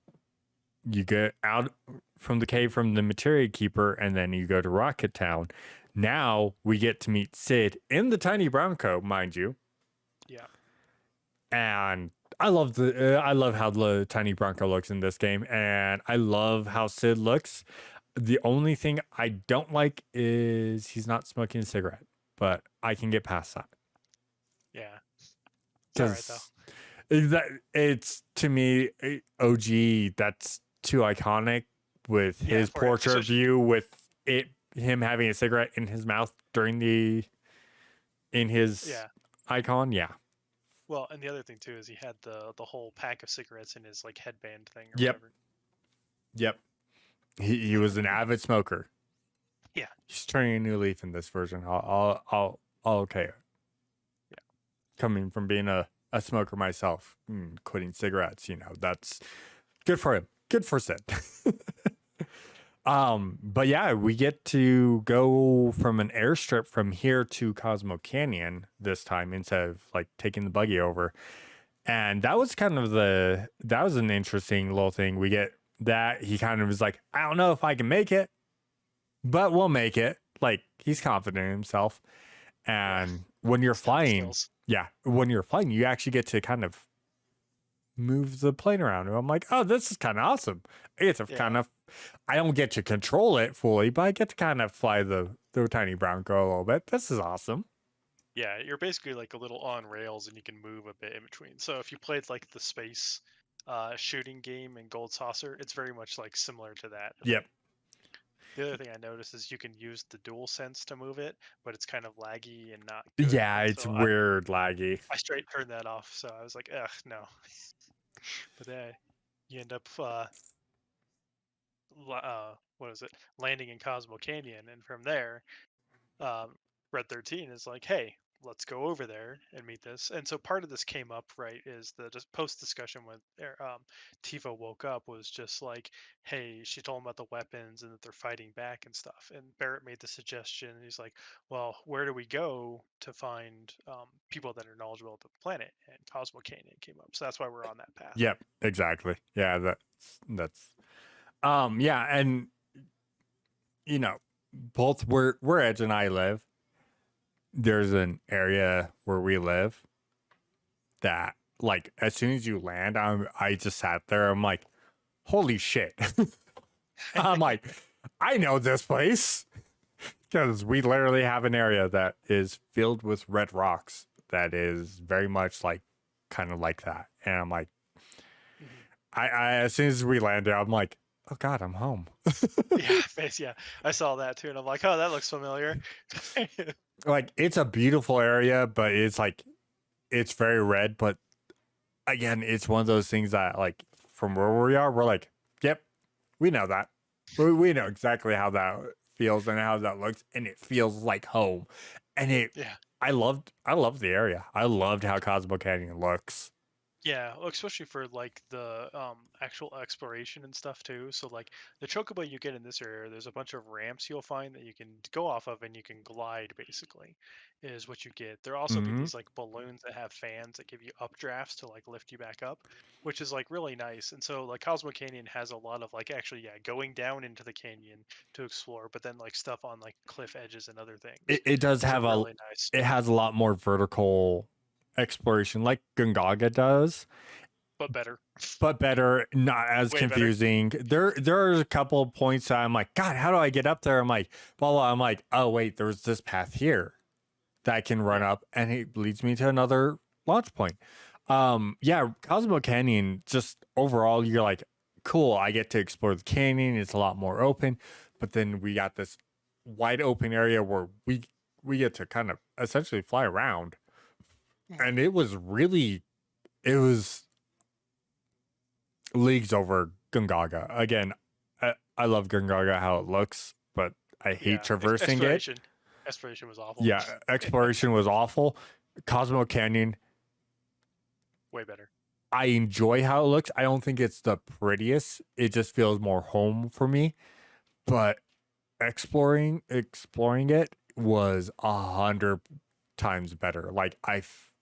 Speaker 1: You get out from the cave from the Materia Keeper, and then you go to Rocket Town. Now we get to meet Sid in the tiny brown coat, mind you.
Speaker 2: Yeah.
Speaker 1: And I love how the tiny Bronco looks in this game, and I love how Sid looks. The only thing I don't like is he's not smoking a cigarette, but I can get past that.
Speaker 2: Yeah. It's all right though.
Speaker 1: That it's to me OG. That's too iconic with
Speaker 2: Yeah,
Speaker 1: his
Speaker 2: for it,
Speaker 1: portrait view with him having a cigarette in his mouth during in his
Speaker 2: yeah.
Speaker 1: icon. Yeah.
Speaker 2: Well, and the other thing too is he had the whole pack of cigarettes in his like headband thing or
Speaker 1: Yep.
Speaker 2: whatever.
Speaker 1: Yep. He was an avid smoker.
Speaker 2: Yeah.
Speaker 1: He's turning a new leaf in this version. I'll okay.
Speaker 2: Yeah.
Speaker 1: Coming from being a smoker myself, quitting cigarettes, that's good for him. Good for Sid. But yeah, we get to go from an airstrip from here to Cosmo Canyon this time instead of like taking the buggy over. And that was that was an interesting little thing. We get that he kind of was like, I don't know if I can make it, but we'll make it. Like he's confident in himself. And when you're flying, when you're flying, you actually get to kind of move the plane around. And I'm like, oh, this is kind of awesome. I get to I don't get to control it fully, but I get to kind of fly the tiny Bronco a little bit. This is awesome.
Speaker 2: Yeah, you're basically like a little on rails and you can move a bit in between. So if you played like the space shooting game in Gold Saucer, it's very much like similar to that.
Speaker 1: Yep.
Speaker 2: The other thing I noticed is you can use the dual sense to move it, but it's kind of laggy and not good.
Speaker 1: Yeah,
Speaker 2: And
Speaker 1: it's
Speaker 2: so
Speaker 1: weird laggy.
Speaker 2: I straight turned that off. So I was like, ugh, no. But then you end up what is it, landing in Cosmo Canyon, and from there Red 13 is like, hey, let's go over there and meet this. And so part of this came up, right, is the just post discussion when Tifa woke up was just like, hey, she told him about the weapons and that they're fighting back and stuff. And Barrett made the suggestion. And he's like, well, where do we go to find people that are knowledgeable of the planet? And Cosmo Canyon came up. So that's why we're on that path.
Speaker 1: Yep, exactly. Yeah, that's yeah, and both where Edge and I live, there's an area where we live that like as soon as you land, I just sat there, I'm like, holy shit. I'm like, I know this place. Because we literally have an area that is filled with red rocks that is very much like kind of like that. And I'm like, I as soon as we landed, I'm like, oh God, I'm home.
Speaker 2: Yeah, I saw that too, and I'm like, oh, that looks familiar.
Speaker 1: Like it's a beautiful area, but it's like it's very red. But again, it's one of those things that like from where we are, we're like, yep, we know that. We know exactly how that feels and how that looks, and it feels like home. And I loved the area. I loved how Cosmo Canyon looks.
Speaker 2: Yeah, well, especially for like the actual exploration and stuff too. So like the chocobo you get in this area, there's a bunch of ramps you'll find that you can go off of and you can glide basically, is what you get. There'll also be
Speaker 1: Mm-hmm.
Speaker 2: these like balloons that have fans that give you updrafts to like lift you back up, which is like really nice. And so like Cosmo Canyon has a lot of like actually going down into the canyon to explore, but then like stuff on like cliff edges and other things.
Speaker 1: It does have
Speaker 2: really nice.
Speaker 1: It has a lot more vertical exploration like Gungaga does,
Speaker 2: But better.
Speaker 1: but better, not as
Speaker 2: Way
Speaker 1: confusing. There are a couple of points that I'm like, God, how do I get up there? I'm like, well, I'm like, oh wait, there's this path here that I can run up, and it leads me to another launch point. Yeah, Cosmo Canyon, just overall, you're like, cool, I get to explore the canyon. It's a lot more open, but then we got this wide open area where we get to kind of essentially fly around,
Speaker 2: Mhm.
Speaker 1: and it was leagues over Gungaga. Again, I love Gungaga how it looks, but I hate
Speaker 2: Yeah,
Speaker 1: traversing it.
Speaker 2: exploration was awful.
Speaker 1: Yeah, exploration was awful. Cosmo Canyon,
Speaker 2: Way better.
Speaker 1: I enjoy how it looks. I don't think it's the prettiest. It just feels more home for me. But exploring it was 100 times better. Like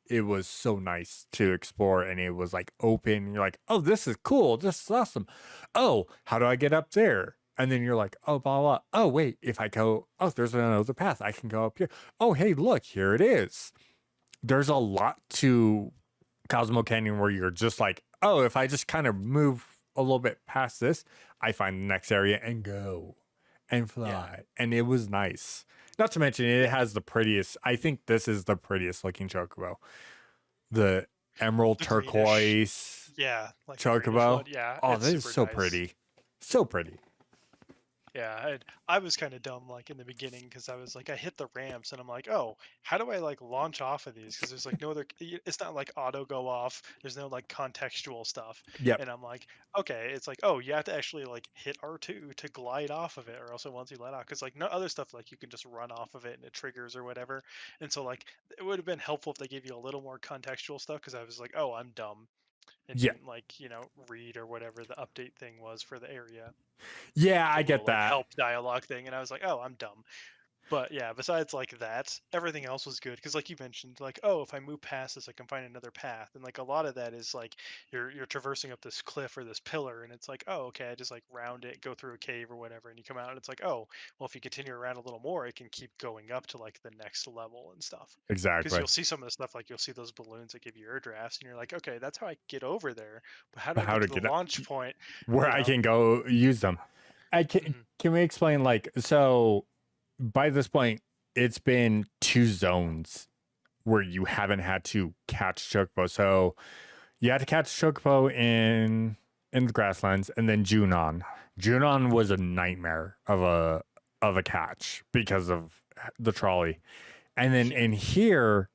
Speaker 1: it was so nice to explore, and it was like open. You're like, oh, this is cool. This is awesome. Oh, how do I get up there? And then you're like, oh, blah, blah. Oh, wait, if I go, oh, there's another path. I can go up here. Oh, hey, look, here it is. There's a lot to Cosmo Canyon where you're just like, oh, if I just kind of move a little bit past this, I find the next area and go and fly.
Speaker 2: Yeah.
Speaker 1: And it was nice. Not to mention, it has the prettiest, I think this is the prettiest looking chocobo. The emerald
Speaker 2: The greenish.
Speaker 1: turquoise
Speaker 2: Yeah, like the greenish
Speaker 1: chocobo.
Speaker 2: one. Yeah,
Speaker 1: Oh,
Speaker 2: it's
Speaker 1: this is
Speaker 2: super
Speaker 1: so
Speaker 2: nice.
Speaker 1: pretty. So pretty.
Speaker 2: Yeah, I was kind of dumb like in the beginning because I was like I hit the ramps and I'm like, oh, how do I like launch off of these? Because there's like no other. It's not like auto go off. There's no like contextual stuff.
Speaker 1: Yep.
Speaker 2: And I'm like, okay, it's like, oh, you have to actually like hit R2 to glide off of it, or else it wants you let off. Because like no other stuff like you can just run off of it and it triggers or whatever. And so like it would have been helpful if they gave you a little more contextual stuff. Because I was like, oh, I'm dumb and
Speaker 1: Yeah.
Speaker 2: didn't like read or whatever the update thing was for the area,
Speaker 1: Yeah,
Speaker 2: the
Speaker 1: I
Speaker 2: little
Speaker 1: get
Speaker 2: like
Speaker 1: that.
Speaker 2: help dialogue thing, and I was like, oh, I'm dumb. But yeah, besides like that, everything else was good because like you mentioned, like, oh, if I move past this, I can find another path, and like a lot of that is like you're traversing up this cliff or this pillar, and it's like, oh, okay, I just like round it, go through a cave or whatever, and you come out, and it's like, oh, well, if you continue around a little more, it can keep going up to like the next level and stuff. Because
Speaker 1: Exactly.
Speaker 2: you'll see some of the stuff, like you'll see those balloons that give you air drafts, and you're like, okay, that's how I get over there, but how do
Speaker 1: But
Speaker 2: I
Speaker 1: how
Speaker 2: get
Speaker 1: to
Speaker 2: to the
Speaker 1: get up
Speaker 2: launch point?
Speaker 1: where
Speaker 2: You
Speaker 1: I
Speaker 2: know?
Speaker 1: can go use them. I
Speaker 2: Mhm.
Speaker 1: can we explain, like, so by this point it's been 2 zones where you haven't had to catch chocobo. So you had to catch chocobo in the grasslands, and then Junon. Junon was a nightmare of a catch because of the trolley. And then
Speaker 2: Yeah,
Speaker 1: in here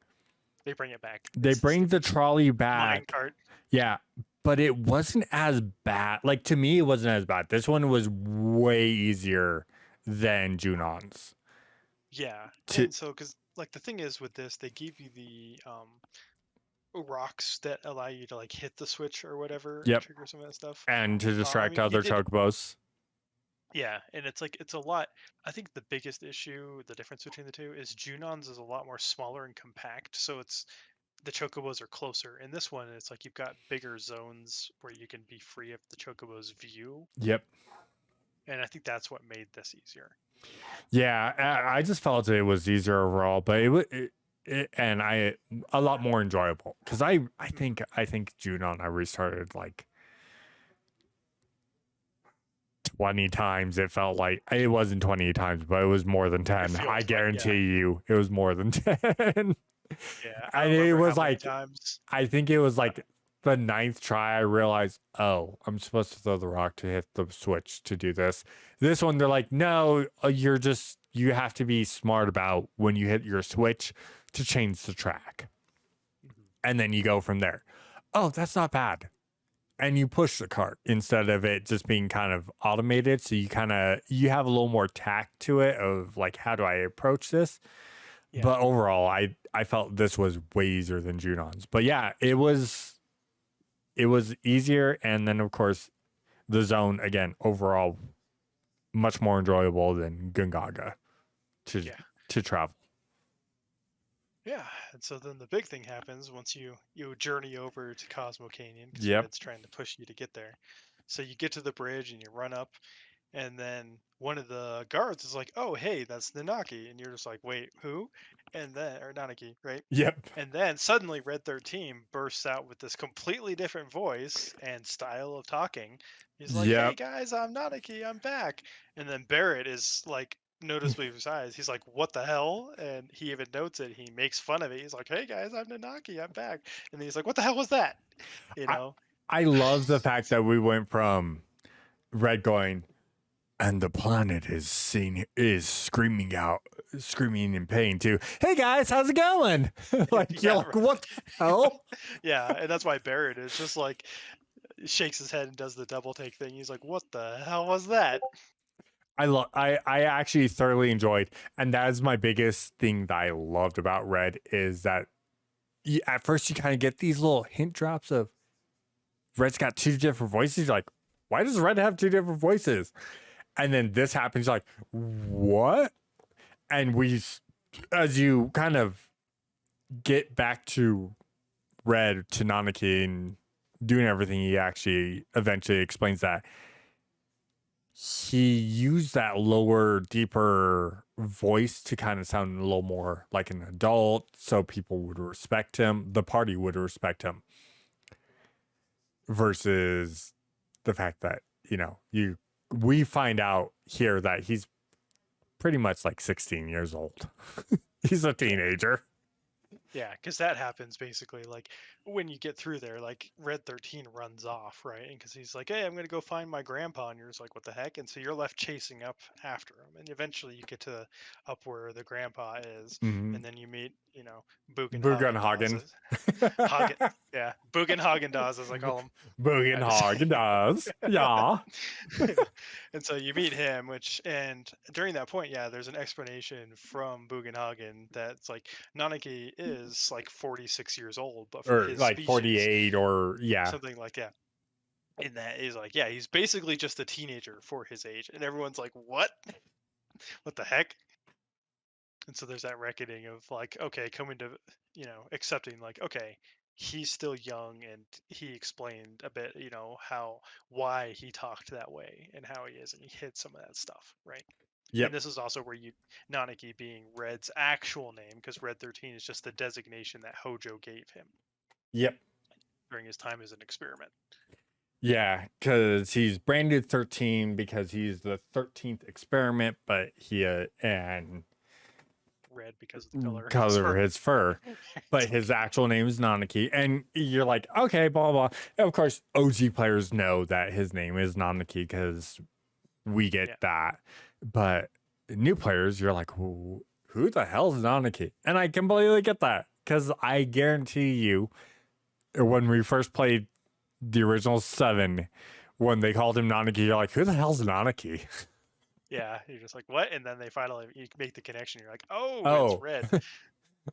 Speaker 2: they bring it back.
Speaker 1: they
Speaker 2: It's
Speaker 1: bring the
Speaker 2: stupid
Speaker 1: trolley
Speaker 2: mine
Speaker 1: back.
Speaker 2: cart.
Speaker 1: Yeah, but it wasn't as bad. Like, to me, it wasn't as bad. This one was way easier than Junon's.
Speaker 2: Yeah,
Speaker 1: To
Speaker 2: and so because like the thing is with this, they give you the rocks that allow you to like hit the switch or whatever and
Speaker 1: Yep,
Speaker 2: trigger some of that stuff.
Speaker 1: and to
Speaker 2: I
Speaker 1: distract
Speaker 2: mean, you
Speaker 1: other
Speaker 2: did,
Speaker 1: chocobos.
Speaker 2: yeah, and it's like it's a lot. I think the biggest issue, the difference between the two, is Junon's is a lot more smaller and compact, so it's the chocobos are closer. In this one, it's like you've got bigger zones where you can be free of the chocobo's view,
Speaker 1: Yep.
Speaker 2: and I think that's what made this easier.
Speaker 1: Yeah, I just felt it was easier overall, but and I a lot more enjoyable because
Speaker 2: Mhm.
Speaker 1: I think Junon I restarted like 20 times. It felt like it wasn't 20 times, but it was more than
Speaker 2: It
Speaker 1: 10. I
Speaker 2: feels like, yeah,
Speaker 1: guarantee you, it was more than 10.
Speaker 2: yeah. I don't
Speaker 1: And it
Speaker 2: remember how
Speaker 1: was
Speaker 2: many
Speaker 1: like,
Speaker 2: times.
Speaker 1: I think it was
Speaker 2: Uh,
Speaker 1: like the 9th try. I realized, oh, I'm supposed to throw the rock to hit the switch to do this. This one, they're like, no, you have to be smart about when you hit your switch to change the track.
Speaker 2: mhm.
Speaker 1: And then you go from there. Oh, that's not bad. And you push the cart instead of it just being kind of automated. So you have a little more tact to it of like, how do I approach this?
Speaker 2: Yeah.
Speaker 1: But overall, I felt this was way easier than Junon's. But yeah, it was easier, and then of course the zone again overall much more enjoyable than Gungaga to
Speaker 2: Yeah.
Speaker 1: to travel.
Speaker 2: Yeah. And so then the big thing happens once you journey over to Cosmo Canyon because
Speaker 1: Yep.
Speaker 2: Red's trying to push you to get there. So you get to the bridge and you run up, and then one of the guards is like, "Oh, hey, that's Nanaki," and you're just like, "Wait, who?" And then or Nanaki, right?
Speaker 1: Yep.
Speaker 2: And then suddenly Red 13 bursts out with this completely different voice and style of talking. He's like, "Hey
Speaker 1: Yep.
Speaker 2: guys, I'm Nanaki, I'm back." And then Barrett is like noticeably surprised. He's like, "What the hell?" And he even notes it. He makes fun of it. He's like, "Hey guys, I'm Nanaki, I'm back." And then he's like, "What the hell was that?" You
Speaker 1: I
Speaker 2: know?
Speaker 1: I love the fact that we went from Red going, and the planet is screaming in pain too. Hey guys, how's it going? Like you're
Speaker 2: Yeah,
Speaker 1: like, what the hell?
Speaker 2: yeah, and that's why Barrett is just like shakes his head and does the double take thing. He's like, "What the hell was that?"
Speaker 1: I actually thoroughly enjoyed, and that is my biggest thing that I loved about Red is that at first you kind of get these little hint drops of Red's got two different voices. You're like, why does Red have two different voices? And then this happens, like, what? And as you kind of get back to Red to Nanaki and doing everything, he actually eventually explains that he used that lower, deeper voice to kind of sound a little more like an adult, so people would respect him. The party would respect him, versus the fact that we find out here that he's pretty much like 16 years old. He's a teenager.
Speaker 2: Yeah, because that happens basically like when you get through there, like Red 13 runs off, right? And because he's like, "Hey, I'm gonna go find my grandpa," and you're just like, "What the heck?" And so you're left chasing up after him, and eventually you get to up where the grandpa is,
Speaker 1: Mm-hmm.
Speaker 2: and then you meet, Bugen
Speaker 1: Bugenhagen.
Speaker 2: Hagen, yeah, Bugen Dawes, as I call him.
Speaker 1: Bugenhagen does. Yeah.
Speaker 2: And so you meet him, and during that point, yeah, there's an explanation from Bugenhagen that's like Nanaki is like 46 years old, but for
Speaker 1: Or
Speaker 2: his
Speaker 1: like
Speaker 2: species,
Speaker 1: 48 or yeah.
Speaker 2: something like that. And that is like, yeah, he's basically just a teenager for his age. And everyone's like, what? What the heck? And so there's that reckoning of like, okay, coming to, accepting like, okay, he's still young, and he explained a bit, why he talked that way and how he is, and he hit some of that stuff, right? And
Speaker 1: Yep.
Speaker 2: this is also where Nanaki being Red's actual name, because Red 13 is just the designation that Hojo gave him
Speaker 1: Yep.
Speaker 2: during his time as an experiment.
Speaker 1: Yeah, because he's branded 13 because he's the 13th experiment, but and
Speaker 2: Red because of the
Speaker 1: color of his fur. But his actual name is Nanaki. And you're like, okay, blah, blah. And of course, OG players know that his name is Nanaki because we get that. But new players, you're like, who the hell is Nanaki? And I completely get that because I guarantee you, when we first played the original 7, when they called him Nanaki, you're like, who the hell's Nanaki?
Speaker 2: Yeah, you're just like, what? And then you make the connection. You're like, oh, it's Red.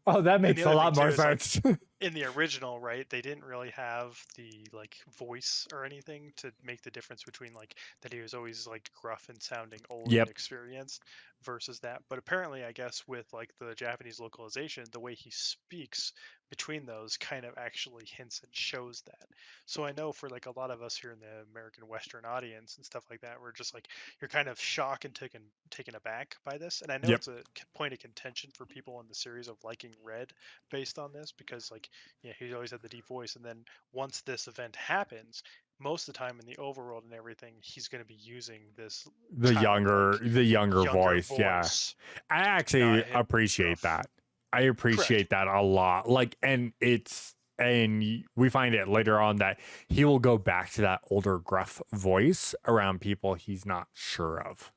Speaker 1: Oh, that
Speaker 2: And the
Speaker 1: makes a
Speaker 2: other
Speaker 1: lot
Speaker 2: thing
Speaker 1: more
Speaker 2: too is, like,
Speaker 1: sense.
Speaker 2: in the original, right, they didn't really have the like voice or anything to make the difference between like that he was always like gruff and sounding old and
Speaker 1: Yep.
Speaker 2: experienced versus that. But apparently, I guess with like the Japanese localization, the way he speaks between those kind of actually hints and shows that. So I know for like a lot of us here in the American Western audience and stuff like that, we're just like, you're kind of shocked and taken aback by this. And I know
Speaker 1: Yep.
Speaker 2: it's a point of contention for people in the series of liking Red based on this, because like, yeah, he always had the deep voice, and then once this event happens, most of the time in the overworld and everything, he's going to be using this
Speaker 1: the younger
Speaker 2: younger
Speaker 1: voice. Yeah, I actually appreciate that. I appreciate that a lot. Like, and we find it later on that he will go back to that older gruff voice around people he's not sure of.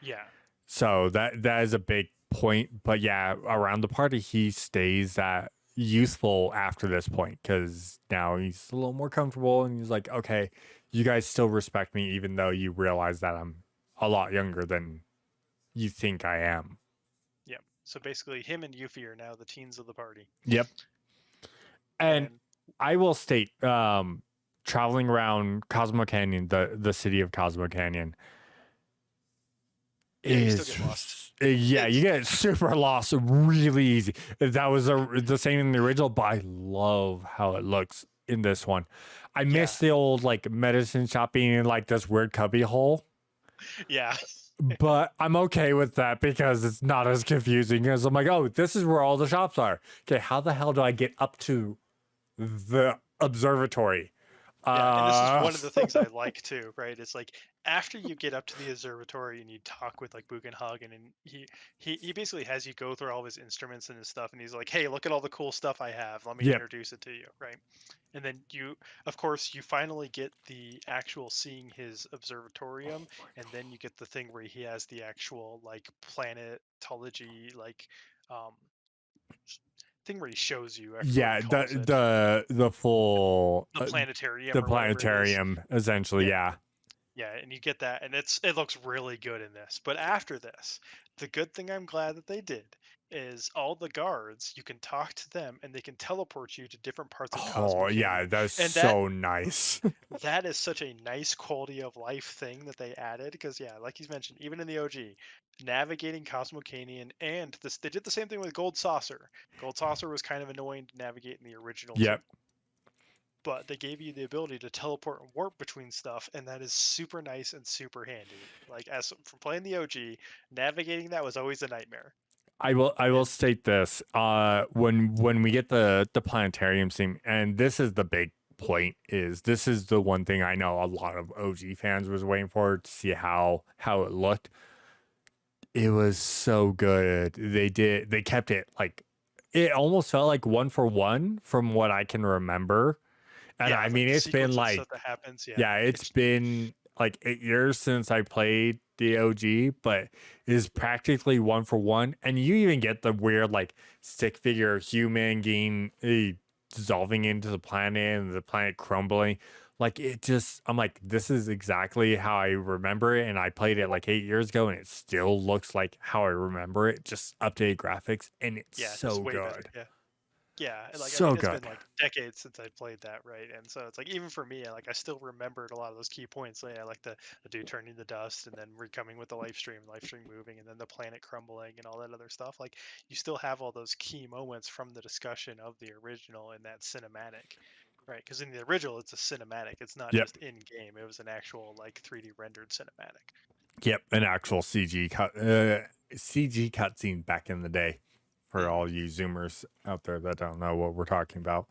Speaker 2: Yeah.
Speaker 1: So that is a big point. But yeah, around the party, he stays that youthful after this point because now he's a little more comfortable and he's like, okay, you guys still respect me even though you realize that I'm a lot younger than you think I am.
Speaker 2: Yep. So basically, him and Yuffie are now the teens of the party.
Speaker 1: Yep. And I will state, traveling around Cosmo Canyon, the city of Cosmo Canyon,
Speaker 2: you still get lost.
Speaker 1: Yeah, you get super lost really easy. That was the same in the original, but I love how it looks in this one. I miss the old like medicine shop being in like this weird cubby hole.
Speaker 2: Yeah.
Speaker 1: But I'm okay with that because it's not as confusing as I'm like, oh, this is where all the shops are. Okay, how the hell do I get up to the observatory?
Speaker 2: Yeah, and this is one of the things I like too, right? It's like after you get up to the observatory and you talk with like Bugenhagen, and he basically has you go through all of his instruments and his stuff, and he's like, "Hey, look at all the cool stuff I have. Let me
Speaker 1: Yep.
Speaker 2: introduce it to you." Right? And then you, of course, you finally get the actual seeing his observatorium, and then you get the thing where he has the actual like planetology like um thing where he shows you. I forget what
Speaker 1: Yeah,
Speaker 2: he calls it.
Speaker 1: the full
Speaker 2: The planetarium
Speaker 1: the
Speaker 2: or whatever it is.
Speaker 1: planetarium essentially.
Speaker 2: Yeah.
Speaker 1: Yeah.
Speaker 2: Yeah, and you get that, and it looks really good in this. But after this, the good thing I'm glad that they did is all the guards, you can talk to them and they can teleport you to different parts of Cosmo
Speaker 1: Oh yeah,
Speaker 2: Canyon.
Speaker 1: that's
Speaker 2: And that
Speaker 1: so nice.
Speaker 2: that is such a nice quality of life thing that they added because yeah, like you mentioned, even in the OG, navigating Cosmo Canyon and this they did the same thing with Gold Saucer. Gold Saucer was kind of annoying to navigate in the original too,
Speaker 1: Yep.
Speaker 2: but they gave you the ability to teleport and warp between stuff, and that is super nice and super handy. Like as from playing the OG, navigating that was always a nightmare.
Speaker 1: I will
Speaker 2: And
Speaker 1: state this. When we get the planetarium scene, and this is the big point, is this is the one thing I know a lot of OG fans was waiting for to see how it looked. It was so good. They kept it like it almost felt like one for one from what I can remember. And
Speaker 2: yeah,
Speaker 1: I
Speaker 2: like
Speaker 1: mean
Speaker 2: the
Speaker 1: it's been
Speaker 2: sequence of
Speaker 1: like
Speaker 2: stuff that happens, yeah,
Speaker 1: yeah, it's
Speaker 2: it's
Speaker 1: been like 8 years since I played the OG, but it is practically one for one. And you even get the weird like stick figure human getting dissolving into the planet and the planet crumbling. Like it just, I'm like, this is exactly how I remember it. And I played it like 8 years ago, and it still looks like how I remember it. Just updated graphics, and it's
Speaker 2: yeah, just
Speaker 1: so
Speaker 2: way better.
Speaker 1: good,
Speaker 2: Yeah. Yeah, and, like I
Speaker 1: so
Speaker 2: mean, it's been
Speaker 1: good.
Speaker 2: like decades since I played that, right? And so it's like even for me, like I still remembered a lot of those key points. Like, yeah, like the dude turning to dust, and then recoming with the life stream moving, and then the planet crumbling, and all that other stuff. Like you still have all those key moments from the discussion of the original in that cinematic, right? Because in the original, it's a cinematic. It's not
Speaker 1: Yep.
Speaker 2: just in game. It was an actual like 3D rendered cinematic.
Speaker 1: Yep, an actual CG cutscene back in the day for
Speaker 2: Hmm.
Speaker 1: all you Zoomers out there that don't know what we're talking about.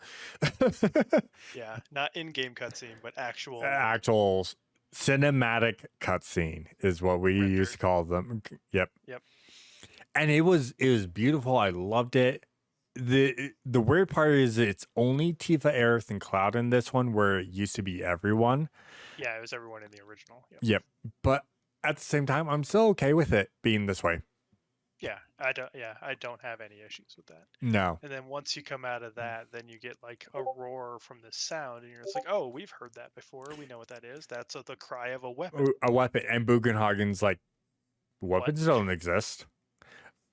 Speaker 2: Yeah, not in-game cutscene, but actual like
Speaker 1: Actual cinematic cutscene is what we used to
Speaker 2: rendered.
Speaker 1: call them. Yep,
Speaker 2: Yep.
Speaker 1: and it was beautiful. I loved it. The weird part is it's only Tifa, Aerith, and Cloud in this one, where it used to be everyone.
Speaker 2: Yeah, it was everyone in the original. Yep.
Speaker 1: Yep, but at the same time, I'm still okay with it being this way.
Speaker 2: Yeah, I don't. Yeah, I don't have any issues with that.
Speaker 1: No,
Speaker 2: And then once you come out of that, then you get like a roar from the sound, and you're just like, "Oh, we've heard that before. We know what that is. That's the cry of a weapon."
Speaker 1: a weapon, and Bugenhagen's like,
Speaker 2: What?
Speaker 1: weapons don't exist.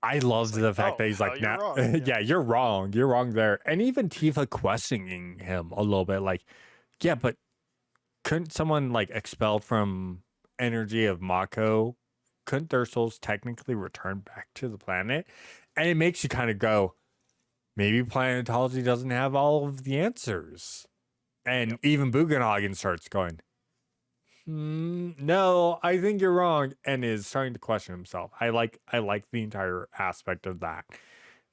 Speaker 1: I
Speaker 2: It's
Speaker 1: loved
Speaker 2: like,
Speaker 1: the fact
Speaker 2: "Oh,
Speaker 1: that he's
Speaker 2: how
Speaker 1: like,
Speaker 2: you're
Speaker 1: nah,
Speaker 2: wrong." Yeah.
Speaker 1: yeah, you're wrong. You're wrong there. And even Tifa questioning him a little bit, like, yeah, but couldn't someone like expelled from energy of Mako, couldn't their souls technically return back to the planet? And it makes you kind of go, maybe planetology doesn't have all of the answers. And
Speaker 2: Yep.
Speaker 1: even Bugenhagen starts going, no, I think you're wrong, and is starting to question himself. I like the entire aspect of that.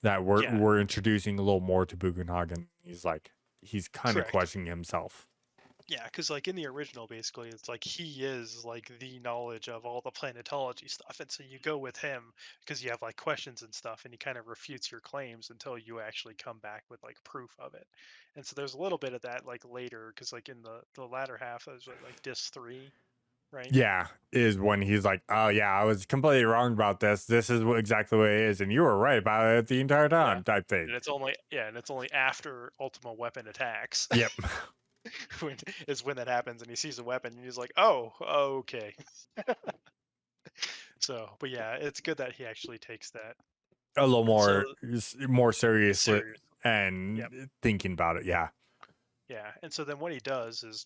Speaker 1: That we're
Speaker 2: Yeah.
Speaker 1: we're introducing a little more to Bugenhagen. He's kind of
Speaker 2: Correct.
Speaker 1: questioning himself.
Speaker 2: Yeah, because like in the original, basically, it's like he is like the knowledge of all the planetology stuff, and so you go with him because you have like questions and stuff, and he kind of refutes your claims until you actually come back with like proof of it. And so there's a little bit of that like later, because like in the latter half, is what, like disc 3, right?
Speaker 1: Yeah, is when he's like, "Oh yeah, I was completely wrong about this. This is exactly what it is, and you were right about it the entire
Speaker 2: Yeah,
Speaker 1: time." Type thing.
Speaker 2: and it's only after Ultima Weapon attacks
Speaker 1: Yep.
Speaker 2: when is when that happens, and he sees a weapon, and he's like, "Oh, okay." So, but yeah, it's good that he actually takes that.
Speaker 1: A little
Speaker 2: And
Speaker 1: more
Speaker 2: so
Speaker 1: more seriously
Speaker 2: serious. Yep.
Speaker 1: and thinking about it. Yeah.
Speaker 2: Yeah. And so then what he does is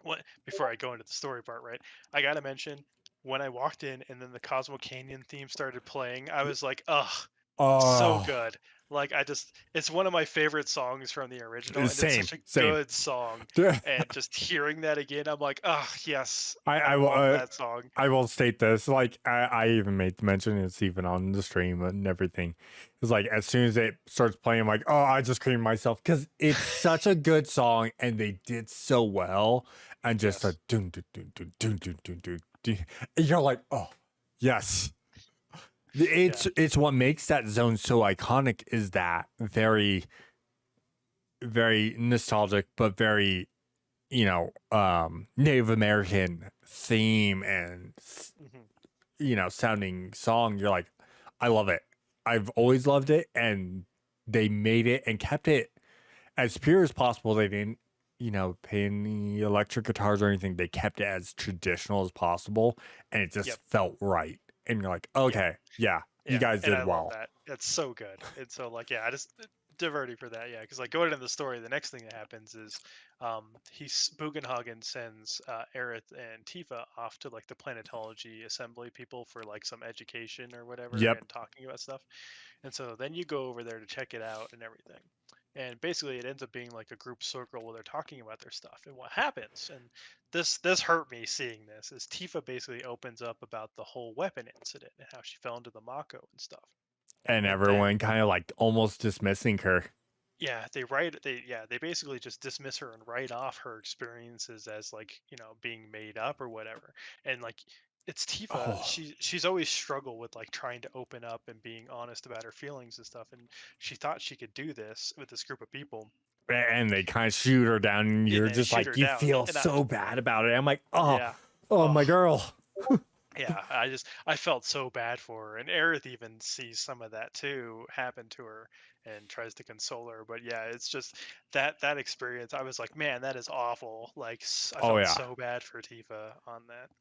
Speaker 2: what before I go into the story part, right? I gotta mention when I walked in and then the Cosmo Canyon theme started playing, I was like, ugh, so
Speaker 1: Oh,
Speaker 2: good. Like I just it's one of my favorite songs from the original and it's
Speaker 1: same,
Speaker 2: such a
Speaker 1: same.
Speaker 2: good song. And just hearing that again, I'm like, oh yes,
Speaker 1: I
Speaker 2: I
Speaker 1: I will
Speaker 2: love that song.
Speaker 1: I will state this. Like I even made the mention. It's even on the stream and everything. It's like as soon as it starts playing, I'm like, oh, I just creamed myself because it's such a good song and they did so well. and just a
Speaker 2: Yes.
Speaker 1: dun dun dun dun dun dun dun dun, dun. And you're like, oh yes.
Speaker 2: Yeah.
Speaker 1: It's what makes that zone so iconic is that very very nostalgic but very Native American theme and
Speaker 2: Hmm.
Speaker 1: sounding song. You're like, I love it. I've always loved it, and they made it and kept it as pure as possible. They didn't pay any electric guitars or anything. They kept it as traditional as possible, and it just
Speaker 2: Yep.
Speaker 1: felt right. And you're like,
Speaker 2: Yep.
Speaker 1: okay, yeah, you
Speaker 2: Yeah,
Speaker 1: guys
Speaker 2: and
Speaker 1: did
Speaker 2: I love
Speaker 1: well.
Speaker 2: that. It's so good. And so like yeah, I just diverting for that. Yeah, because like going into the story, the next thing that happens is Bugenhagen sends Aerith and Tifa off to like the planetology assembly people for like some education or whatever
Speaker 1: Yep.
Speaker 2: and talking about stuff. And so then you go over there to check it out and everything. And basically it ends up being like a group circle where they're talking about their stuff. And what happens, and this hurt me seeing this, is Tifa basically opens up about the whole weapon incident and how she fell into the Mako and stuff.
Speaker 1: And
Speaker 2: And then
Speaker 1: everyone kind of like almost dismissing her.
Speaker 2: yeah, they basically just dismiss her and write off her experiences as like, being made up or whatever. And like it's Tifa,
Speaker 1: Oh,
Speaker 2: she's always struggled with like trying to open up and being honest about her feelings and stuff. And she thought she could do this with this group of people.
Speaker 1: and they kind of shoot her down, and
Speaker 2: And
Speaker 1: you're
Speaker 2: they
Speaker 1: just
Speaker 2: shoot
Speaker 1: like,
Speaker 2: her
Speaker 1: you
Speaker 2: down.
Speaker 1: feel
Speaker 2: And I
Speaker 1: so bad about it. I'm like, oh,
Speaker 2: yeah.
Speaker 1: oh,
Speaker 2: Oh,
Speaker 1: my girl.
Speaker 2: yeah, I felt so bad for her, and Aerith even sees some of that too happen to her and tries to console her. But yeah, it's just that experience. I was like, man, that is awful. Like I
Speaker 1: Oh
Speaker 2: felt
Speaker 1: yeah.
Speaker 2: so bad for Tifa on that.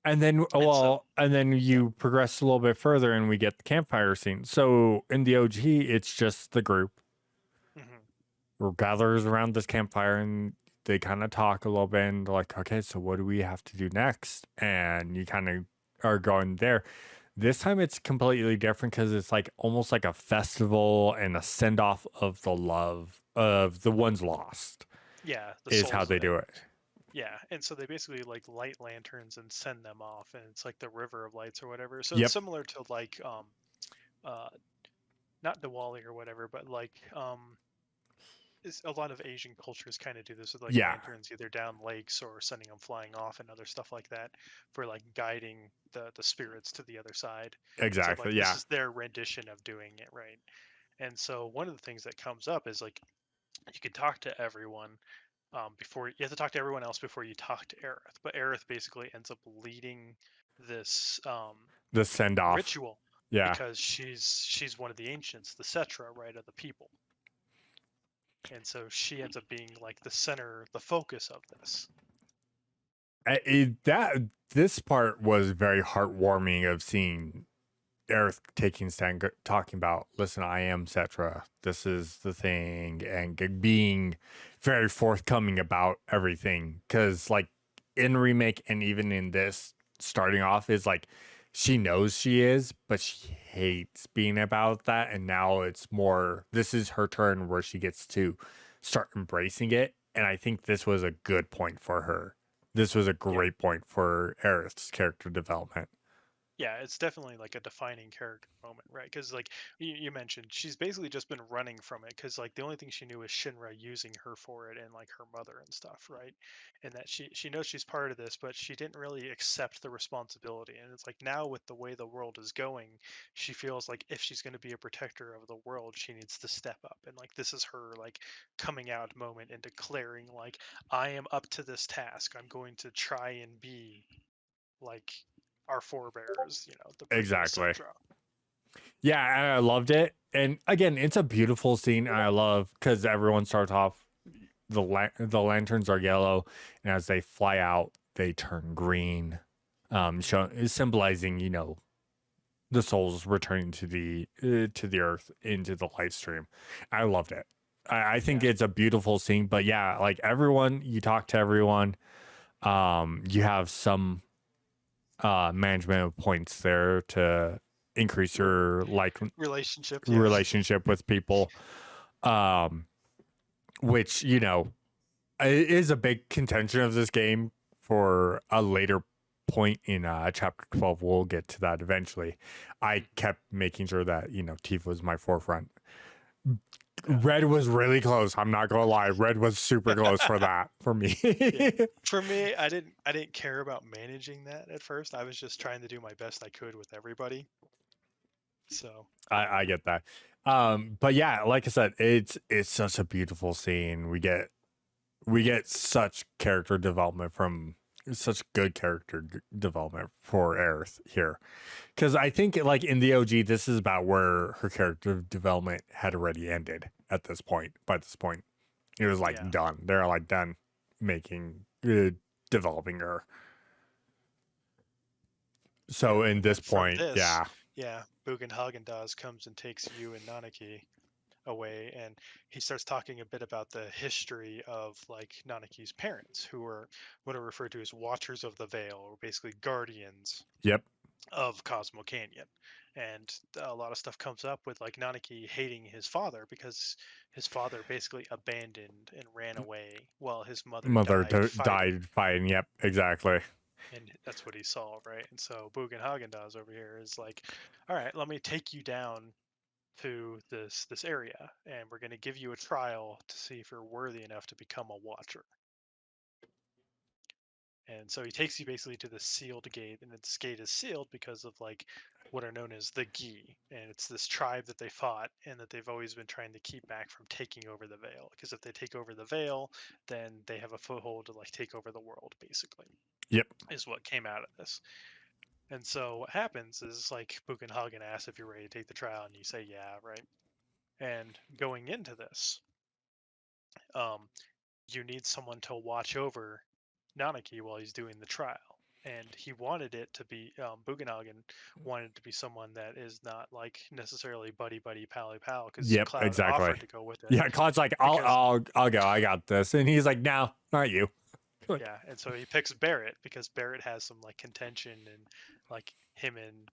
Speaker 1: And then,
Speaker 2: And so
Speaker 1: and then
Speaker 2: yeah,
Speaker 1: you progress a little bit further, and we get the campfire scene. So in the OG, it's just the group
Speaker 2: hmm
Speaker 1: who gathers around this campfire, and they kind of talk a little bit, and they're like, okay, so what do we have to do next? And you kind of are going there. This time it's completely different because it's like almost like a festival and a send off of the love of the ones lost
Speaker 2: yeah, the
Speaker 1: is how
Speaker 2: souls
Speaker 1: they
Speaker 2: of it.
Speaker 1: do it.
Speaker 2: Yeah, and so they basically like light lanterns and send them off, and it's like the river of lights or whatever. So it's
Speaker 1: Yep.
Speaker 2: similar to like uh not Diwali or whatever, but like a lot of Asian cultures kind of do this with like
Speaker 1: Yeah,
Speaker 2: lanterns, either down lakes or sending them flying off and other stuff like that for like guiding the spirits to the other side. So like
Speaker 1: exactly.
Speaker 2: this
Speaker 1: Yeah.
Speaker 2: is their rendition of doing it right. And so one of the things that comes up is like you can talk to everyone before you have to talk to everyone else before you talk to Aerith. But Aerith basically ends up leading this
Speaker 1: The send off.
Speaker 2: ritual
Speaker 1: Yeah.
Speaker 2: because she's one of the ancients, the Cetra, right, of the people. And so she ends up being like the center, the focus of this.
Speaker 1: That this part was very heartwarming of seeing Eric taking stand, talking about, listen, I am Cetra. This is the thing, and being very forthcoming about everything. Because like in remake and even in this, starting off is like she knows she is, but she hates being about that. And now it's more. This is her turn where she gets to start embracing it. And I think this was a good point for her. This was a
Speaker 2: Yeah.
Speaker 1: great point for Aerith's character development.
Speaker 2: Yeah, it's definitely like a defining character moment, right? Because like you mentioned, she's basically just been running from it because like the only thing she knew was Shinra using her for it and like her mother and stuff, right? And that she knows she's part of this, but she didn't really accept the responsibility. And it's like now with the way the world is going, she feels like if she's going to be a protector of the world, she needs to step up. And like this is her like coming out moment and declaring like I am up to this task. I'm going to try and be like our forebears, the previous
Speaker 1: Exactly.
Speaker 2: Cetra.
Speaker 1: Yeah, I loved it. And again, it's a beautiful scene. I love because everyone starts off the lanterns are yellow, and as they fly out, they turn green,
Speaker 2: Mhm.
Speaker 1: symbolizing the souls returning to the earth into the light stream. I loved it. I think
Speaker 2: Yeah.
Speaker 1: it's a beautiful scene. But yeah, like everyone, you talk to everyone. You have some management points there to increase your like
Speaker 2: Relationship, yes.
Speaker 1: relationship with people, um which is a big contention of this game for a later point in chapter 12. We'll get to that eventually. I
Speaker 2: Mhm.
Speaker 1: kept making sure that Tifa was my forefront.
Speaker 2: Yeah.
Speaker 1: Red was really close. I'm not gonna lie. Red was super close for that for me.
Speaker 2: Yeah. For me, I didn't care about managing that at first. I was just trying to do my best I could with everybody. So
Speaker 1: I get that. But yeah, like I said, it's such a beautiful scene. We get such character development from such good development for Aerith here. Because I think like in the OG, this is about where her character development had already ended at this point. By this point, it was like
Speaker 2: yeah.
Speaker 1: done. They're like done making developing her. So
Speaker 2: Yeah.
Speaker 1: in
Speaker 2: And
Speaker 1: this
Speaker 2: then from
Speaker 1: point,
Speaker 2: this,
Speaker 1: yeah,
Speaker 2: yeah, Bugen Hagen-Dazs comes and takes you and Nanaki away, and he starts talking a bit about the history of like Nanaki's parents, who were what are referred to as Watchers of the Veil, or basically guardians
Speaker 1: yep,
Speaker 2: of Cosmo Canyon. And a lot of stuff comes up with like Nanaki hating his father because his father basically abandoned and ran away while his mother
Speaker 1: mother
Speaker 2: died fighting.
Speaker 1: died fighting. Yep, exactly.
Speaker 2: And that's what he saw, right? And so Bugen Hagen-Dazs over here is like, all right, let me take you down to this area, and we're going to give you a trial to see if you're worthy enough to become a watcher. And so he takes you basically to the sealed gate, and this gate is sealed because of like what are known as the Gi, and it's this tribe that they fought and that they've always been trying to keep back from taking over the Veil. Because if they take over the Veil, then they have a foothold to like take over the world, basically,
Speaker 1: Yep,
Speaker 2: is what came out of this. And so what happens is like Bugenhagen asks if you're ready to take the trial, and you say yeah, right? And going into this, um, you need someone to watch over Nanaki while he's doing the trial. And he wanted it to be Bugenhagen wanted to be someone that is not like necessarily buddy buddy pally pal, because
Speaker 1: yep,
Speaker 2: Cloud
Speaker 1: exactly.
Speaker 2: offered to go with it
Speaker 1: Yeah, Cloud's like, I'll
Speaker 2: because
Speaker 1: I'll I'll go. I got this, and he's like, no, not you. Like,
Speaker 2: yeah, and so he picks Barrett because Barrett has some like contention, and like him and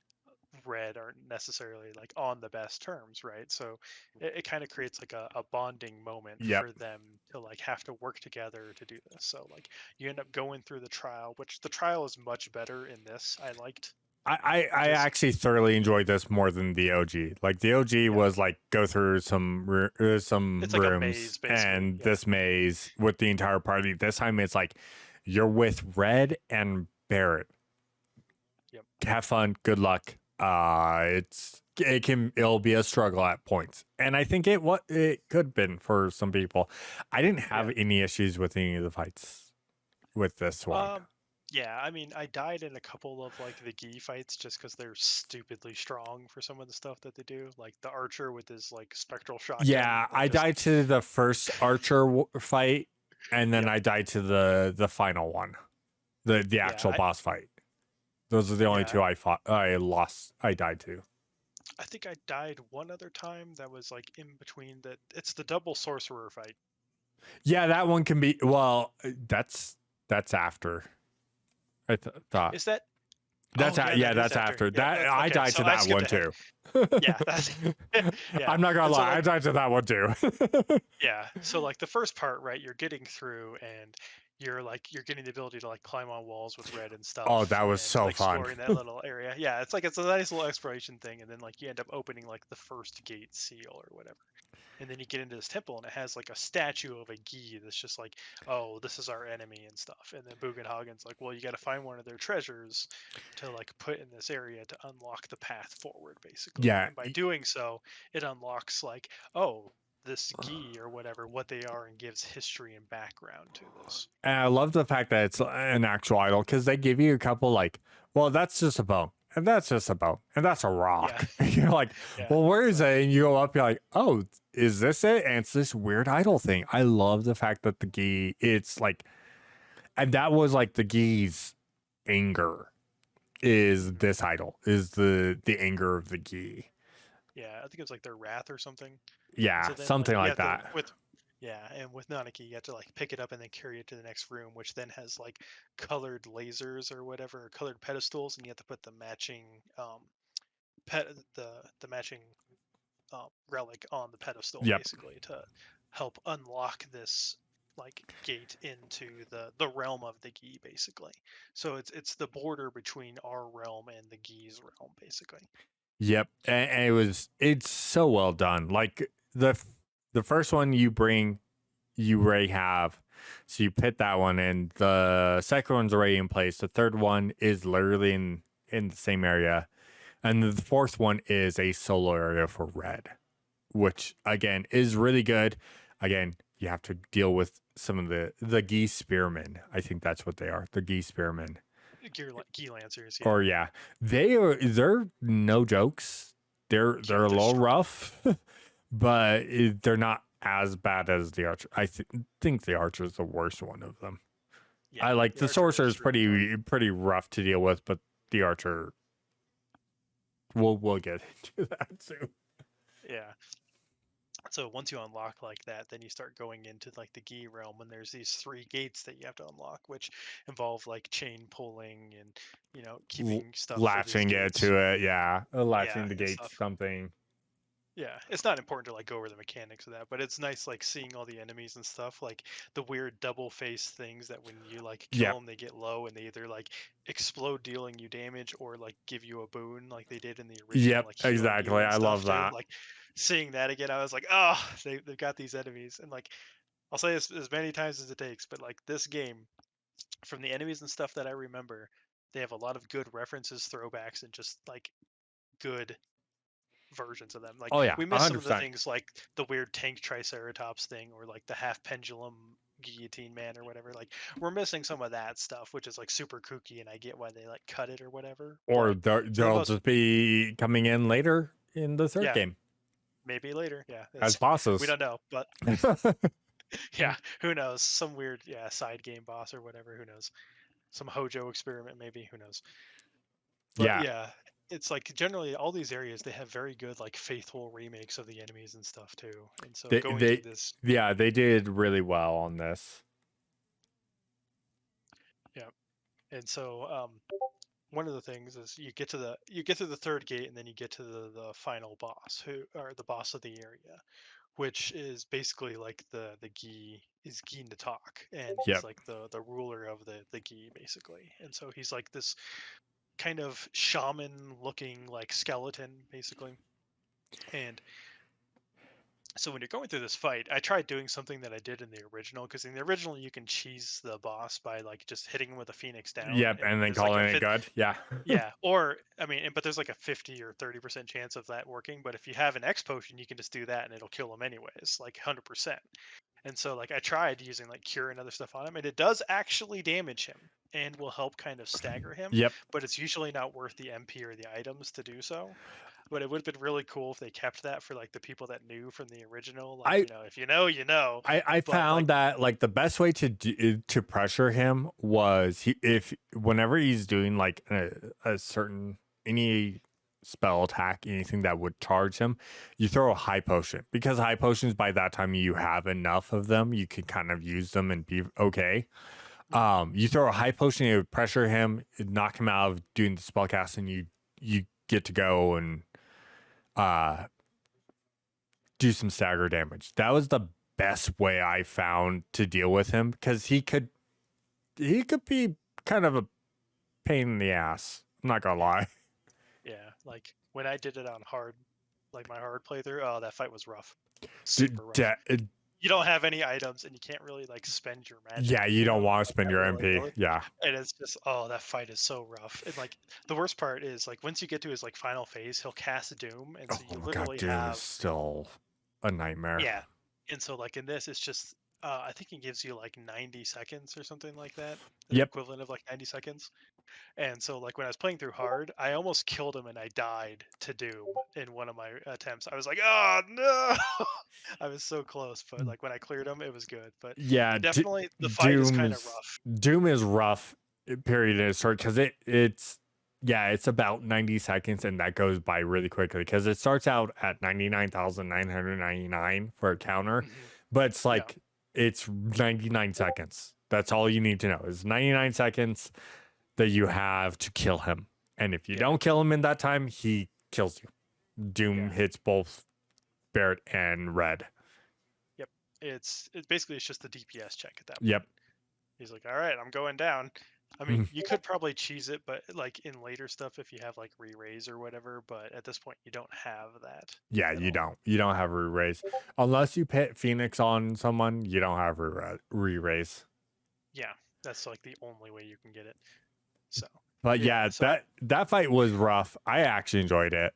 Speaker 2: Red aren't necessarily like on the best terms, right? So it kind of creates like a bonding moment
Speaker 1: yep.
Speaker 2: for them to like have to work together to do this. So like you end up going through the trial, which the trial is much better in this. I liked
Speaker 1: I
Speaker 2: because
Speaker 1: actually thoroughly enjoyed this more than the OG. Like the OG
Speaker 2: yeah,
Speaker 1: was like go through some
Speaker 2: it's like a
Speaker 1: rooms
Speaker 2: maze basically.
Speaker 1: and
Speaker 2: Yeah,
Speaker 1: this maze with the entire party. This time it's like you're with Red and Barrett.
Speaker 2: yep,
Speaker 1: Have fun. Good luck. It'll be a struggle at points, and I think it could have been for some people. I didn't
Speaker 2: yeah.
Speaker 1: have any issues with any of the fights with this one.
Speaker 2: Um, yeah, I mean, I died in a couple of like the Gi fights just because they're stupidly strong for some of the stuff that they do. Like the archer with his like spectral shotgun
Speaker 1: Yeah,
Speaker 2: that
Speaker 1: I
Speaker 2: just
Speaker 1: died to the first Archer fight, and then
Speaker 2: yep,
Speaker 1: I died to the final one, the
Speaker 2: yeah,
Speaker 1: actual boss fight. Those are the only
Speaker 2: yeah.
Speaker 1: two I fought. I lost. I died to.
Speaker 2: I think I died one other time that was like in between that. It's the double sorcerer fight.
Speaker 1: Yeah, that one can be. Well, that's after. Thought
Speaker 2: Is that?
Speaker 1: that's
Speaker 2: Oh yeah,
Speaker 1: yeah,
Speaker 2: that is
Speaker 1: that's
Speaker 2: after.
Speaker 1: after
Speaker 2: Yeah,
Speaker 1: that.
Speaker 2: that's
Speaker 1: I
Speaker 2: okay.
Speaker 1: died
Speaker 2: So
Speaker 1: to
Speaker 2: I
Speaker 1: that
Speaker 2: skipped
Speaker 1: one
Speaker 2: ahead.
Speaker 1: too.
Speaker 2: Yeah, that's yeah.
Speaker 1: I'm not gonna
Speaker 2: And so
Speaker 1: lie, I
Speaker 2: like
Speaker 1: died to that one too.
Speaker 2: yeah, so like the first part, right? You're getting through and you're getting the ability to like climb on walls with red and
Speaker 1: Oh,
Speaker 2: stuff
Speaker 1: that was
Speaker 2: and
Speaker 1: so
Speaker 2: like
Speaker 1: fun.
Speaker 2: exploring that little area. Yeah, it's a nice little exploration thing, and then like you end up opening like the first gate seal or whatever. And then you get into this temple and it has like a statue of a Gi that's just like, oh, this is our enemy and stuff. And then Bugenhagen's like, well, you got to find one of their treasures to like put in this area to unlock the path forward, basically.
Speaker 1: Yeah,
Speaker 2: And by doing so, it unlocks like, oh, this Gi or whatever, what they are, and gives history and background to this.
Speaker 1: and I love the fact that it's an actual idol because they give you a couple like, well, that's just a bone, and that's just a bone, and that's a
Speaker 2: Yeah,
Speaker 1: rock. You're like,
Speaker 2: yeah,
Speaker 1: well, where
Speaker 2: it's
Speaker 1: is
Speaker 2: like,
Speaker 1: it? And you go up, you're like, oh, is this it? And it's this weird idol thing. I love the fact that the gi, it's like, and that was like the gi's anger is
Speaker 2: mhm.
Speaker 1: this idol, is the anger of the gi.
Speaker 2: Yeah, I think it's like their wrath or something. And
Speaker 1: Yeah,
Speaker 2: so then like
Speaker 1: something
Speaker 2: you
Speaker 1: like
Speaker 2: have to
Speaker 1: that.
Speaker 2: with yeah, and with Nanaki you have to like pick it up and then carry it to the next room, which then has like colored lasers or whatever, or colored pedestals, and you have to put the matching pet the matching relic on the pedestal
Speaker 1: Yep.
Speaker 2: basically to help unlock this like gate into the realm of the Gi basically. So it's the border between our realm and the Gi's realm basically.
Speaker 1: Yep. And it's so well done. Like the first one you bring, you already have, so you put that one in. The second one's already in place. The third one is literally in the same area, and the fourth one is a solo area for red, which again is really good. Again, you have to deal with some of the geese spearmen. I think that's what they are. The geese spearmen.
Speaker 2: Key lancers, yeah.
Speaker 1: Or yeah, they're no jokes. They're
Speaker 2: Yeah,
Speaker 1: a
Speaker 2: they're
Speaker 1: little
Speaker 2: strong.
Speaker 1: rough, but they're not as bad as the archer. I think the archer is the worst one of them.
Speaker 2: Yeah,
Speaker 1: I like
Speaker 2: the
Speaker 1: the
Speaker 2: archer
Speaker 1: sorcerer is
Speaker 2: is really good.
Speaker 1: pretty rough to deal with, but the archer, we'll get into that soon.
Speaker 2: Yeah. So once you unlock like that, then you start going into like the Gi realm, and there's these 3 gates that you have to unlock, which involve like chain pulling and keeping stuff for these
Speaker 1: Latching it
Speaker 2: gates.
Speaker 1: to it, yeah,
Speaker 2: Yeah,
Speaker 1: latching the
Speaker 2: and
Speaker 1: gate to
Speaker 2: stuff.
Speaker 1: something.
Speaker 2: Yeah, it's not important to like go over the mechanics of that, but it's nice like seeing all the enemies and stuff, like the weird double face things that when you like kill
Speaker 1: Yep,
Speaker 2: them, they get low and they either like explode, dealing you damage, or like give you a boon, like they did in the original,
Speaker 1: yep,
Speaker 2: like healing you
Speaker 1: exactly.
Speaker 2: and
Speaker 1: I
Speaker 2: stuff
Speaker 1: love
Speaker 2: too.
Speaker 1: that.
Speaker 2: Like seeing that again, I was like, oh, they've got these enemies, and like I'll say this as many times as it takes, but like this game, from the enemies and stuff that I remember, they have a lot of good references, throwbacks, and just like good versions of them. Like
Speaker 1: Oh yeah,
Speaker 2: we missed some of the
Speaker 1: 100%.
Speaker 2: things like the weird tank triceratops thing or like the half pendulum guillotine man or whatever. Like we're missing some of that stuff, which is like super kooky, and I get why they like cut it or whatever.
Speaker 1: Or
Speaker 2: But for the
Speaker 1: they'll
Speaker 2: most,
Speaker 1: just be coming in later in the third
Speaker 2: yeah,
Speaker 1: game
Speaker 2: maybe later. Yeah,
Speaker 1: as
Speaker 2: we
Speaker 1: bosses.
Speaker 2: don't know, but yeah, who knows? Some weird side game boss or whatever. Who knows? Some Hojo experiment maybe. Who knows? But
Speaker 1: Yeah,
Speaker 2: yeah, it's like generally all these areas they have very good like faithful remakes of the enemies and stuff too. And so going
Speaker 1: they
Speaker 2: through this,
Speaker 1: yeah, they did really well on this.
Speaker 2: yeah. And so one of the things is you get to the third gate, and then you get to the final boss, who or the boss of the area, which is basically like the Gi is Gi Natak, and he's
Speaker 1: Yep.
Speaker 2: like the ruler of the Gi basically. And so he's like this kind of shaman looking like skeleton basically. And so when you're going through this fight, I tried doing something that I did in the original, because in the original you can cheese the boss by like just hitting him with a phoenix down,
Speaker 1: Yep,
Speaker 2: and
Speaker 1: and then
Speaker 2: there's like a
Speaker 1: calling it
Speaker 2: fit.
Speaker 1: good. Yeah.
Speaker 2: Yeah, or I mean, but there's like a 50 or 30% chance of that working. But if you have an X potion, you can just do that and it'll kill him anyways, like 100%. And so like I tried using like cure and other stuff on him, and it does actually damage him and will help kind of stagger him,
Speaker 1: Yep.
Speaker 2: but it's usually not worth the MP or the items to do so. But it would have been really cool if they kept that for like the people that knew from the original. Like,
Speaker 1: I
Speaker 2: if you know, you know.
Speaker 1: I
Speaker 2: But like,
Speaker 1: found that like the best way to pressure him was if whenever he's doing like a certain any spell attack, anything that would charge him, you throw a high potion, because high potions by that time you have enough of them, you can kind of use them and be okay.
Speaker 2: mhm,
Speaker 1: You throw a high potion, it would pressure him, it'd knock him out of doing the spell cast, and you get to go and uh do some stagger damage. That was the best way I found to deal with him, because he could be kind of a pain in the ass. I'm not gonna lie.
Speaker 2: yeah, like when I did it on hard, like my hard playthrough, oh, that fight was rough,
Speaker 1: D-
Speaker 2: super rough.
Speaker 1: da- uh,
Speaker 2: You don't have any items, and you can't really like spend your
Speaker 1: yeah,
Speaker 2: magic,
Speaker 1: you don't want to
Speaker 2: like
Speaker 1: spend
Speaker 2: that
Speaker 1: your
Speaker 2: willy
Speaker 1: MP.
Speaker 2: nilly.
Speaker 1: Yeah.
Speaker 2: And it's just, oh, that fight is so rough. And like the worst part is like once you get to his like final phase, he'll cast Doom, and so
Speaker 1: Oh
Speaker 2: you
Speaker 1: my god,
Speaker 2: literally
Speaker 1: Doom is
Speaker 2: have,
Speaker 1: still a nightmare.
Speaker 2: yeah. And so like in this, it's just I think it gives you like 90 seconds or something like that, the
Speaker 1: Yep.
Speaker 2: equivalent of like 90 seconds. And so like when I was playing through hard, I almost killed him and I died to Doom in one of my attempts. I was like, oh no, I was so close. But like when I cleared him, it was good. But
Speaker 1: Yeah.
Speaker 2: definitely the fight is
Speaker 1: Doom
Speaker 2: kind of
Speaker 1: is
Speaker 2: rough.
Speaker 1: Doom is rough. Period. In short, because it's yeah, it's about 90 seconds, and that goes by really quickly because it starts out at 99,999 for a counter,
Speaker 2: Hmm.
Speaker 1: but it's
Speaker 2: Yeah,
Speaker 1: like it's 99 seconds. That's all you need to know is 99 seconds that you have to kill him. And if you
Speaker 2: yeah,
Speaker 1: don't kill him in that time, he kills you. Doom
Speaker 2: yeah.
Speaker 1: hits both Barrett and Red.
Speaker 2: Yep. It's basically it's just the DPS check at that
Speaker 1: Yep.
Speaker 2: point. He's like, all right, I'm going down. I mean, you could probably cheese it, but like in later stuff, if you have like re-raise or whatever, but at this point, you don't have that
Speaker 1: Yeah,
Speaker 2: at
Speaker 1: you
Speaker 2: all.
Speaker 1: don't. You don't have re-raise. Unless you pit Phoenix on someone, you don't have re-raise.
Speaker 2: Yeah, that's like the only way you can get it. So,
Speaker 1: But
Speaker 2: yeah,
Speaker 1: yeah,
Speaker 2: so
Speaker 1: that fight was rough. I actually enjoyed it,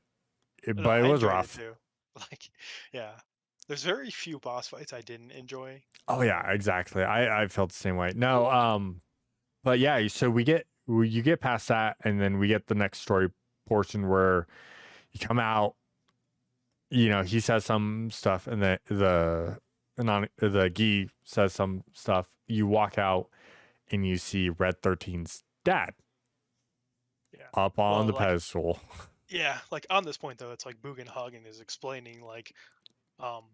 Speaker 2: no,
Speaker 1: but it
Speaker 2: I
Speaker 1: was
Speaker 2: enjoyed it
Speaker 1: rough.
Speaker 2: too. Like, yeah, there's very few boss fights I didn't enjoy.
Speaker 1: Oh yeah, exactly. I felt the same way. No, but yeah, so you get past that, and then we get the next story portion where you come out. You know, he says some stuff, and the Gi says some stuff. You walk out, and you see Red 13's dad
Speaker 2: Yeah.
Speaker 1: up on
Speaker 2: Well,
Speaker 1: the
Speaker 2: like,
Speaker 1: pedestal.
Speaker 2: yeah, like on this point though, it's like Hagen is explaining like, um,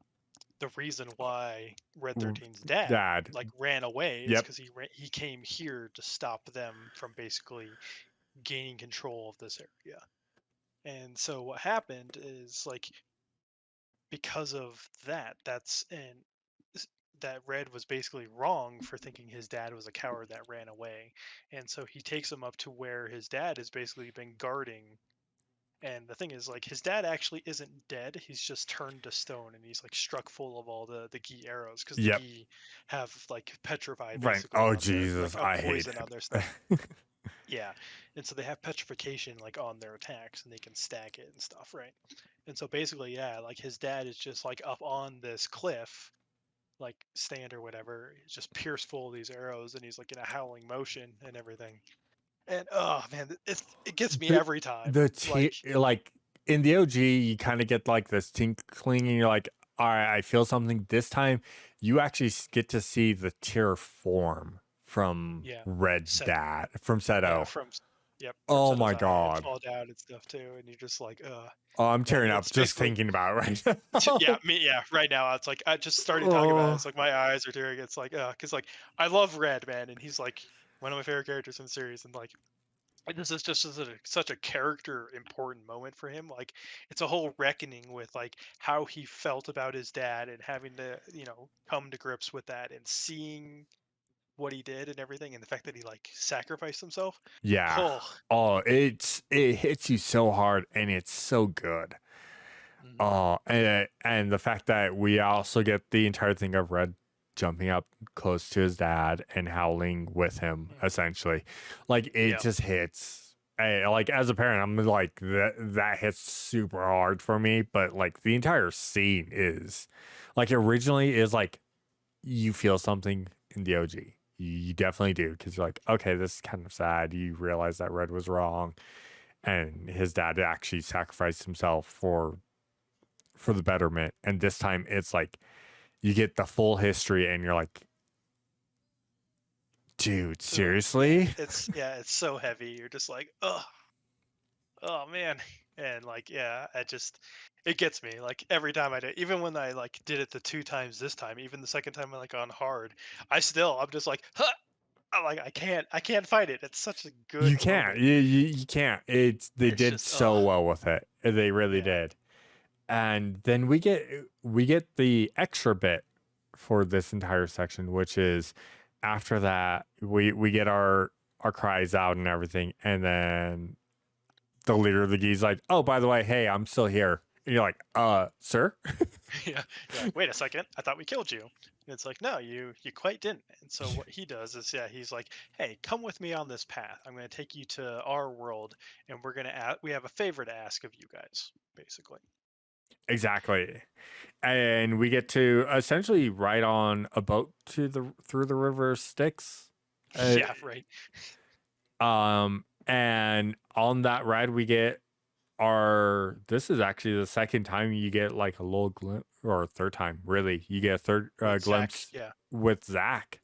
Speaker 2: the reason why Red 13's dad
Speaker 1: Dad.
Speaker 2: like ran away is
Speaker 1: Yep.
Speaker 2: because he came here to stop them from basically gaining control of this area. And so what happened is like because of that, s- that Red was basically wrong for thinking his dad was a coward that ran away. And so he takes him up to where his dad has basically been guarding. And the thing is, like, his dad actually isn't dead. He's just turned to stone, and he's like struck full of all the Gi arrows because the
Speaker 1: Yep.
Speaker 2: Gi have like petrified
Speaker 1: Right.
Speaker 2: basically
Speaker 1: Oh
Speaker 2: on their like
Speaker 1: Jesus,
Speaker 2: a
Speaker 1: I hate
Speaker 2: poison on their
Speaker 1: it.
Speaker 2: stuff. Yeah, and so they have petrification like on their attacks, and they can stack it and stuff, right? And so basically, yeah, like his dad is just like up on this cliff, like stand or whatever, he's just pierced full of these arrows, and he's like in a howling motion and everything. And oh man, it gets me
Speaker 1: the
Speaker 2: every time.
Speaker 1: the
Speaker 2: Like,
Speaker 1: like in the OG, you kind of get like this tinkling, and you're like, all right, I feel something. This time, you actually get to see the tear form from
Speaker 2: yeah,
Speaker 1: Red's
Speaker 2: set.
Speaker 1: dad, from
Speaker 2: Yeah,
Speaker 1: Seto.
Speaker 2: yep, from
Speaker 1: Oh
Speaker 2: Seto's
Speaker 1: my
Speaker 2: eye and
Speaker 1: god.
Speaker 2: fall down and stuff too, and you're just like,
Speaker 1: Oh, I'm
Speaker 2: and
Speaker 1: tearing up
Speaker 2: it's
Speaker 1: just
Speaker 2: basically
Speaker 1: thinking about it right now.
Speaker 2: yeah, me, yeah, right now it's like I just started talking about it.
Speaker 1: Oh
Speaker 2: It's like my eyes are tearing. It's like, because like I love Red, man, and he's like one of my favorite characters in the series, and like this is just such a character important moment for him. Like it's a whole reckoning with like how he felt about his dad and having to come to grips with that and seeing what he did and everything and the fact that he like sacrificed himself.
Speaker 1: yeah.
Speaker 2: Oh,
Speaker 1: Oh, it hits you so hard, and it's so good.
Speaker 2: mhm,
Speaker 1: Oh, and the fact that we also get the entire thing of Red jumping up close to his dad and howling with him,
Speaker 2: mhm.
Speaker 1: essentially, like it
Speaker 2: Yeah.
Speaker 1: just hits. Like as a parent, I'm like that hits super hard for me. But like the entire scene is, like originally is like you feel something in the OG. You definitely do because you're like, okay, this is kind of sad. You realize that Red was wrong, and his dad actually sacrificed himself for the betterment. And this time it's like you get the full history and you're like, dude,
Speaker 2: Oh man,
Speaker 1: seriously?
Speaker 2: it's so heavy. You're just like, oh man, and like yeah, it gets me like every time I do. Even when I like did it the two times this time, even the second time I like on hard, I'm just like, huh. I'm like I can't fight it. It's such a
Speaker 1: You
Speaker 2: good
Speaker 1: can't.
Speaker 2: moment.
Speaker 1: You can't. They
Speaker 2: It's
Speaker 1: did
Speaker 2: just
Speaker 1: so well with it. They really
Speaker 2: yeah,
Speaker 1: did. And then we get the extra bit for this entire section, which is after that we get our cries out and everything, and then the leader of the geese like, oh, by the way, hey, I'm still here. And you're like, sir?
Speaker 2: yeah. You're like, wait a second, I thought we killed you. And it's like, no, you quite didn't. And so what he does is, yeah, he's like, hey, come with me on this path. I'm going to take you to our world, and we have a favor to ask of you guys, basically.
Speaker 1: Exactly. And we get to essentially ride on a boat to the through the river Styx. Uh,
Speaker 2: Yeah, right.
Speaker 1: and on that ride we get our this is actually the second time you get like a little glimpse, or third time really, you get a third
Speaker 2: With Zach,
Speaker 1: glimpse
Speaker 2: yeah.
Speaker 1: with Zach,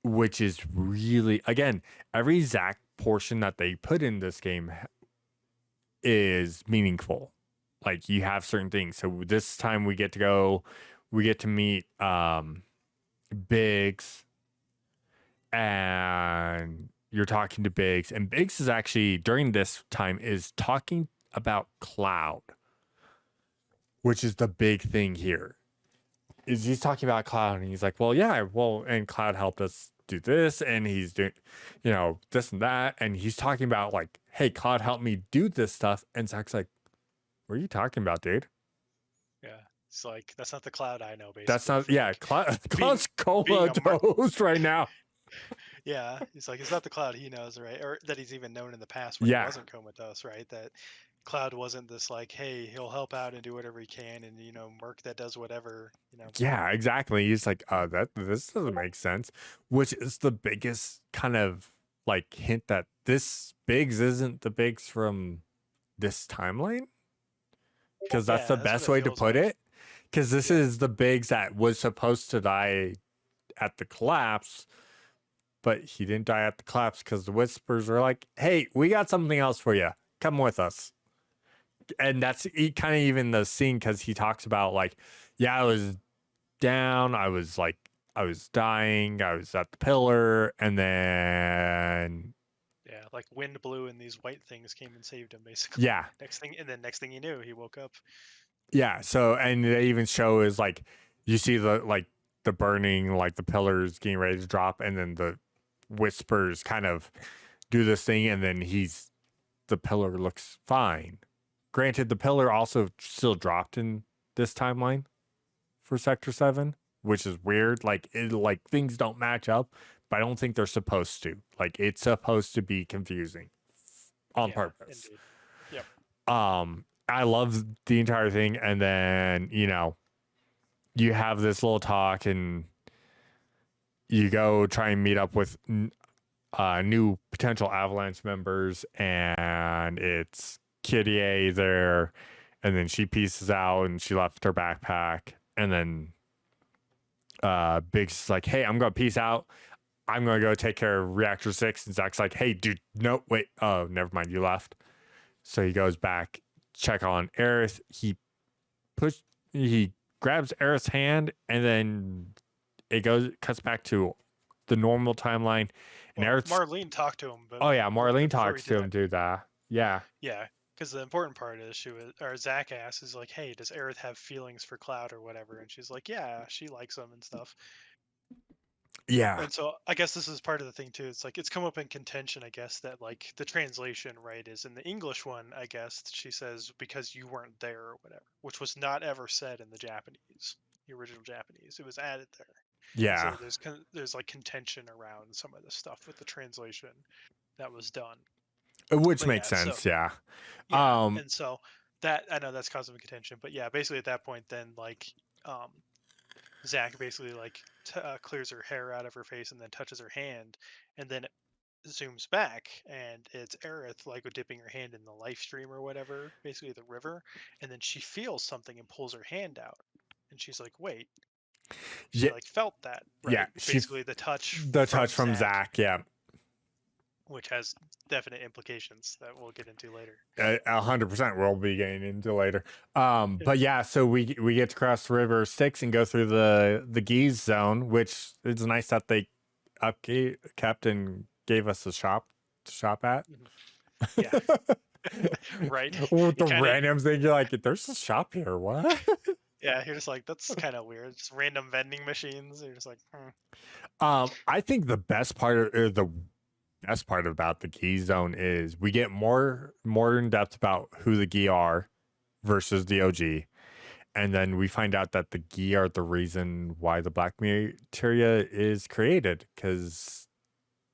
Speaker 1: which is really, again, every Zach portion that they put in this game is meaningful. Like you have certain things. So this time we get to meet Biggs, and you're talking to Biggs, and Biggs is actually during this time is talking about Cloud, which is the big thing here. Is he's talking about Cloud, and he's like, well, yeah, well, and Cloud helped us do this, and he's doing, this and that, and he's talking about like, hey, Cloud, help me do this stuff, and Zack's like, what are you talking about, dude?
Speaker 2: Yeah, it's like that's not the Cloud I know,
Speaker 1: That's
Speaker 2: basically,
Speaker 1: not,
Speaker 2: from
Speaker 1: yeah,
Speaker 2: like being
Speaker 1: Cloud's
Speaker 2: being a
Speaker 1: comatose right now.
Speaker 2: yeah, he's like, it's not the Cloud he knows, right? Or that he's even known in the past when he
Speaker 1: Yeah,
Speaker 2: wasn't comatose, right? That Cloud wasn't this like, hey, he'll help out and do whatever he can, and Merc that does whatever,
Speaker 1: yeah, exactly. He's like, that this doesn't make sense, which is the biggest kind of like hint that this Biggs isn't the Biggs from this timeline, because that's the
Speaker 2: Yeah, that's what
Speaker 1: best
Speaker 2: it
Speaker 1: way to
Speaker 2: feels
Speaker 1: put
Speaker 2: like.
Speaker 1: it. Because this
Speaker 2: Yeah,
Speaker 1: is the Biggs that was supposed to die at the collapse, but he didn't die at the collapse because the Whispers were like, "Hey, we got something else for you. Come with us." And that's kind of even the scene because he talks about like, "Yeah, I was down. I was like, I was dying. I was at the pillar, and then
Speaker 2: yeah, like wind blew and these white things came and saved him, basically.
Speaker 1: yeah,
Speaker 2: Next thing you knew, he woke up.
Speaker 1: yeah." So and they even show is like you see the burning like the pillars getting ready to drop, and then the Whispers kind of do this thing, and then the pillar looks fine. Granted, the pillar also still dropped in this timeline for Sector 7, which is weird. Like things don't match up, but I don't think they're supposed to. Like it's supposed to be confusing on
Speaker 2: Yeah,
Speaker 1: purpose.
Speaker 2: indeed. Yep.
Speaker 1: I love the entire thing, and then you have this little talk, and you go try and meet up with new potential Avalanche members, and it's Kitty A there, and then she pieces out and she left her backpack, and then Biggs is like, "Hey, I'm gonna peace out. I'm gonna go take care of Reactor 6." And Zach's like, "Hey, dude, no, wait, oh, never mind, you left." So he goes back, check on Aerith. He grabs Aerith's hand, and then cuts back to the normal timeline, and
Speaker 2: Well,
Speaker 1: Aerith's,
Speaker 2: Marlene talked to him, but
Speaker 1: oh yeah, Marlene
Speaker 2: before he
Speaker 1: talks to
Speaker 2: did
Speaker 1: him
Speaker 2: that,
Speaker 1: do that. Yeah.
Speaker 2: yeah, because the important part is or Zach asks is like, hey, does Aerith have feelings for Cloud or whatever? And she's like, yeah, she likes him and stuff.
Speaker 1: Yeah.
Speaker 2: And so I guess this is part of the thing too. It's like it's come up in contention, I guess, that like the translation, right, is in the English one, I guess she says because you weren't there or whatever, which was not ever said in the Japanese, the original Japanese. It was added there. And
Speaker 1: Yeah.
Speaker 2: so there's like contention around some of the stuff with the translation that was done.
Speaker 1: Which
Speaker 2: But
Speaker 1: makes
Speaker 2: yeah, so
Speaker 1: sense. Yeah.
Speaker 2: yeah,
Speaker 1: Um,
Speaker 2: and so that I know that's causing contention, but yeah, basically at that point, then like um, Zach basically like clears her hair out of her face and then touches her hand, and then it zooms back and it's Aerith like dipping her hand in the life stream or whatever, basically the river, and then she feels something and pulls her hand out, and she's like, wait, she
Speaker 1: yeah.
Speaker 2: like felt that,
Speaker 1: Yeah.
Speaker 2: right? Basically the touch
Speaker 1: The touch
Speaker 2: from
Speaker 1: from
Speaker 2: Zach,
Speaker 1: Zach. Yeah.
Speaker 2: which has definite implications that we'll get into later.
Speaker 1: 100% we'll be getting into later. But yeah, so we get to cross the river Styx and go through the Geese zone, which is nice that they kept and gave us a shop to shop at.
Speaker 2: Mhm. Yeah, right.
Speaker 1: With
Speaker 2: You
Speaker 1: the
Speaker 2: kind of
Speaker 1: random thing, you're like, there's a shop here. What?
Speaker 2: yeah, you're just like that's kind of weird. Just random vending machines. You're just like, hmm.
Speaker 1: I think the best part, or the best part about the Key Zone, is we get more in depth about who the Gi are versus the OG, and then we find out that the Gi are the reason why the black materia is created. Because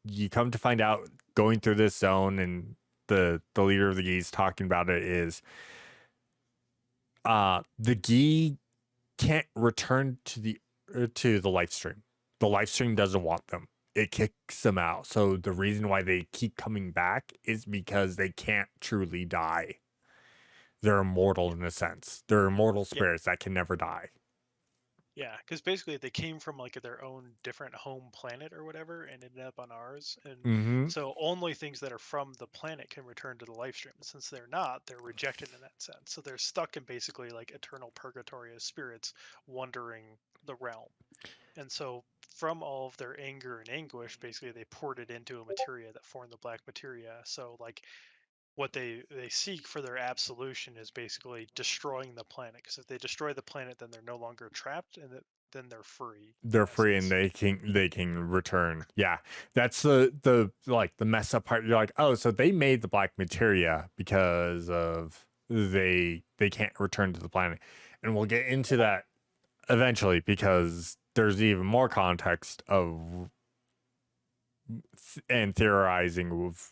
Speaker 1: you come to find out going through this zone, and the leader of the Gi's talking about it is, the Gi can't return to the life stream. The life stream doesn't want them. It kicks them out. So the reason why they keep coming back is because they can't truly die. They're immortal in a sense. They're immortal
Speaker 2: Yeah,
Speaker 1: spirits that can never die.
Speaker 2: yeah, because basically they came from like their own different home planet or whatever, and ended up on ours, and
Speaker 1: Mm-hmm.
Speaker 2: so only things that are from the planet can return to the life stream. And since they're not, they're rejected in that sense. So they're stuck in basically like eternal purgatory as spirits wandering the realm. And so from all of their anger and anguish, basically they poured it into a materia that formed the black materia. So like what they seek for their absolution is basically destroying the planet, because if they destroy the planet then they're no longer trapped, and then they're free.
Speaker 1: They're
Speaker 2: In
Speaker 1: free and
Speaker 2: essence.
Speaker 1: they can return. Yeah, that's the like the mess up part. You're like, oh, so they made the black materia because of they can't return to the planet, and we'll get into that eventually because there's even more context of and theorizing of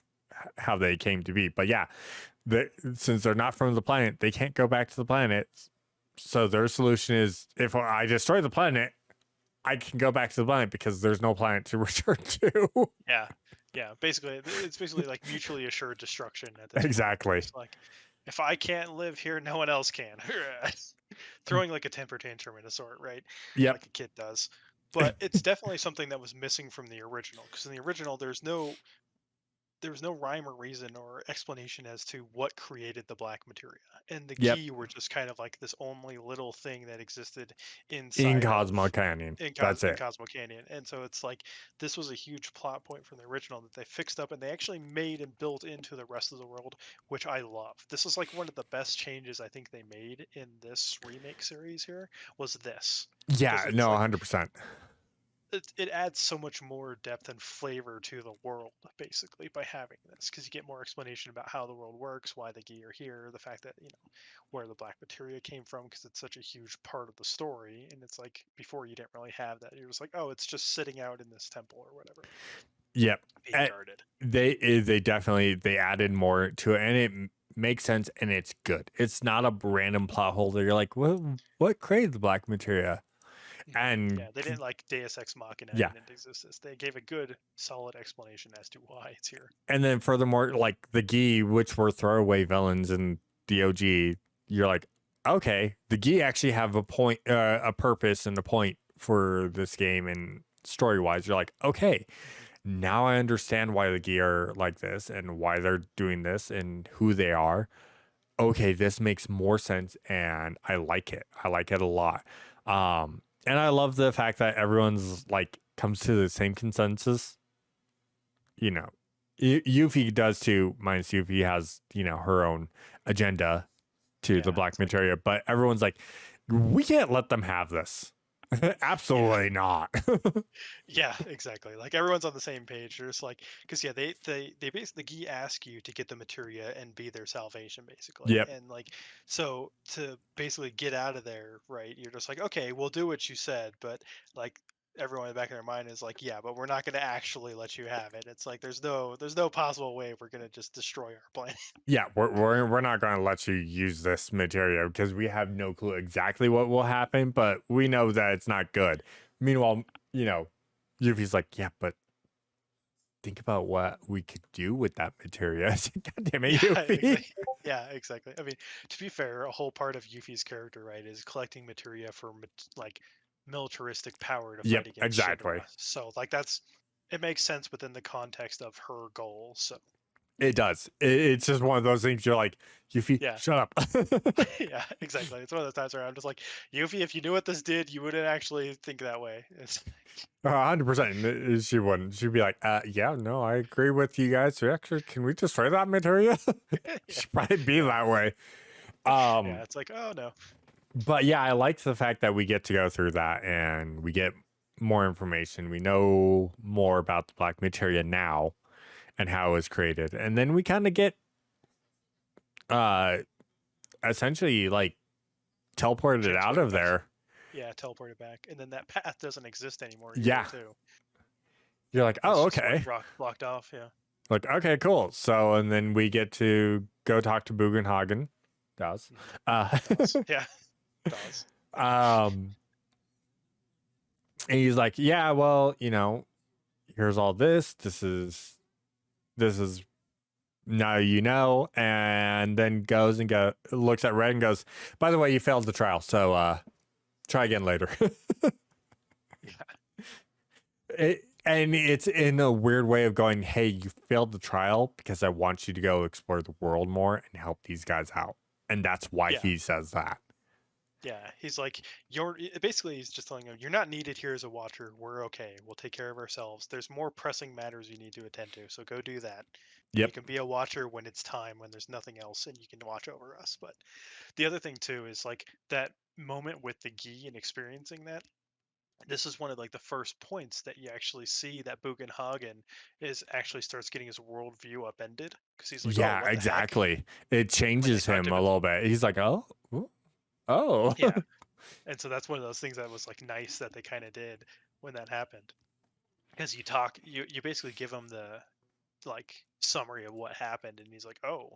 Speaker 1: how they came to be. But yeah, since they're not from the planet, they can't go back to the planet. So their solution is if I destroy the planet, I can go back to the planet because there's no planet to return to.
Speaker 2: Yeah, yeah. Basically, it's basically like mutually assured destruction at this point.
Speaker 1: Exactly.
Speaker 2: It's like, if I can't live here, no one else can. Throwing like a temper tantrum in a sort, right?
Speaker 1: Yep.
Speaker 2: Like a kid does. But it's definitely something that was missing from the original. Because in the original, there was no rhyme or reason or explanation as to what created the black materia. And the
Speaker 1: Yep.
Speaker 2: key were just kind of like this only little thing that existed
Speaker 1: In
Speaker 2: inside of
Speaker 1: Cosmo Canyon. That's
Speaker 2: in
Speaker 1: it.
Speaker 2: Cosmo Canyon. And so it's like this was a huge plot point from the original that they fixed up and they actually made and built into the rest of the world, which I love. This is like one of the best changes I think they made in this remake series here was this. Because
Speaker 1: Yeah.
Speaker 2: it's
Speaker 1: No.
Speaker 2: like
Speaker 1: 100%.
Speaker 2: it adds so much more depth and flavor to the world basically by having this because you get more explanation about how the world works, why the Gi are here, the fact that where the black materia came from because it's such a huge part of the story. And it's like before you didn't really have that. You're just like, oh, it's just sitting out in this temple or whatever
Speaker 1: Yep.
Speaker 2: being guarded.
Speaker 1: They definitely they added more to it, and it makes sense, and it's good. It's not a random plot hole that you're like, what created the black materia? And
Speaker 2: Yeah, they didn't like Deus Ex Machina
Speaker 1: yeah,
Speaker 2: and into existence. They gave a good, solid explanation as to why it's here.
Speaker 1: and then furthermore, like the Gi, which were throwaway villains in the OG, you're like, okay, the Gi actually have a point, a purpose, and a point for this game, and story wise, you're like, okay, now I understand why the Gi are like this and why they're doing this and who they are. Okay, this makes more sense, and I like it. I like it a lot. And I love the fact that everyone's like comes to the same consensus. You know, Yuffie does too. Minus Yuffie has her own agenda to the
Speaker 2: Yeah,
Speaker 1: black
Speaker 2: it's like
Speaker 1: materia, but everyone's like, we can't let them have this.
Speaker 2: yeah.
Speaker 1: Absolutely not.
Speaker 2: Yeah, exactly. Like everyone's on the same page. They're just like, because yeah, they basically the Gi ask you to get the materia and be their salvation, basically.
Speaker 1: Yep.
Speaker 2: And like, so to basically get out of there, right? You're just like, okay, we'll do what you said, but like everyone in the back of their mind is like, yeah, but we're not going to actually let you have it. It's like there's no possible way we're going to just destroy our planet.
Speaker 1: Yeah, we're not going to let you use this material because we have no clue exactly what will happen, but we know that it's not good. Meanwhile, Yuffie's like, yeah, but think about what we could do with that material. God damn it,
Speaker 2: Yeah,
Speaker 1: Yuffie.
Speaker 2: exactly. Yeah, exactly. I mean, to be fair, a whole part of Yuffie's character, right, is collecting materia for like militaristic power to
Speaker 1: Yep,
Speaker 2: fight against
Speaker 1: exactly.
Speaker 2: Shinra. So, like, it makes sense within the context of her goal. So,
Speaker 1: It does. It's just one of those things you're like, Yuffie,
Speaker 2: yeah,
Speaker 1: shut up.
Speaker 2: yeah, exactly. It's one of those times where I'm just like, Yuffie, if you knew what this did, you wouldn't actually think that way. It's
Speaker 1: 100%. She wouldn't. She'd be like, yeah, no, I agree with you guys. So actually, can we destroy that material?
Speaker 2: yeah,
Speaker 1: She'd probably be
Speaker 2: yeah,
Speaker 1: that way.
Speaker 2: yeah. It's like, oh no,
Speaker 1: But yeah, I like the fact that we get to go through that and we get more information. We know more about the black materia now and how it was created. And then we kind of get uh essentially like teleported out
Speaker 2: transported
Speaker 1: of
Speaker 2: back.
Speaker 1: there.
Speaker 2: Yeah, teleported back, and then that path doesn't exist anymore either,
Speaker 1: Yeah.
Speaker 2: too.
Speaker 1: You're like,
Speaker 2: It's
Speaker 1: "Oh,
Speaker 2: just like
Speaker 1: okay."
Speaker 2: blocked off. Yeah.
Speaker 1: Like, "Okay, cool." So, and then we get to go talk to Bugenhagen. Does. Uh
Speaker 2: Does. Yeah, does.
Speaker 1: um and he's like, "Yeah, well, here's all this. This is now and then goes and looks at Red and goes, by the way, you failed the trial, so try again later.
Speaker 2: Yeah.
Speaker 1: And it's in a weird way of going, hey, you failed the trial because I want you to go explore the world more and help these guys out. And that's why
Speaker 2: Yeah.
Speaker 1: he says that.
Speaker 2: Yeah. He's like, basically, he's just telling him, you're not needed here as a watcher. We're okay. We'll take care of ourselves. There's more pressing matters you need to attend to. So go do that. And you
Speaker 1: Yep.
Speaker 2: can be a watcher when it's time, when there's nothing else, and you can watch over us. But the other thing, too, is like that moment with the Gi and experiencing that. this is one of like the first points that you actually see that Bugenhagen is actually starts getting his worldview upended because he's like, oh,
Speaker 1: Yeah,
Speaker 2: what the heck?
Speaker 1: exactly. It
Speaker 2: When they
Speaker 1: changes
Speaker 2: talk to
Speaker 1: him a
Speaker 2: him,
Speaker 1: little bit. He's like, oh, ooh, oh.
Speaker 2: yeah. And so that's one of those things that was like nice that they kind of did when that happened because you basically give him the like summary of what happened and he's like, oh,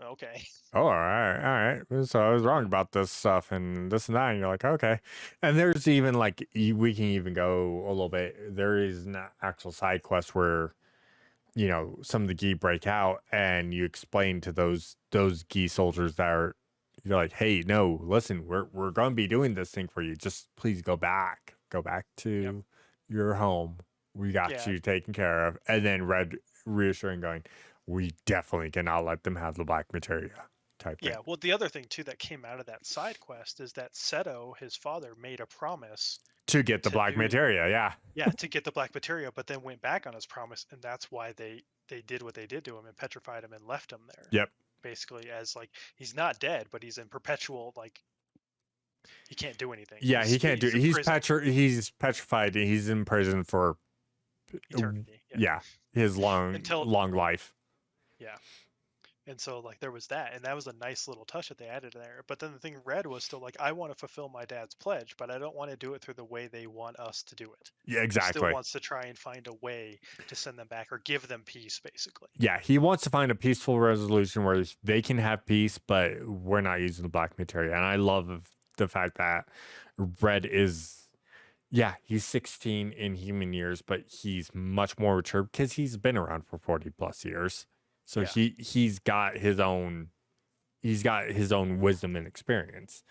Speaker 2: okay.
Speaker 1: Oh, all right, all right. So I was wrong about this stuff and this and that. And you're like, okay. And there's even like we can even go a little bit. There is an actual side quest where some of the Gi break out, and you explain to those Gi soldiers that are you're like, hey, no, listen, we're going to be doing this thing for you. Just please go back
Speaker 2: Yep.
Speaker 1: to your home. We got
Speaker 2: Yeah.
Speaker 1: you taken care of. And then Red reassuring, going, we definitely cannot let them have the black materia type thing
Speaker 2: Yeah. Well, the other thing too that came out of that side quest is that Seto, his father, made a promise
Speaker 1: to get the
Speaker 2: to
Speaker 1: black
Speaker 2: do
Speaker 1: materia. Yeah,
Speaker 2: to get the black materia, but then went back on his promise, and that's why they did what they did to him and petrified him and left him there.
Speaker 1: yep,
Speaker 2: Basically, as like he's not dead, but he's in perpetual like he can't do anything.
Speaker 1: yeah. He can't do
Speaker 2: He's
Speaker 1: it.
Speaker 2: in prison
Speaker 1: He's petrified. He's in prison for
Speaker 2: eternity. Yeah.
Speaker 1: yeah his
Speaker 2: Until
Speaker 1: long life.
Speaker 2: yeah. And so like there was that, and that was a nice little touch that they added there. But then the thing Red was still like, I want to fulfill my dad's pledge, but I don't want to do it through the way they want us to do it.
Speaker 1: Yeah,
Speaker 2: He still
Speaker 1: exactly.
Speaker 2: wants to try and find a way to send them back or give them peace, basically.
Speaker 1: Yeah, he wants to find a peaceful resolution where they can have peace, but we're not using the black materia. And I love the fact that Red is, yeah, he's 16 in human years, but he's much more mature because he's been around for 40 plus years. So
Speaker 2: Yeah.
Speaker 1: he's got his own wisdom and experience.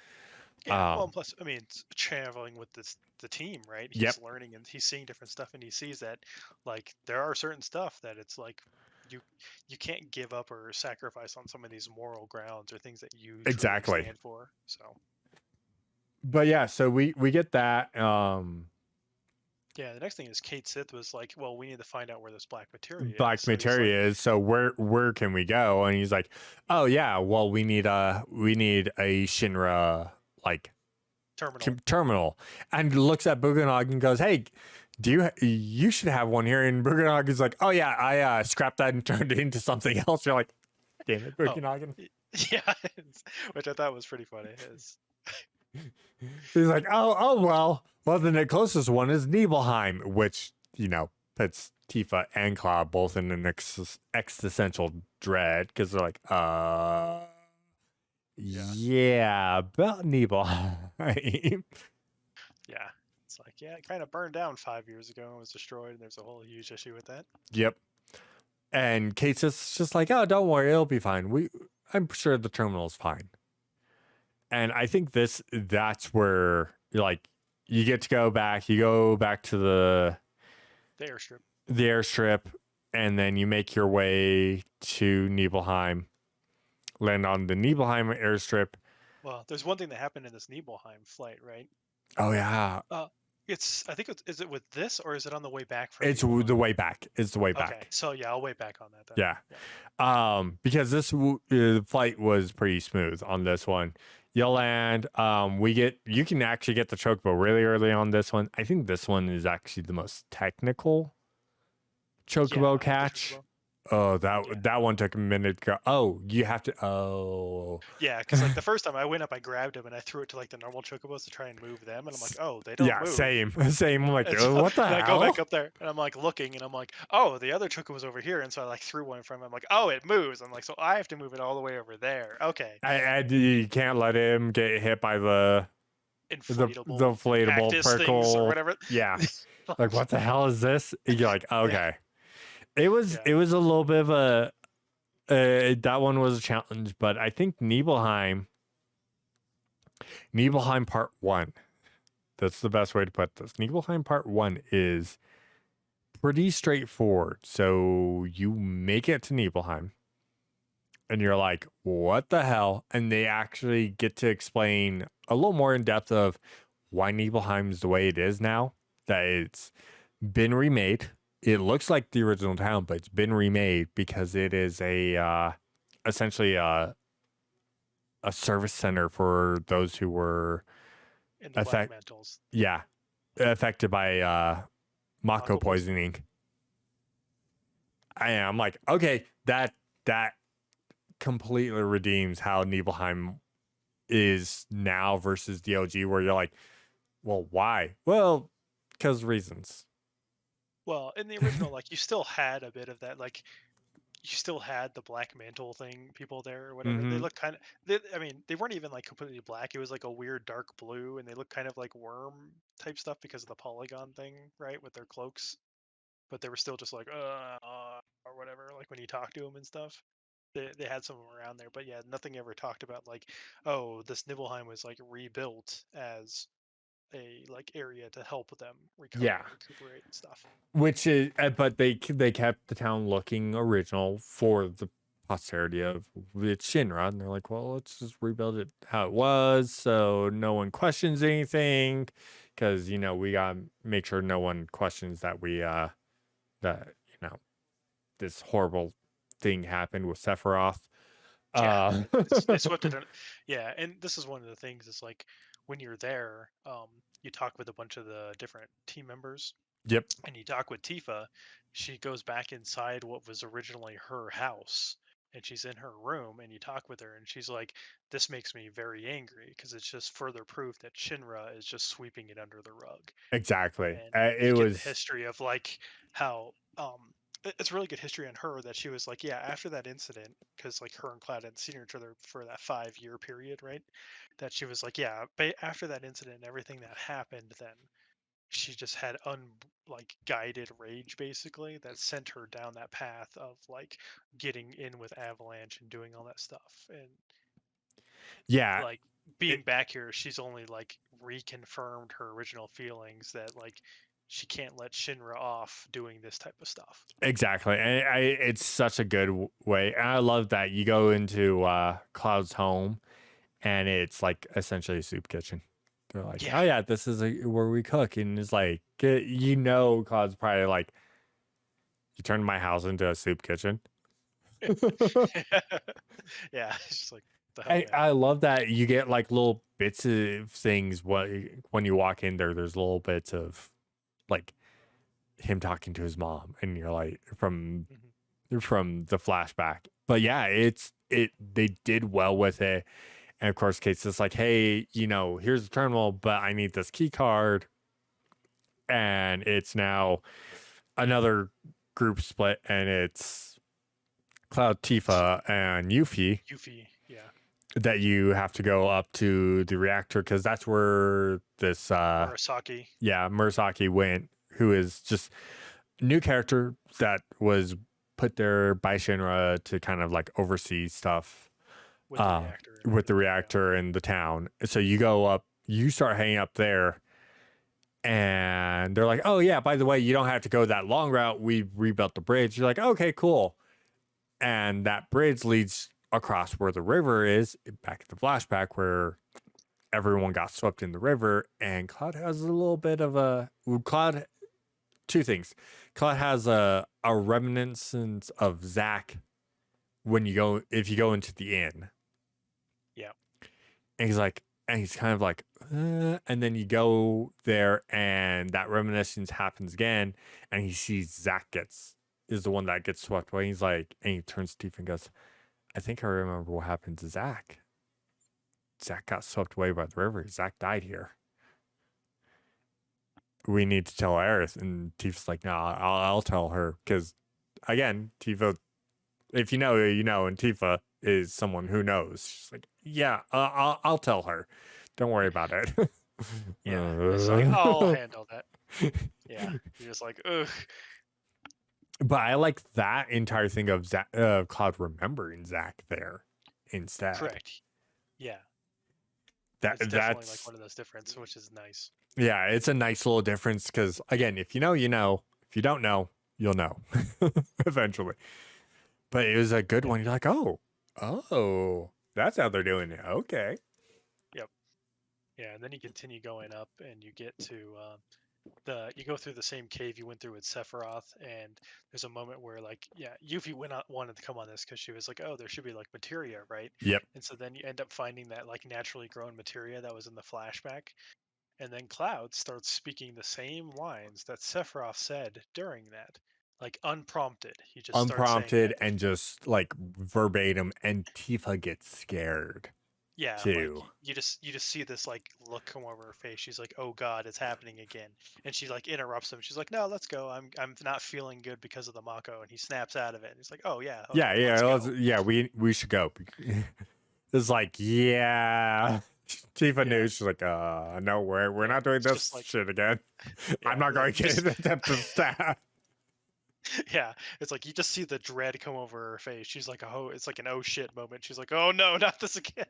Speaker 2: Yeah. Well, and plus, I mean, traveling with the team, right?
Speaker 1: Yep,
Speaker 2: He's learning and he's seeing different stuff, and he sees that like there are certain stuff that it's like you you can't give up or sacrifice on some of these moral grounds or things that you truly
Speaker 1: exactly.
Speaker 2: stand for. So
Speaker 1: But yeah, so we get that.
Speaker 2: yeah, the next thing is Kate Sith was like, well, we need to find out where this black materia is.
Speaker 1: Black
Speaker 2: So he's like,
Speaker 1: materia is, so where can we go? And he's like, oh yeah, well we need a Shinra like
Speaker 2: terminal.
Speaker 1: terminal, and looks at Bugenog and goes, hey, you should have one here. And Bugenog is like, oh yeah, I scrapped that and turned it into something else. You're like, damn it, Bugenog.
Speaker 2: Yeah, which I thought was pretty funny.
Speaker 1: He's like, oh well then the closest one is Nibelheim, which puts Tifa and Cloud both in an existential dread because they're like, yeah, about Nibelheim.
Speaker 2: Yeah, it's like, yeah, it kind of burned down 5 years ago and was destroyed, and there's a whole huge issue with that.
Speaker 1: Yep. And Kate's just like, oh, don't worry, it'll be fine. I'm sure the terminal's fine. And I think that's where you get to go back. You go back to the airstrip, and then you make your way to Nibelheim, land on the Nibelheim airstrip.
Speaker 2: Well, there's one thing that happened in this Nibelheim flight, right?
Speaker 1: Oh yeah.
Speaker 2: I think is it with this or is it on the way back from
Speaker 1: It's
Speaker 2: Nibelheim?
Speaker 1: the way back. It's the way
Speaker 2: Okay,
Speaker 1: back.
Speaker 2: so yeah, I'll wait back on that then.
Speaker 1: Yeah. Because this flight was pretty smooth on this one. You'll land. You can actually get the chocobo really early on this one. I think this one is actually the most technical chocobo catch. Oh, that one took a minute to go. Oh, you have to. Oh.
Speaker 2: Yeah, because like the first time I went up, I grabbed him and I threw it to like the normal chocobos to try and move them, and I'm like, oh, they don't move.
Speaker 1: Same. I'm like,
Speaker 2: so,
Speaker 1: what the hell?
Speaker 2: I go back up there and I'm like looking, and I'm like, oh, the other chocobo's over here, and so I like threw one from him. I'm like, oh, it moves. I'm like, so I have to move it all the way over there. Okay.
Speaker 1: You can't let him get hit by the inflatable prickle
Speaker 2: or whatever.
Speaker 1: Yeah. Like, what the hell is this? You're like, okay. It was a little bit of a that one was a challenge, but I think Nibelheim Part 1. That's the best way to put this. Nibelheim Part 1 is pretty straightforward. So you make it to Nibelheim and you're like, what the hell? And they actually get to explain a little more in depth of why Nibelheim is the way it is now, that it's been remade. It looks like the original town, but it's been remade because it is essentially a service center for those who were
Speaker 2: in the black mantles.
Speaker 1: Yeah, affected by Mako
Speaker 2: Mako poisoning.
Speaker 1: poisoning. I'm like, okay, that completely redeems how Nibelheim is now versus the OG, where you're like, well, why? Well, because reasons.
Speaker 2: Well, in the original, like you still had a bit of that, like you still had the black mantle thing, people there or whatever. They
Speaker 1: Mm-hmm.
Speaker 2: look kind of, I mean, they weren't even like completely black. It was like a weird dark blue, and they look kind of like worm type stuff because of the polygon thing, right, with their cloaks. But they were still just like, or whatever. Like when you talk to them and stuff, they had some around there. But yeah, nothing ever talked about like, oh, this Nibelheim was like rebuilt as a like area to help them recover
Speaker 1: Yeah.
Speaker 2: and recuperate and stuff.
Speaker 1: Which is, but they kept the town looking original for the posterity of it's Shinra, and they're like, well, let's just rebuild it how it was, so no one questions anything, because we gotta make sure no one questions that that this horrible thing happened with Sephiroth.
Speaker 2: Yeah,
Speaker 1: Uh,
Speaker 2: they swept it. Yeah, and this is one of the things. Is like when you're there, you talk with a bunch of the different team members,
Speaker 1: yep,
Speaker 2: and you talk with Tifa. She goes back inside what was originally her house, and she's in her room. And you talk with her, and she's like, "This makes me very angry because it's just further proof that Shinra is just sweeping it under the rug."
Speaker 1: exactly.
Speaker 2: And you
Speaker 1: It
Speaker 2: get the
Speaker 1: was
Speaker 2: history of like how it's really good history on her that she was like, yeah, after that incident, because like her and Cloud hadn't seen each other for that 5 year period, right? That she was like, yeah, after that incident and everything that happened, then she just had like guided rage basically that sent her down that path of like getting in with Avalanche and doing all that stuff. And
Speaker 1: yeah.
Speaker 2: like
Speaker 1: It,
Speaker 2: being back here, she's only like reconfirmed her original feelings that like she can't let Shinra off doing this type of stuff.
Speaker 1: Exactly. And it's such a good way. And I love that you go into Cloud's home and it's like essentially a soup kitchen. They're like,
Speaker 2: Yeah.
Speaker 1: oh, yeah, this is where we cook. And it's like, Cloud's probably like, you turned my house into a soup kitchen.
Speaker 2: Yeah, it's just like the hell, man.
Speaker 1: I love that you get like little bits of things when you walk in there. There's little bits of like him talking to his mom, and you're like
Speaker 2: Mhm.
Speaker 1: from the flashback. But yeah, they did well with it. And of course, Kate's just like, hey, here's the terminal, but I need this key card. And it's now another group split, and it's Cloud, Tifa, and Yuffie
Speaker 2: Yuffie, yeah.
Speaker 1: that you have to go up to the reactor because that's where this
Speaker 2: Murasaki
Speaker 1: Murasaki went, who is just new character that was put there by Shinra to kind of like oversee stuff
Speaker 2: with the reactor and
Speaker 1: with the
Speaker 2: everything. Yeah.
Speaker 1: reactor in the town. So you go up, you start hanging up there, and they're like, "Oh yeah, by the way, you don't have to go that long route. We rebuilt the bridge." You're like, "Okay, cool." And that bridge leads across where the river is, back at the flashback where everyone got swept in the river, and Cloud has a little bit of a Cloud. Two things. Cloud has a reminiscence of Zack when if you go into the inn,
Speaker 2: Yeah.
Speaker 1: and he's kind of like, and then you go there, and that reminiscence happens again, and he sees Zack is the one that gets swept away. He's like, and he turns to Steve and goes, I think I remember what happened to Zack. Zack got swept away by the river. Zack died here. We need to tell Aerith. And Tifa's like, no, I'll tell her. Because, again, Tifa, if you know, you know. And Tifa is someone who knows. She's like, yeah, I'll tell her. Don't worry about it.
Speaker 2: Yeah. It's like, I'll handle that. Yeah. You're just like, ugh.
Speaker 1: But I like that entire thing of Cloud remembering Zack there instead.
Speaker 2: Correct. Yeah. It's definitely like
Speaker 1: That's
Speaker 2: one of those differences, which is nice.
Speaker 1: yeah, it's a nice little difference because again, if you know, you know. If you don't know, you'll know eventually. But it was a good
Speaker 2: Yeah.
Speaker 1: one. You're like, oh, that's how they're doing it. Okay.
Speaker 2: Yep. Yeah. And then you continue going up and you get to you go through the same cave you went through with Sephiroth, and there's a moment where like yeah, Yuffie wanted to come on this because she was like, oh, there should be like materia, right?
Speaker 1: Yep.
Speaker 2: And so then you end up finding that like naturally grown materia that was in the flashback, And then Cloud starts speaking the same lines that Sephiroth said during that, like unprompted. He just starts saying
Speaker 1: Unprompted
Speaker 2: that.
Speaker 1: and just like verbatim, and Tifa gets scared
Speaker 2: Yeah, like
Speaker 1: too.
Speaker 2: you just see this like look come over her face. She's like, "Oh God, it's happening again!" And she like interrupts him. She's like, "No, let's go. I'm not feeling good because of the Mako." And he snaps out of it. And he's like, "Oh yeah, okay, let's go."
Speaker 1: Yeah, we should go. It's like, yeah. Tifa
Speaker 2: Yeah,
Speaker 1: knew. She's like, no, we're
Speaker 2: yeah.
Speaker 1: not doing
Speaker 2: It's just
Speaker 1: this
Speaker 2: like,
Speaker 1: shit again. I'm
Speaker 2: yeah,
Speaker 1: not
Speaker 2: like
Speaker 1: going
Speaker 2: you
Speaker 1: to get
Speaker 2: just,
Speaker 1: an attempt to stab.
Speaker 2: yeah. It's like you just see the dread come over her face. She's like, "Oh," it's like an "oh shit" moment. She's like, "Oh no, not this again."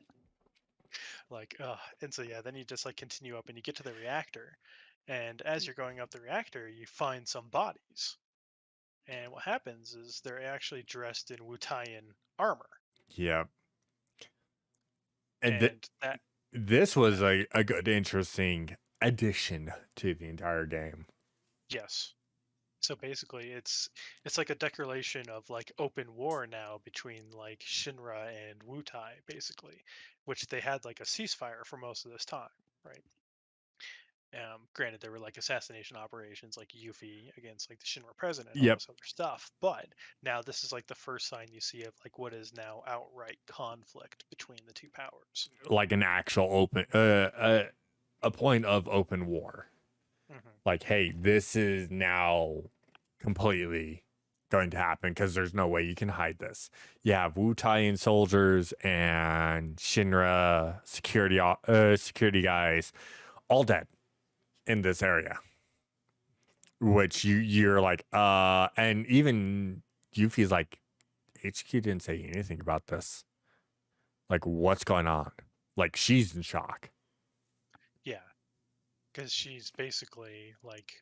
Speaker 2: Like, and so yeah, then you just like continue up and you get to the reactor, and as you're going up the reactor, you find some bodies. And what happens is they're actually dressed in Wutaian armor,
Speaker 1: Yeah. And
Speaker 2: and that
Speaker 1: this was
Speaker 2: that
Speaker 1: a good, interesting addition to the entire game.
Speaker 2: yes. So basically, it's like a declaration of like open war now between like Shinra and Wutai, basically, which they had like a ceasefire for most of this time, right? Granted, there were like assassination operations like Yuffie against like the Shinra president and all
Speaker 1: Yep.
Speaker 2: this other stuff, but now this is like the first sign you see of like what is now outright conflict between the two powers.
Speaker 1: Like an actual a point of open war.
Speaker 2: Hmm.
Speaker 1: Like, hey, this is now completely going to happen because there's no way you can hide this. You have Wu-Tai soldiers and Shinra security guys all dead in this area. Which you're like, and even Yuffie's like, HQ didn't say anything about this. Like, what's going on? Like, she's in shock.
Speaker 2: Yeah, because she's basically like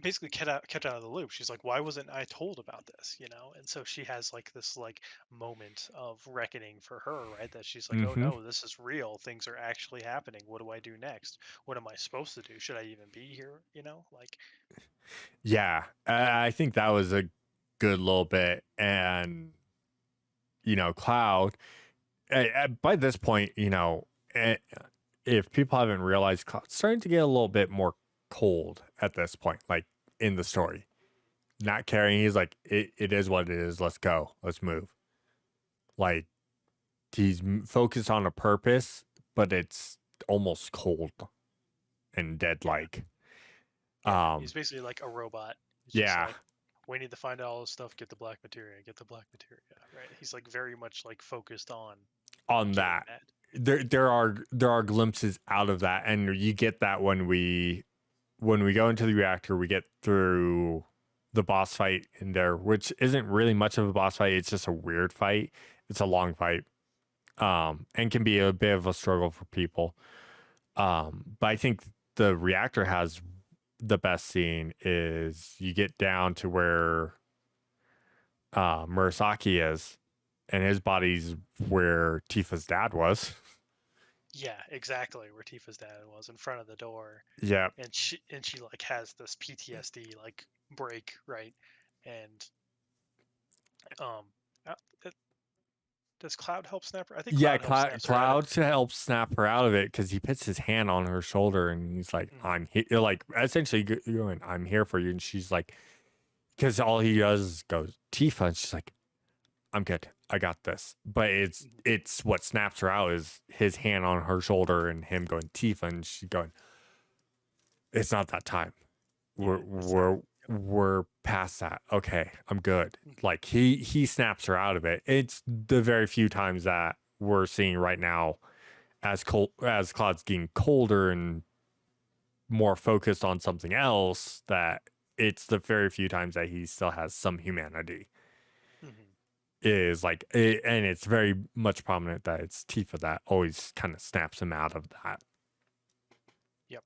Speaker 2: basically kept out of the loop. She's like, why wasn't I told about this, you know? And so she has like this like moment of reckoning for her, right? That she's like, oh
Speaker 1: Mm-hmm.
Speaker 2: no, this is real. Things are actually happening. What do I do next? What am I supposed to do? Should I even be here? You know, like
Speaker 1: Yeah, I think that was a good little bit. And, Cloud, by this point, if people haven't realized, Cloud's starting to get a little bit more cold at this point, like in the story. Not caring. He's like, it is what it is. Let's go. Let's move. Like, he's focused on a purpose, but it's almost cold and dead
Speaker 2: yeah,
Speaker 1: like.
Speaker 2: yeah. He's
Speaker 1: Um,
Speaker 2: basically like a robot. He's just
Speaker 1: yeah,
Speaker 2: like, we need to find out all this stuff. Get the black materia. Get the black materia. Right. He's like very much like focused on
Speaker 1: on
Speaker 2: getting
Speaker 1: that.
Speaker 2: that.
Speaker 1: There are glimpses out of that, and you get that when we go into the reactor, we get through the boss fight in there, which isn't really much of a boss fight. It's just a weird fight. It's a long fight, and can be a bit of a struggle for people. But I think the reactor has the best scene is you get down to where Murasaki is, and his body's where Tifa's dad was.
Speaker 2: Yeah, exactly where Tifa's dad was in front of the door,
Speaker 1: Yeah,
Speaker 2: and she like has this PTSD like break, right? And um, uh, uh, does Cloud help snap her? I think
Speaker 1: yeah.
Speaker 2: Cloud helps snaps her out of.
Speaker 1: Cloud helps snap her out of it because he puts his hand on her shoulder and he's like,
Speaker 2: Mhm.
Speaker 1: "I'm here." Like essentially going, "I'm here for you," and she's like, because all he does is goes Tifa, and she's like, "I'm good. I got this." But
Speaker 2: Mhm.
Speaker 1: it's what snaps her out is his hand on her shoulder and him going Tifa, and she going, "It's not that time.
Speaker 2: Yeah,
Speaker 1: We're
Speaker 2: it's not.
Speaker 1: we're we're past that. Okay, I'm good."
Speaker 2: Mhm.
Speaker 1: Like he snaps her out of it. It's the very few times that we're seeing right now as Cloud's getting colder and more focused on something else, that it's the very few times that he still has some humanity.
Speaker 2: Mhm.
Speaker 1: Is like and it's very much prominent that it's Tifa that always kind of snaps him out of that.
Speaker 2: Yep,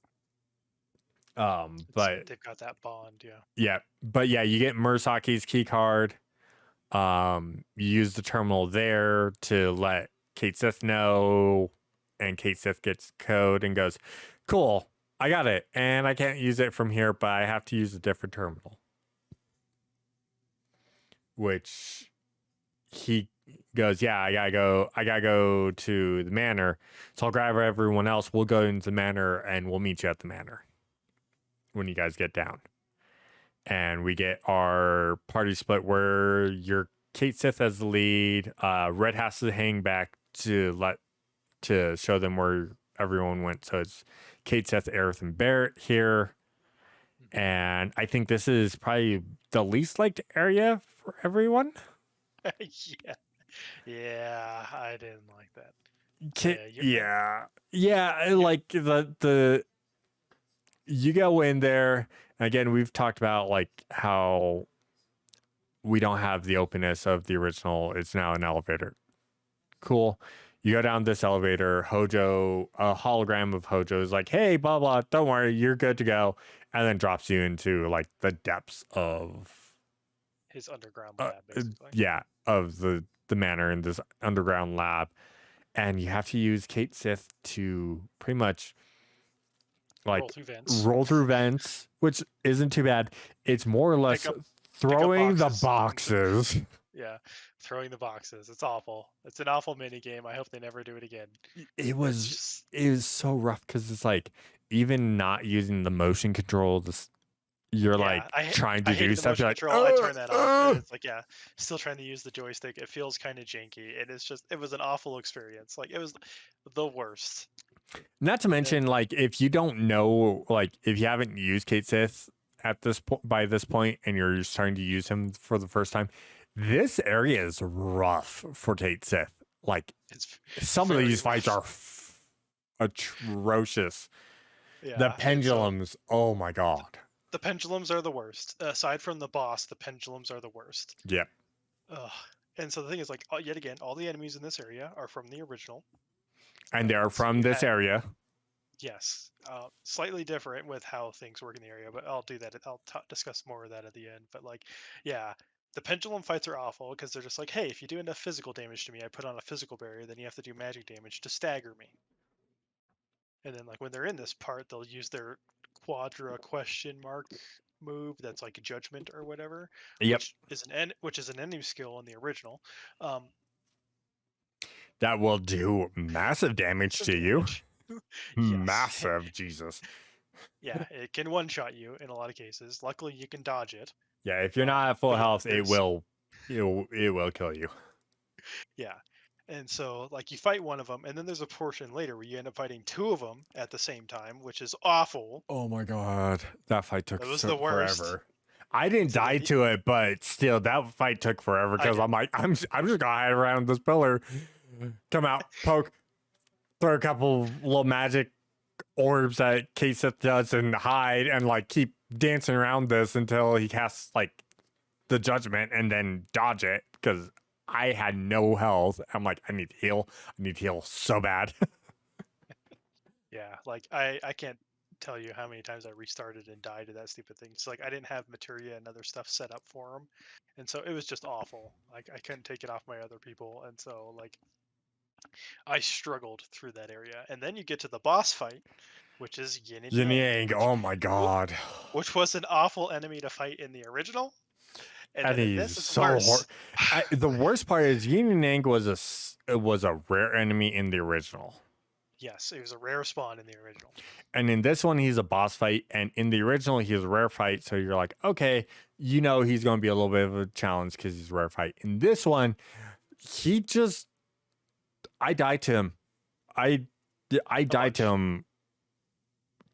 Speaker 1: But
Speaker 2: they've got that bond. Yeah.
Speaker 1: yeah, you get Murasaki's key card. You use the terminal there to let Kate Sith know, and Kate Sith gets code and goes, "Cool, I got it, and I can't use it from here, but I have to use a different terminal." Which goes, yeah, I gotta go to the manor. So I'll grab everyone else. We'll go into the manor and we'll meet you at the manor when you guys get down. And we get our party split where you're Kate Sith as the lead. Red has to hang back to show them where everyone went. So it's Kate Sith, Aerith, and Barrett here. And I think this is probably the least liked area for everyone.
Speaker 2: Yeah, yeah, I didn't like that.
Speaker 1: Yeah, yeah. Like the you go in there again. We've talked about like how we don't have the openness of the original. It's now an elevator. Cool. You go down this elevator. Hojo, a hologram of Hojo is like, "Hey, blah blah. Don't worry, you're good to go," and then drops you into like the depths of
Speaker 2: his underground lab, basically.
Speaker 1: yeah, of the manor in this underground lab, and you have to use Kate Sith to pretty much like roll through vents, which isn't too bad. It's more or less throwing the boxes.
Speaker 2: Yeah, throwing the boxes. It's awful. It's an awful mini game. I hope they never do it again.
Speaker 1: It was so rough because it's like even not using the motion control, you're like trying to do stuff. You're like,
Speaker 2: I turn that off. And it's like, yeah, still trying to use the joystick. It feels kind of janky, and it was an awful experience. Like it was the worst.
Speaker 1: Not to mention, like if you don't know, like if you haven't used Kate Sith at this point by this point, and you're starting to use him for the first time, this area is rough for Kate Sith. Like some of these fights are atrocious. Yeah, the pendulums, oh my god.
Speaker 2: The pendulums are the worst. Aside from the boss, the pendulums are the worst.
Speaker 1: Yeah.
Speaker 2: And so the thing is, like, yet again, all the enemies in this area are from the original.
Speaker 1: And they're from this area.
Speaker 2: Yes. Slightly different with how things work in the area, but I'll do that. I'll discuss more of that at the end. But, like, yeah, the pendulum fights are awful because they're just like, hey, if you do enough physical damage to me, I put on a physical barrier, then you have to do magic damage to stagger me. And then, like, when they're in this part, they'll use their quadra question mark move that's like a judgment or whatever, which is an enemy skill in the original.
Speaker 1: That will do massive damage to you. Yes. Massive, Jesus.
Speaker 2: Yeah, it can one-shot you in a lot of cases. Luckily, you can dodge it.
Speaker 1: Yeah, if you're not at full health, it will kill you.
Speaker 2: Yeah. And so, like, you fight one of them, and then there's a portion later where you end up fighting two of them at the same time, which is awful.
Speaker 1: Oh my god, that fight took forever. I didn't die to it, but still, that fight took forever because I'm like, I'm just gonna hide around this pillar, come out, poke, throw a couple little magic orbs that Kate Sith does, and hide, and like keep dancing around this until he casts like the judgment, and then dodge it because I had no health. I'm like, I need to heal. I need to heal so bad.
Speaker 2: Yeah, like I can't tell you how many times I restarted and died to that stupid thing. It's like I didn't have materia and other stuff set up for him, and so it was just awful. Like I couldn't take it off my other people, and so like I struggled through that area. And then you get to the boss fight, which is Yin and Yang.
Speaker 1: Oh my god!
Speaker 2: Which was an awful enemy to fight in the original.
Speaker 1: And he's so hard. The worst part is Yin and Yang was a rare enemy in the original.
Speaker 2: Yes, it was a rare spawn in the original.
Speaker 1: And in this one, he's a boss fight. And in the original, he's a rare fight. So you're like, okay, you know he's going to be a little bit of a challenge because he's a rare fight. In this one, I died to him. I died to him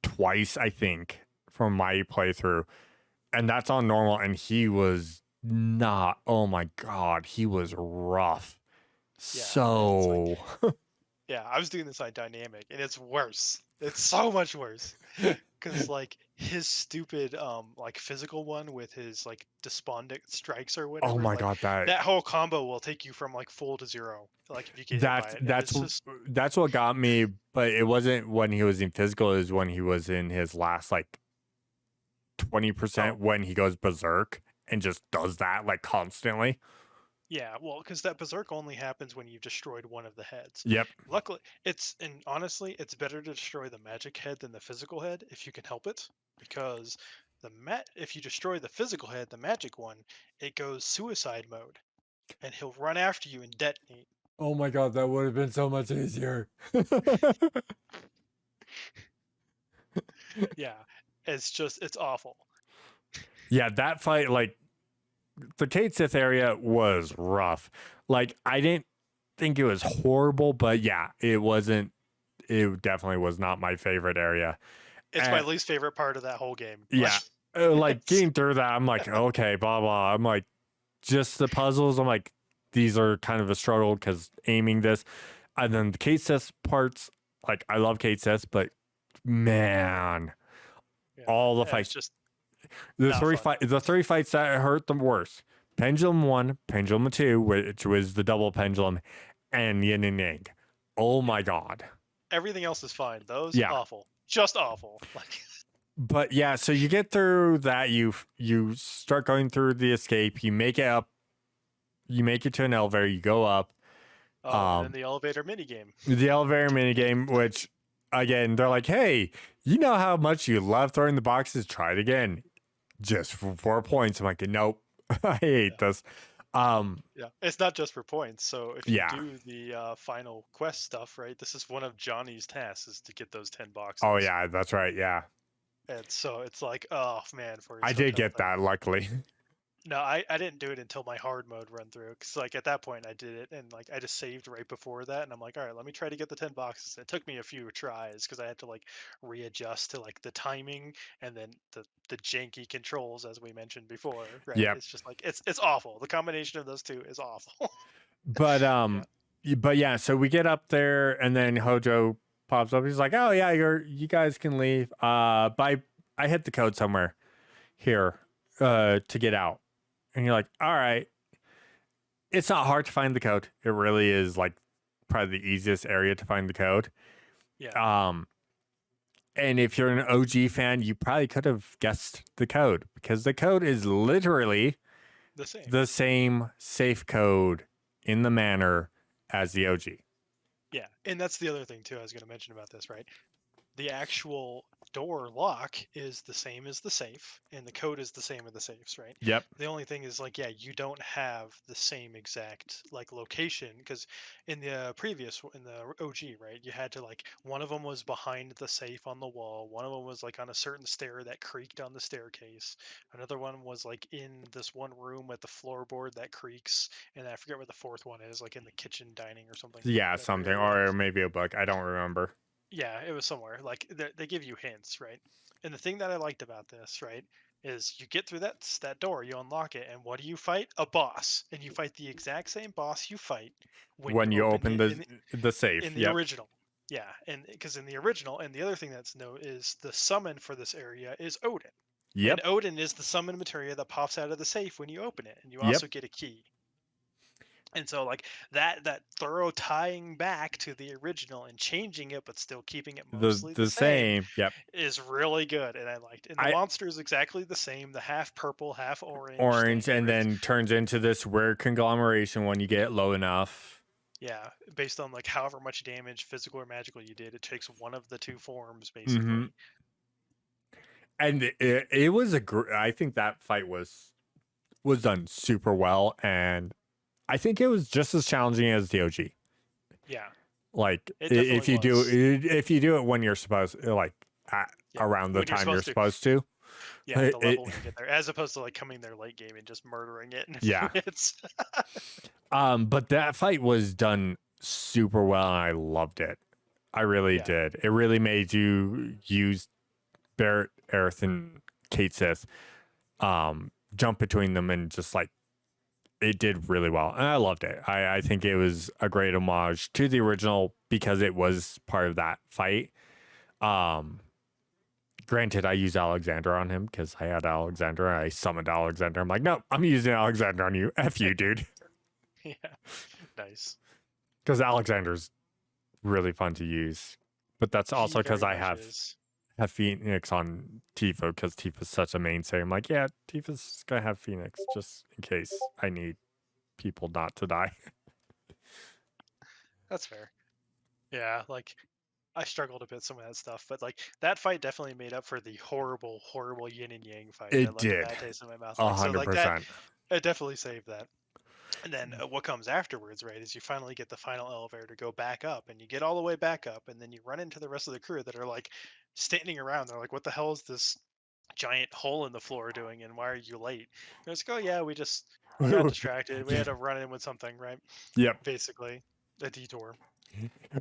Speaker 1: twice, I think, from my playthrough. And that's on normal. And he was not, oh my god, he was rough. Yeah, so
Speaker 2: yeah, I was doing this on dynamic, and it's worse. It's so much worse because like his stupid like physical one with his like despondent strikes or whatever.
Speaker 1: Oh my god,
Speaker 2: that whole combo will take you from like full to zero. Like if you get
Speaker 1: that's what got me. But it wasn't when he was in physical. It was when he was in his last like 20% when he goes berserk and just does that like constantly.
Speaker 2: Yeah, well, because that berserk only happens when you've destroyed one of the heads.
Speaker 1: Yep.
Speaker 2: Luckily, honestly, it's better to destroy the magic head than the physical head if you can help it, because if you destroy the physical head, the magic one, it goes suicide mode. and he'll run after you and detonate.
Speaker 1: Oh my god, that would have been so much easier.
Speaker 2: Yeah, it's awful.
Speaker 1: Yeah, that fight, like the Kate Sith area was rough. Like I didn't think it was horrible, but yeah, it wasn't. It definitely was not my favorite area.
Speaker 2: It's my
Speaker 1: And
Speaker 2: least favorite part of that whole game.
Speaker 1: yeah, like
Speaker 2: It's,
Speaker 1: getting through that, I'm like, okay, blah blah. I'm like, just the puzzles. I'm like, these are kind of a struggle because aiming this, and then the Kate Sith parts. Like I love Kate Sith, but man,
Speaker 2: yeah,
Speaker 1: all the
Speaker 2: it's
Speaker 1: fights,
Speaker 2: just not fun.
Speaker 1: the three fights that hurt the worst. Pendulum 1, Pendulum 2, which was the double pendulum, and Yin and Yang. Oh my god.
Speaker 2: Everything else is fine. Those
Speaker 1: Yeah.
Speaker 2: awful, just awful. Like
Speaker 1: But yeah, so you get through that, you start going through the escape, you make it up, you make it to an elevator, you go up.
Speaker 2: oh, and then the elevator minigame.
Speaker 1: The elevator minigame, which again, they're like, hey, you know how much you love throwing the boxes? Try it again. Just for 4 points. I'm like, nope. I hate this.
Speaker 2: Yeah, it's not just for points. So if you
Speaker 1: Yeah.
Speaker 2: do the final quest stuff, right, this is one of Johnny's tasks is to get those 10 boxes.
Speaker 1: Oh yeah, that's right. Yeah.
Speaker 2: And so it's like, oh man, for
Speaker 1: I did get that, luckily.
Speaker 2: No, I didn't do it until my hard mode run through because like at that point I did it and like I just saved right before that and I'm like, all right, let me try to get the 10 boxes. It took me a few tries because I had to like readjust to like the timing and then the janky controls as we mentioned before, right?
Speaker 1: Yep.
Speaker 2: It's just like it's awful. The combination of those two is awful.
Speaker 1: But but yeah, so we get up there and then Hojo pops up. He's like, "Oh yeah, you guys can leave. But I hit the code somewhere here to get out." And you're like, "All right." It's not hard to find the code. It really is like probably the easiest area to find the code.
Speaker 2: Yeah.
Speaker 1: And if you're an OG fan, you probably could have guessed the code because the code is literally
Speaker 2: The same.
Speaker 1: the same safe code in the manner as the OG.
Speaker 2: Yeah. And that's the other thing too I was going to mention about this, right? The actual door lock is the same as the safe and the code is the same as the safes, right?
Speaker 1: Yep.
Speaker 2: The only thing is like, yeah, you don't have the same exact like location because in the in the OG, right, you had to like one of them was behind the safe on the wall, one of them was like on a certain stair that creaked on the staircase, another one was like in this one room with the floorboard that creaks, and I forget where the fourth one is, like in the kitchen dining or something,
Speaker 1: Yeah,
Speaker 2: whatever
Speaker 1: something,
Speaker 2: area.
Speaker 1: or maybe a book. I don't remember.
Speaker 2: Yeah, it was somewhere. Like they give you hints, right? And the thing that I liked about this, right, is you get through that door, you unlock it, and what do you fight? A boss, and you fight the exact same boss you fight when you
Speaker 1: When you
Speaker 2: open
Speaker 1: open
Speaker 2: it
Speaker 1: the safe.
Speaker 2: in the
Speaker 1: Yep.
Speaker 2: original. Yeah, and because in the original, and the other thing that's note is the summon for this area is Odin, and
Speaker 1: Yep.
Speaker 2: Odin is the summon materia that pops out of the safe when you open it, and you
Speaker 1: Yep.
Speaker 2: also get a key. And so like that thorough tying back to the original and changing it but still keeping it mostly the
Speaker 1: The
Speaker 2: same
Speaker 1: same. Yep.
Speaker 2: is really good and I liked. And the
Speaker 1: I
Speaker 2: monster is exactly the same, the half purple, half orange thing
Speaker 1: Orange and
Speaker 2: where it's
Speaker 1: then turns into this weird conglomeration when you get low enough.
Speaker 2: yeah, based on like however much damage, physical or magical you did, it takes one of the two forms basically.
Speaker 1: Mm-hmm. And it was I think that fight was done super well, and I think it was just as challenging as the OG.
Speaker 2: Yeah.
Speaker 1: Like
Speaker 2: It definitely was.
Speaker 1: if you do it when you're supposed like
Speaker 2: Yeah,
Speaker 1: around the
Speaker 2: when you're
Speaker 1: time you're
Speaker 2: supposed
Speaker 1: supposed to.
Speaker 2: Yeah, the level when you get there, as opposed to like coming there late game and just murdering it in a few
Speaker 1: Yeah.
Speaker 2: minutes.
Speaker 1: But that fight was done super well, and I loved it. I really
Speaker 2: Yeah.
Speaker 1: did. It really made you use Barrett, Aerith, and Kate Sith, jump between them, and just like it did really well, and I loved it. I think it was a great homage to the original because it was part of that fight. Granted, I used Alexander on him because I had Alexander. I summoned Alexander. I'm like, no, I'm using Alexander on you. F you, dude.
Speaker 2: Yeah. Nice.
Speaker 1: Because Alexander's really fun to use. But that's also because I have Phoenix on Tifa because Tifa's such a mainstay. I'm like, yeah, Tifa's going to have Phoenix just in case I need people not to die.
Speaker 2: That's fair. Yeah, like I struggled a bit some of that stuff, but like that fight definitely made up for the horrible, horrible yin and yang fight
Speaker 1: It
Speaker 2: that left
Speaker 1: did.
Speaker 2: a bad taste in my mouth. Like so, like
Speaker 1: 100%.
Speaker 2: that, it definitely saved that. And then what comes afterwards, right, is you finally get the final elevator to go back up, and you get all the way back up, and then you run into the rest of the crew that are like standing around. They're like, "What the hell is this giant hole in the floor doing, and why are you late?" And it's like, "Oh yeah, we got distracted. We had to run in with something, right?
Speaker 1: Yep.
Speaker 2: Basically, a detour."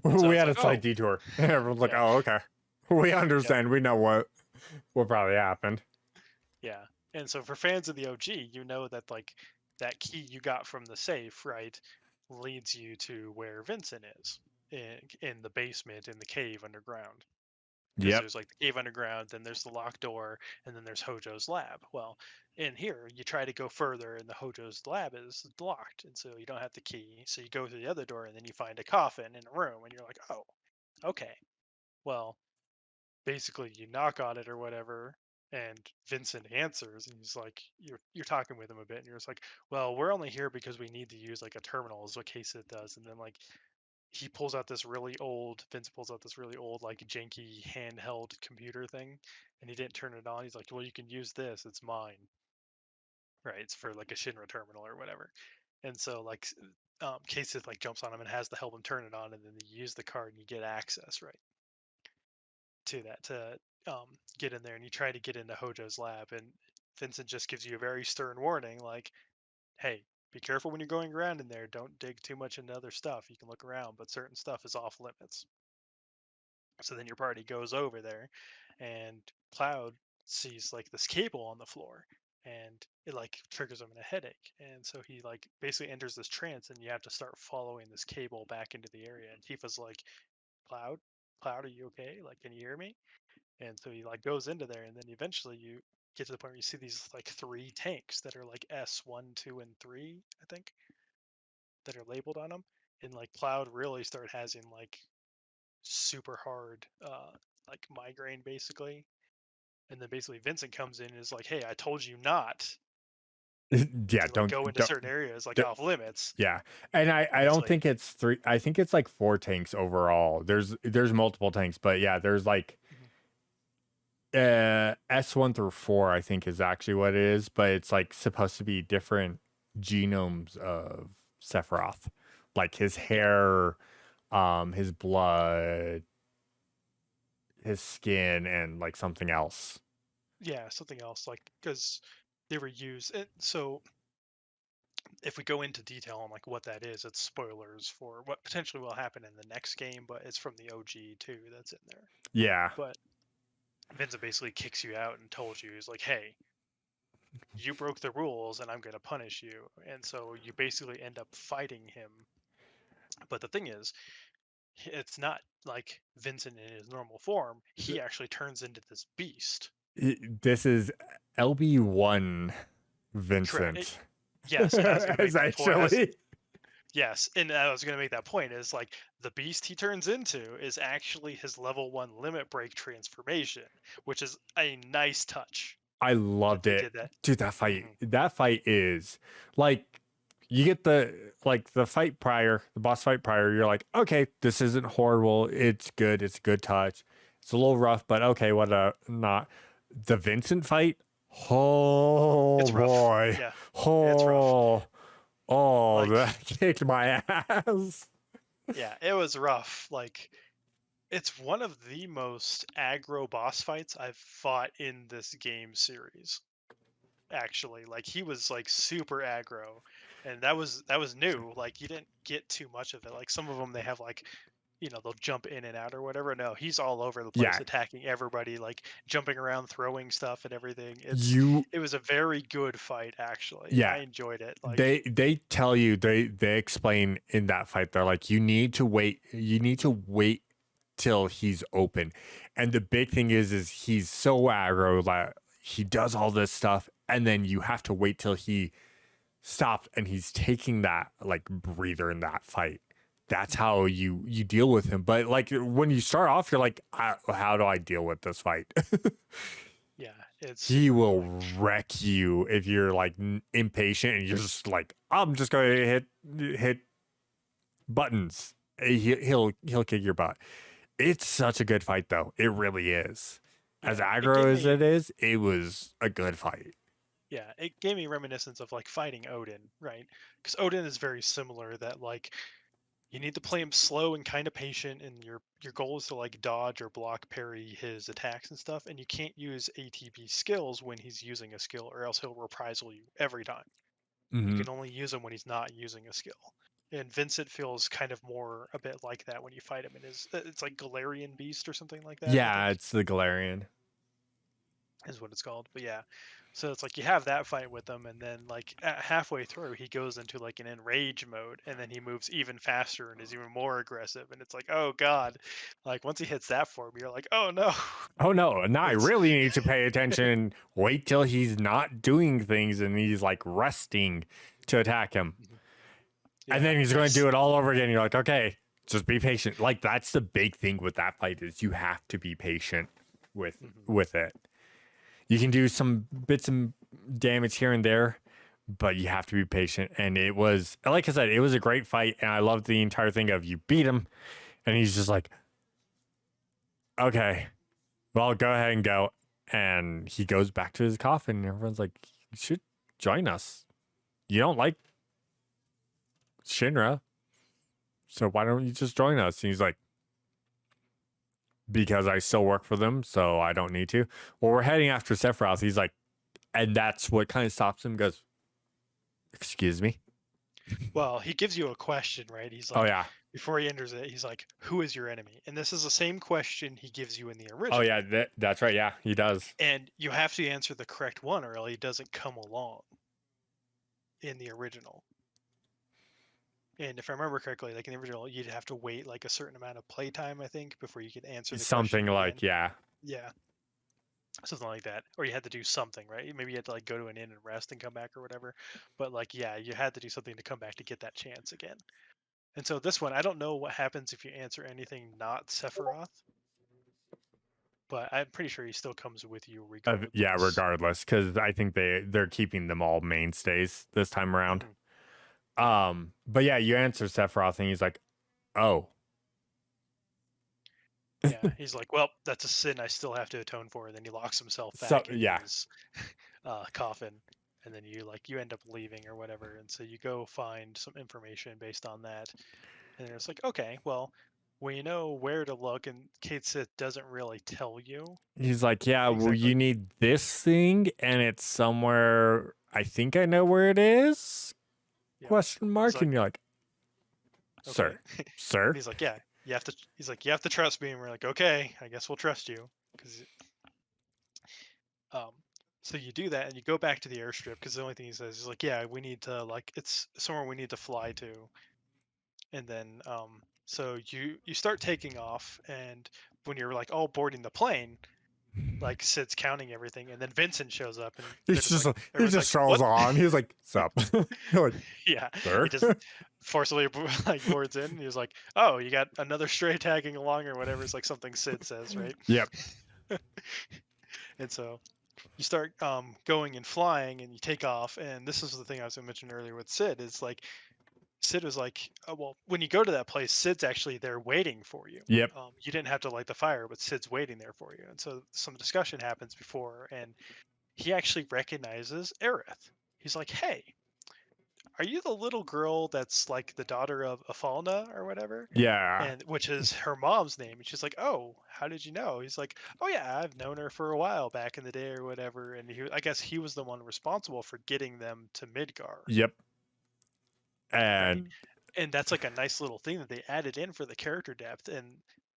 Speaker 2: And so
Speaker 1: We
Speaker 2: it's
Speaker 1: had
Speaker 2: like,
Speaker 1: a slight
Speaker 2: "Oh
Speaker 1: detour. Everyone's like,
Speaker 2: yeah,
Speaker 1: oh, okay. We
Speaker 2: yep,
Speaker 1: understand. We know what probably happened.
Speaker 2: yeah." And so for fans of the OG, you know that like that key you got from the safe, right, leads you to where Vincent is in the basement in the cave underground. Because
Speaker 1: Yep.
Speaker 2: there's like the cave underground, then there's the locked door, and then there's Hojo's lab. Well, in here, you try to go further, and the Hojo's lab is blocked, and so you don't have the key. So you go through the other door, and then you find a coffin in a room, and you're like, oh, okay. Well, basically, you knock on it or whatever, and Vincent answers, and he's like, you're talking with him a bit, and you're just like, well, we're only here because we need to use like a terminal, is what Case it does, and then like Vince pulls out this really old, like janky handheld computer thing, and he didn't turn it on. He's like, well, you can use this. It's mine. Right. It's for like a Shinra terminal or whatever. And so like Casey like jumps on him and has to help him turn it on, and then you use the card and you get access right to that to get in there, and you try to get into Hojo's lab, and Vincent just gives you a very stern warning like, hey, be careful when you're going around in there. Don't dig too much into other stuff. You can look around, but certain stuff is off limits. So then your party goes over there, and Cloud sees like this cable on the floor, and it like triggers him in a headache. And so he like basically enters this trance, and you have to start following this cable back into the area. And Tifa's like, Cloud, Cloud, are you okay? Like, can you hear me? And so he like goes into there, and then eventually you get to the point where you see these like three tanks that are like S1, 2, and 3, I think, that are labeled on them. And like Cloud really start having like super hard like migraine basically, and then basically Vincent comes in and is like, hey, I told you not
Speaker 1: Yeah.
Speaker 2: to like go into certain areas like
Speaker 1: Don't
Speaker 2: off limits.
Speaker 1: yeah. And I
Speaker 2: And it's
Speaker 1: don't
Speaker 2: like,
Speaker 1: think it's three. I think it's like four tanks overall. There's multiple tanks, but yeah, there's like
Speaker 2: mhm,
Speaker 1: S1 through 4, I think is actually what it is, but it's like supposed to be different genomes of Sephiroth. Like his
Speaker 2: yeah,
Speaker 1: hair, his blood, his skin, and like something else.
Speaker 2: yeah, something else, like because they were used so if we go into detail on like what that is, it's spoilers for what potentially will happen in the next game, but it's from the OG too that's in there.
Speaker 1: Yeah.
Speaker 2: But Vincent basically kicks you out and told you, he's like, hey, you broke the rules and I'm going to punish you. And so you basically end up fighting him. But the thing is, it's not like Vincent in his normal form. He actually turns into this beast.
Speaker 1: This is LB1
Speaker 2: Correct.
Speaker 1: Vincent.
Speaker 2: Yes, and I was going to make
Speaker 1: As
Speaker 2: that point.
Speaker 1: actually.
Speaker 2: Yes, and I was going to make that point is like the beast he turns into is actually his level 1 limit break transformation, which is a nice touch
Speaker 1: I
Speaker 2: that
Speaker 1: loved
Speaker 2: they
Speaker 1: it.
Speaker 2: did that.
Speaker 1: Dude,
Speaker 2: Hmm.
Speaker 1: that fight is like you get the fight prior, the boss fight prior, you're like, okay, this isn't horrible. It's good. It's a good touch. It's a little rough, but okay, what not. The Vincent fight, oh
Speaker 2: It's rough.
Speaker 1: boy.
Speaker 2: Yeah, it's rough.
Speaker 1: Oh, oh,
Speaker 2: Like,
Speaker 1: that kicked my ass.
Speaker 2: yeah, it was rough. Like, it's one of the most aggro boss fights I've fought in this game series. Actually, like he was like super aggro, and that was new. Like you didn't get too much of it. Like some of them they have like, they'll jump in and out or whatever. No, he's all over the place,
Speaker 1: Yeah,
Speaker 2: attacking everybody, like jumping around, throwing stuff and everything.
Speaker 1: you
Speaker 2: It was a very good fight actually. I
Speaker 1: yeah,
Speaker 2: enjoyed it. Like,
Speaker 1: they tell you they explain in that fight they're like you need to wait till he's open, and the big thing is he's so aggro that he does all this stuff and then you have to wait till he stops and he's taking that like breather in that fight. That's
Speaker 2: mhm,
Speaker 1: how you deal with him. But like when you start off you're like, how do I deal with this fight?
Speaker 2: yeah, it's
Speaker 1: He will
Speaker 2: like,
Speaker 1: wreck you if you're like impatient and you're just like, I'm just going to hit buttons. He'll kick your butt. It's such a good fight though. It really is. As
Speaker 2: yeah, it
Speaker 1: aggro
Speaker 2: gave
Speaker 1: as
Speaker 2: me
Speaker 1: it is, it was a good fight.
Speaker 2: Yeah, it gave me reminiscence of like fighting Odin, right? Because Odin is very similar. That like you need to play him slow and kind of patient, and your goal is to like dodge or block parry his attacks and stuff. And you can't use ATB skills when he's using a skill, or else he'll reprisal you every time. You
Speaker 1: Hmm.
Speaker 2: can only use him when he's not using a skill. And Vincent feels kind of more a bit like that when you fight him. It's like Galarian Beast or something like that, I
Speaker 1: Yeah,
Speaker 2: think
Speaker 1: it's the Galarian.
Speaker 2: is what it's called. But yeah, so it's like you have that fight with him, and then like halfway through, he goes into like an enrage mode, and then he moves even faster and is even more aggressive. And it's like, oh god, like once he hits that form, you're like, oh no.
Speaker 1: Oh no, now I
Speaker 2: It's
Speaker 1: really need to pay attention. Wait till he's not doing things and he's like resting to attack him. And
Speaker 2: yeah,
Speaker 1: then he's going to
Speaker 2: it's
Speaker 1: do it all over again. You're like, okay, just be patient. Like that's the big thing with that fight is you have to be patient with
Speaker 2: mhm.
Speaker 1: with it. You can do some bits and damage here and there, but you have to be patient. And it was, like I said, it was a great fight, and I loved the entire thing of you beat him, and he's just like, okay, well, go ahead and go. And he goes back to his coffin, and everyone's like, you should join us. You don't like Shinra, so why don't you just join us? And he's like, because I still work for them, so I don't need to. Well, we're heading after Sephiroth. He's like, and that's what kind of stops him. Goes, excuse me.
Speaker 2: Well, he gives you a question, right? He's
Speaker 1: Oh
Speaker 2: like,
Speaker 1: yeah.
Speaker 2: before he enters it, he's like, who is your enemy? And this is the same question he gives you in the
Speaker 1: Oh
Speaker 2: original.
Speaker 1: yeah. That's right. Yeah, he does.
Speaker 2: And you have to answer the correct one, or else he doesn't come along in the original. And if I remember correctly, like in the original, you'd have to wait like a certain amount of playtime, I think, before you could answer the question
Speaker 1: Something
Speaker 2: again.
Speaker 1: like yeah.
Speaker 2: Yeah, something like that. Or you had to do something, right? Maybe you had to like go to an inn and rest and come back or whatever. But like, yeah, you had to do something to come back to get that chance again. And so this one, I don't know what happens if you answer anything not Sephiroth, but I'm pretty sure he still comes with you
Speaker 1: Yeah,
Speaker 2: regardless.
Speaker 1: regardless, because I think they're keeping them all mainstays this time around.
Speaker 2: Hmm. Yeah.
Speaker 1: But yeah, you answer Sephiroth, and he's like, oh,
Speaker 2: Yeah, he's like, well, that's a sin I still have to atone for. And then he locks himself
Speaker 1: so
Speaker 2: back in
Speaker 1: yeah.
Speaker 2: his coffin, and then you end up leaving or whatever. And so you go find some information based on that, and it's like, okay, well, we know where to look, and Kate Sith doesn't really tell you
Speaker 1: He's like, yeah, well, you
Speaker 2: exactly.
Speaker 1: need this thing, and it's somewhere. I think I know where it is.
Speaker 2: Yeah,
Speaker 1: Question
Speaker 2: he's
Speaker 1: mark,
Speaker 2: like,
Speaker 1: and you're like,
Speaker 2: okay,
Speaker 1: sir,
Speaker 2: and
Speaker 1: sir.
Speaker 2: he's like, yeah, you have to. He's like, you have to trust me, and we're like, okay, I guess we'll trust you, because um. So you do that, and you go back to the airstrip because the only thing he says is like, yeah, we need to like, it's somewhere we need to fly to. And then so you start taking off, and when you're like all boarding the plane, like Sid's counting everything, and then Vincent shows up, and they're
Speaker 1: He's
Speaker 2: just
Speaker 1: just
Speaker 2: like,
Speaker 1: he
Speaker 2: everyone's
Speaker 1: just
Speaker 2: like,
Speaker 1: strolls
Speaker 2: what?
Speaker 1: on. He's like, sup? You're like,
Speaker 2: Yeah, he
Speaker 1: sir.
Speaker 2: just forcibly like boards in, and he's like, oh, you got another stray tagging along or whatever. It's like something Sid says, right?
Speaker 1: Yep.
Speaker 2: And so you start going and flying, and you take off, and this is the thing I was going to mention earlier with Sid is like Sid was like, oh, well, when you go to that place, Sid's actually there waiting for you.
Speaker 1: Yep.
Speaker 2: You didn't have to light the fire, but Sid's waiting there for you. And so some discussion happens before, and he actually recognizes Aerith. He's like, hey, are you the little girl that's like the daughter of Afalna or whatever?
Speaker 1: Yeah.
Speaker 2: And which is her mom's name. And she's like, oh, how did you know? He's like, oh, yeah, I've known her for a while back in the day or whatever. And I guess he was the one responsible for getting them to Midgar.
Speaker 1: Yep.
Speaker 2: Right.
Speaker 1: And
Speaker 2: And that's like a nice little thing that they added in for the character depth. And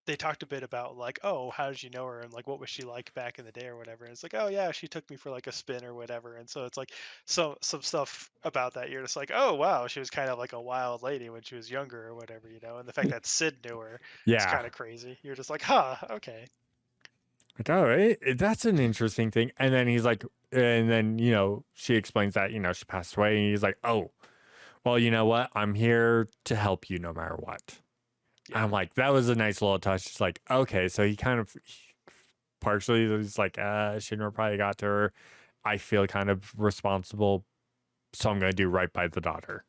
Speaker 2: they talked a bit about like, oh, how did you know her, and like what was she like back in the day or whatever. And it's like, oh yeah, she took me for like a spin or whatever. And so it's like some stuff about that, you're just like, oh wow, she was kind of like a wild lady when she was younger or whatever, and the fact that Sid knew her is
Speaker 1: yeah.
Speaker 2: kind of crazy. You're just like, huh, okay.
Speaker 1: Like, oh, that's an interesting thing. And then he's like, and then, she explains that, she passed away. And he's like, oh, well, you know what? I'm here to help you no matter what.
Speaker 2: Yeah.
Speaker 1: I'm like, that was a nice little touch. It's like, okay, so he kind of partially was like, Shinra probably got to her. I feel kind of responsible, so I'm going to do right by the daughter.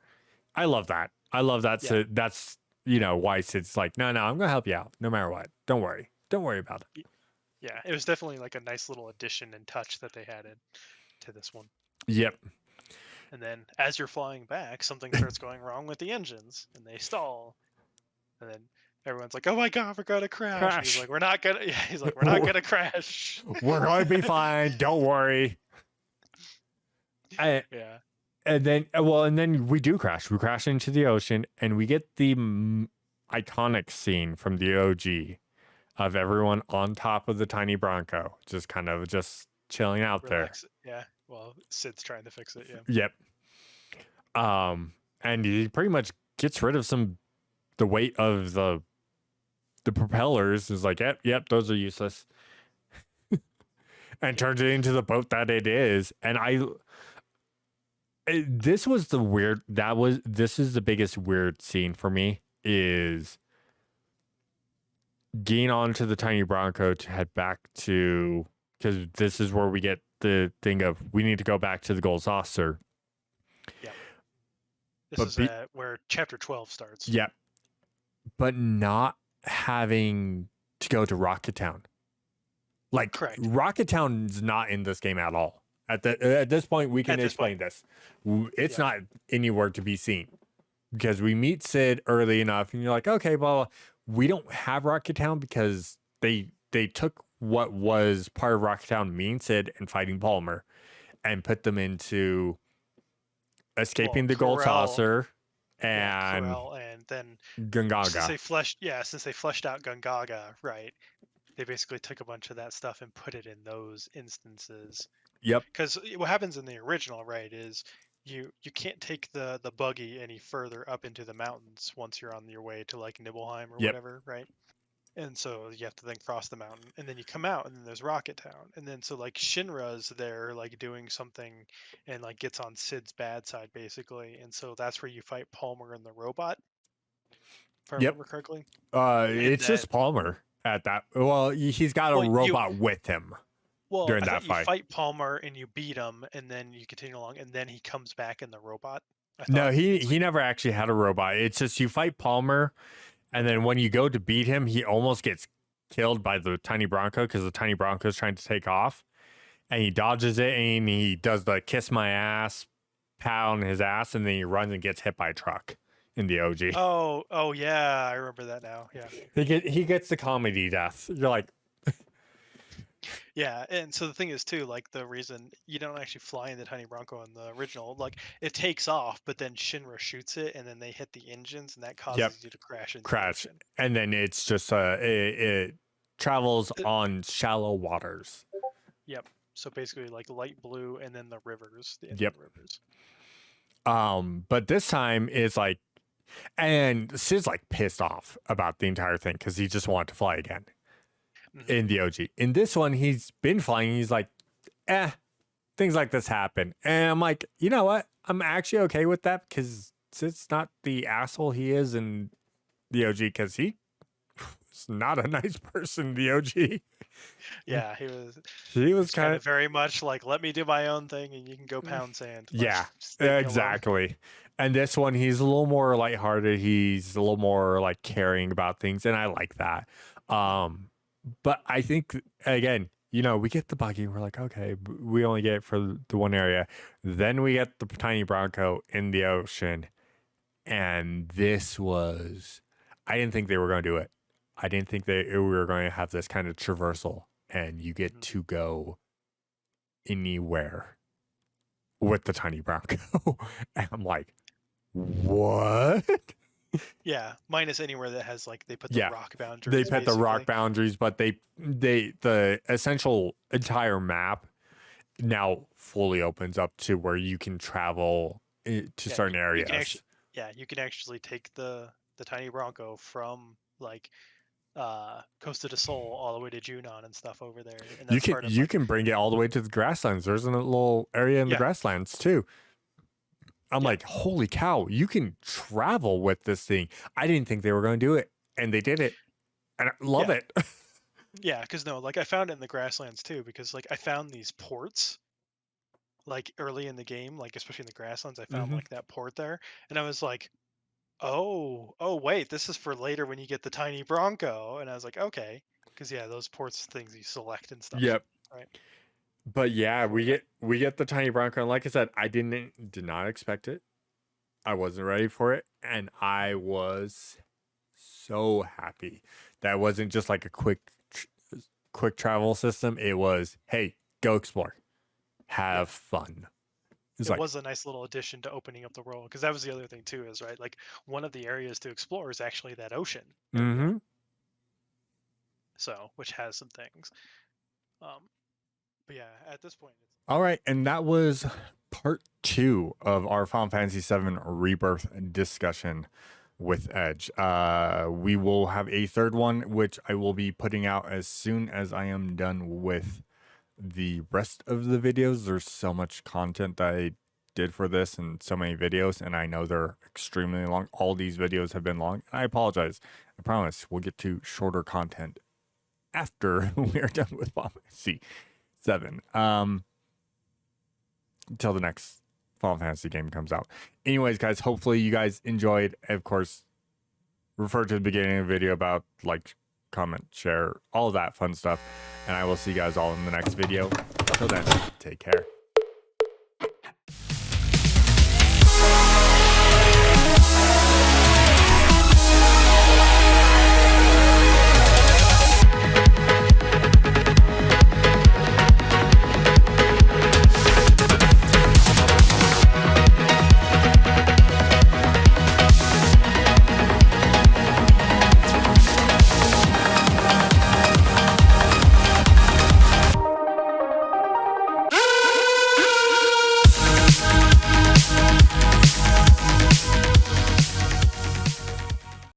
Speaker 1: I love that. I love that.
Speaker 2: Yeah.
Speaker 1: So that's, why Sid's like, no, I'm going to help you out no matter what. Don't worry. Don't worry about it.
Speaker 2: Yeah, it was definitely like a nice little addition and touch that they added to this one.
Speaker 1: Yep.
Speaker 2: And then as you're flying back, something starts going wrong with the engines, and they stall. And then everyone's like, "Oh my god, we're gonna crash!" And he's
Speaker 1: Crash.
Speaker 2: like, "We're not gonna." Yeah, he's like, "We're not
Speaker 1: We're
Speaker 2: gonna crash."
Speaker 1: going to be fine. Don't worry. I,
Speaker 2: Yeah,
Speaker 1: and then we do crash. We crash into the ocean, and we get the iconic scene from the OG of everyone on top of the tiny Bronco, just kind of just chilling out there.
Speaker 2: relax. Yeah. Well, Sid's trying to fix it. Yeah.
Speaker 1: Yep. And he pretty much gets rid of the weight of the propellers. Is like, yep, those are useless, and turns it into the boat that it is. And this was the weird. This is the biggest weird scene for me, is getting onto the tiny Bronco to head back to, because this is where we get the thing of we need to go back to the gold saucer.
Speaker 2: Yeah. This
Speaker 1: But
Speaker 2: is where chapter 12 starts.
Speaker 1: Yep. But not having to go to Rocket Town. Like,
Speaker 2: Correct.
Speaker 1: Rocket Town's not in this game at all. At this point, we can explain this. It's not anywhere to be seen, because we meet Sid early enough, and you're like, okay, well, we don't have Rocket Town because they took what was part of Rocket Town, me and Sid, and fighting Palmer, and put them into escaping the gold saucer and
Speaker 2: Corel, and then
Speaker 1: Gungaga.
Speaker 2: Since they fleshed out Gungaga, right? They basically took a bunch of that stuff and put it in those instances.
Speaker 1: Yep.
Speaker 2: Because what happens in the original, right, is you can't take the buggy any further up into the mountains once you're on your way to like Nibelheim or whatever, right? And so you have to then cross the mountain, and then you come out, and then there's Rocket Town, and then so like Shinra's there like doing something, and like gets on Sid's bad side basically, and so that's where you fight Palmer and the robot, if I remember correctly.
Speaker 1: It's just Palmer at that. Well, he's got a robot with him.
Speaker 2: Well,
Speaker 1: during
Speaker 2: I
Speaker 1: that
Speaker 2: thought
Speaker 1: fight.
Speaker 2: you fight Palmer and you beat him, and then you continue along, and then he comes back in the robot.
Speaker 1: No, he never actually had a robot. It's just you fight Palmer, and then when you go to beat him, he almost gets killed by the tiny Bronco because the tiny Bronco is trying to take off, and he dodges it and he does the kiss my ass, pound his ass, and then he runs and gets hit by a truck in the OG.
Speaker 2: Oh yeah, I remember that now. Yeah.
Speaker 1: He gets the comedy death. You're like,
Speaker 2: yeah, and so the thing is too, like the reason you don't actually fly in the tiny Bronco in the original, like it takes off, but then Shinra shoots it, and then they hit the engines, and that causes you to crash into the ocean.
Speaker 1: And then it's just it travels on shallow waters.
Speaker 2: Yep. So basically, like light blue, and then the rivers, the rivers.
Speaker 1: But this time it's like, and Sid's like pissed off about the entire thing because he just wanted to fly again. In the OG. In this one, he's been flying. He's like, things like this happen. And I'm like, you know what? I'm actually okay with that because it's not the asshole he is in the OG, because he's not a nice person in the OG.
Speaker 2: Yeah,
Speaker 1: he was kind of
Speaker 2: very much like, let me do my own thing and you can go pound sand. Like,
Speaker 1: yeah, exactly. And this one, he's a little more lighthearted. He's a little more like caring about things. And I like that. But I think, again, we get the buggy and we're like, okay, we only get it for the one area. Then we get the tiny Bronco in the ocean. And this was, I didn't think they were going to do it. I didn't think we were going to have this kind of traversal and you get to go anywhere with the tiny Bronco. And I'm like, what?
Speaker 2: Yeah, minus anywhere that has like they put the rock boundaries.
Speaker 1: They put the rock boundaries, but the essential entire map now fully opens up to where you can travel to certain areas.
Speaker 2: You can actually take the tiny Bronco from like Costa de Sol all the way to Junon and stuff over there. And that's
Speaker 1: you can bring it all the way to the grasslands. There's a little area in the grasslands too. I'm like, holy cow, you can travel with this thing. I didn't think they were going to do it, and they did it, and I love it.
Speaker 2: Yeah, because I found it in the grasslands too, because like I found these ports like early in the game, like especially in the grasslands, I found like that port there, and I was like, oh wait, this is for later when you get the tiny Bronco, and I was like, okay, because those ports things you select and stuff.
Speaker 1: Yep.
Speaker 2: Right.
Speaker 1: But yeah, we get the tiny brown cone. Like I said, I did not expect it. I wasn't ready for it, and I was so happy that it wasn't just like a quick travel system. It was, hey, go explore, have fun. It's
Speaker 2: It
Speaker 1: like,
Speaker 2: was a nice little addition to opening up the world, because that was the other thing too, is right, like one of the areas to explore is actually that ocean area,
Speaker 1: mm-hmm.
Speaker 2: so which has some things. Um, but yeah, at this point, it's
Speaker 1: All right, and that was part 2 of our Final Fantasy VII Rebirth discussion with Edge. We will have a third one, which I will be putting out as soon as I am done with the rest of the videos. There's so much content that I did for this and so many videos, and I know they're extremely long. All these videos have been long. I apologize. I promise we'll get to shorter content after we are done with Final Fantasy VII. Until the next Final Fantasy game comes out. Anyways, guys, hopefully you guys enjoyed. Of course, refer to the beginning of the video about like, comment, share, all of that fun stuff. And I will see you guys all in the next video. Until then, take care.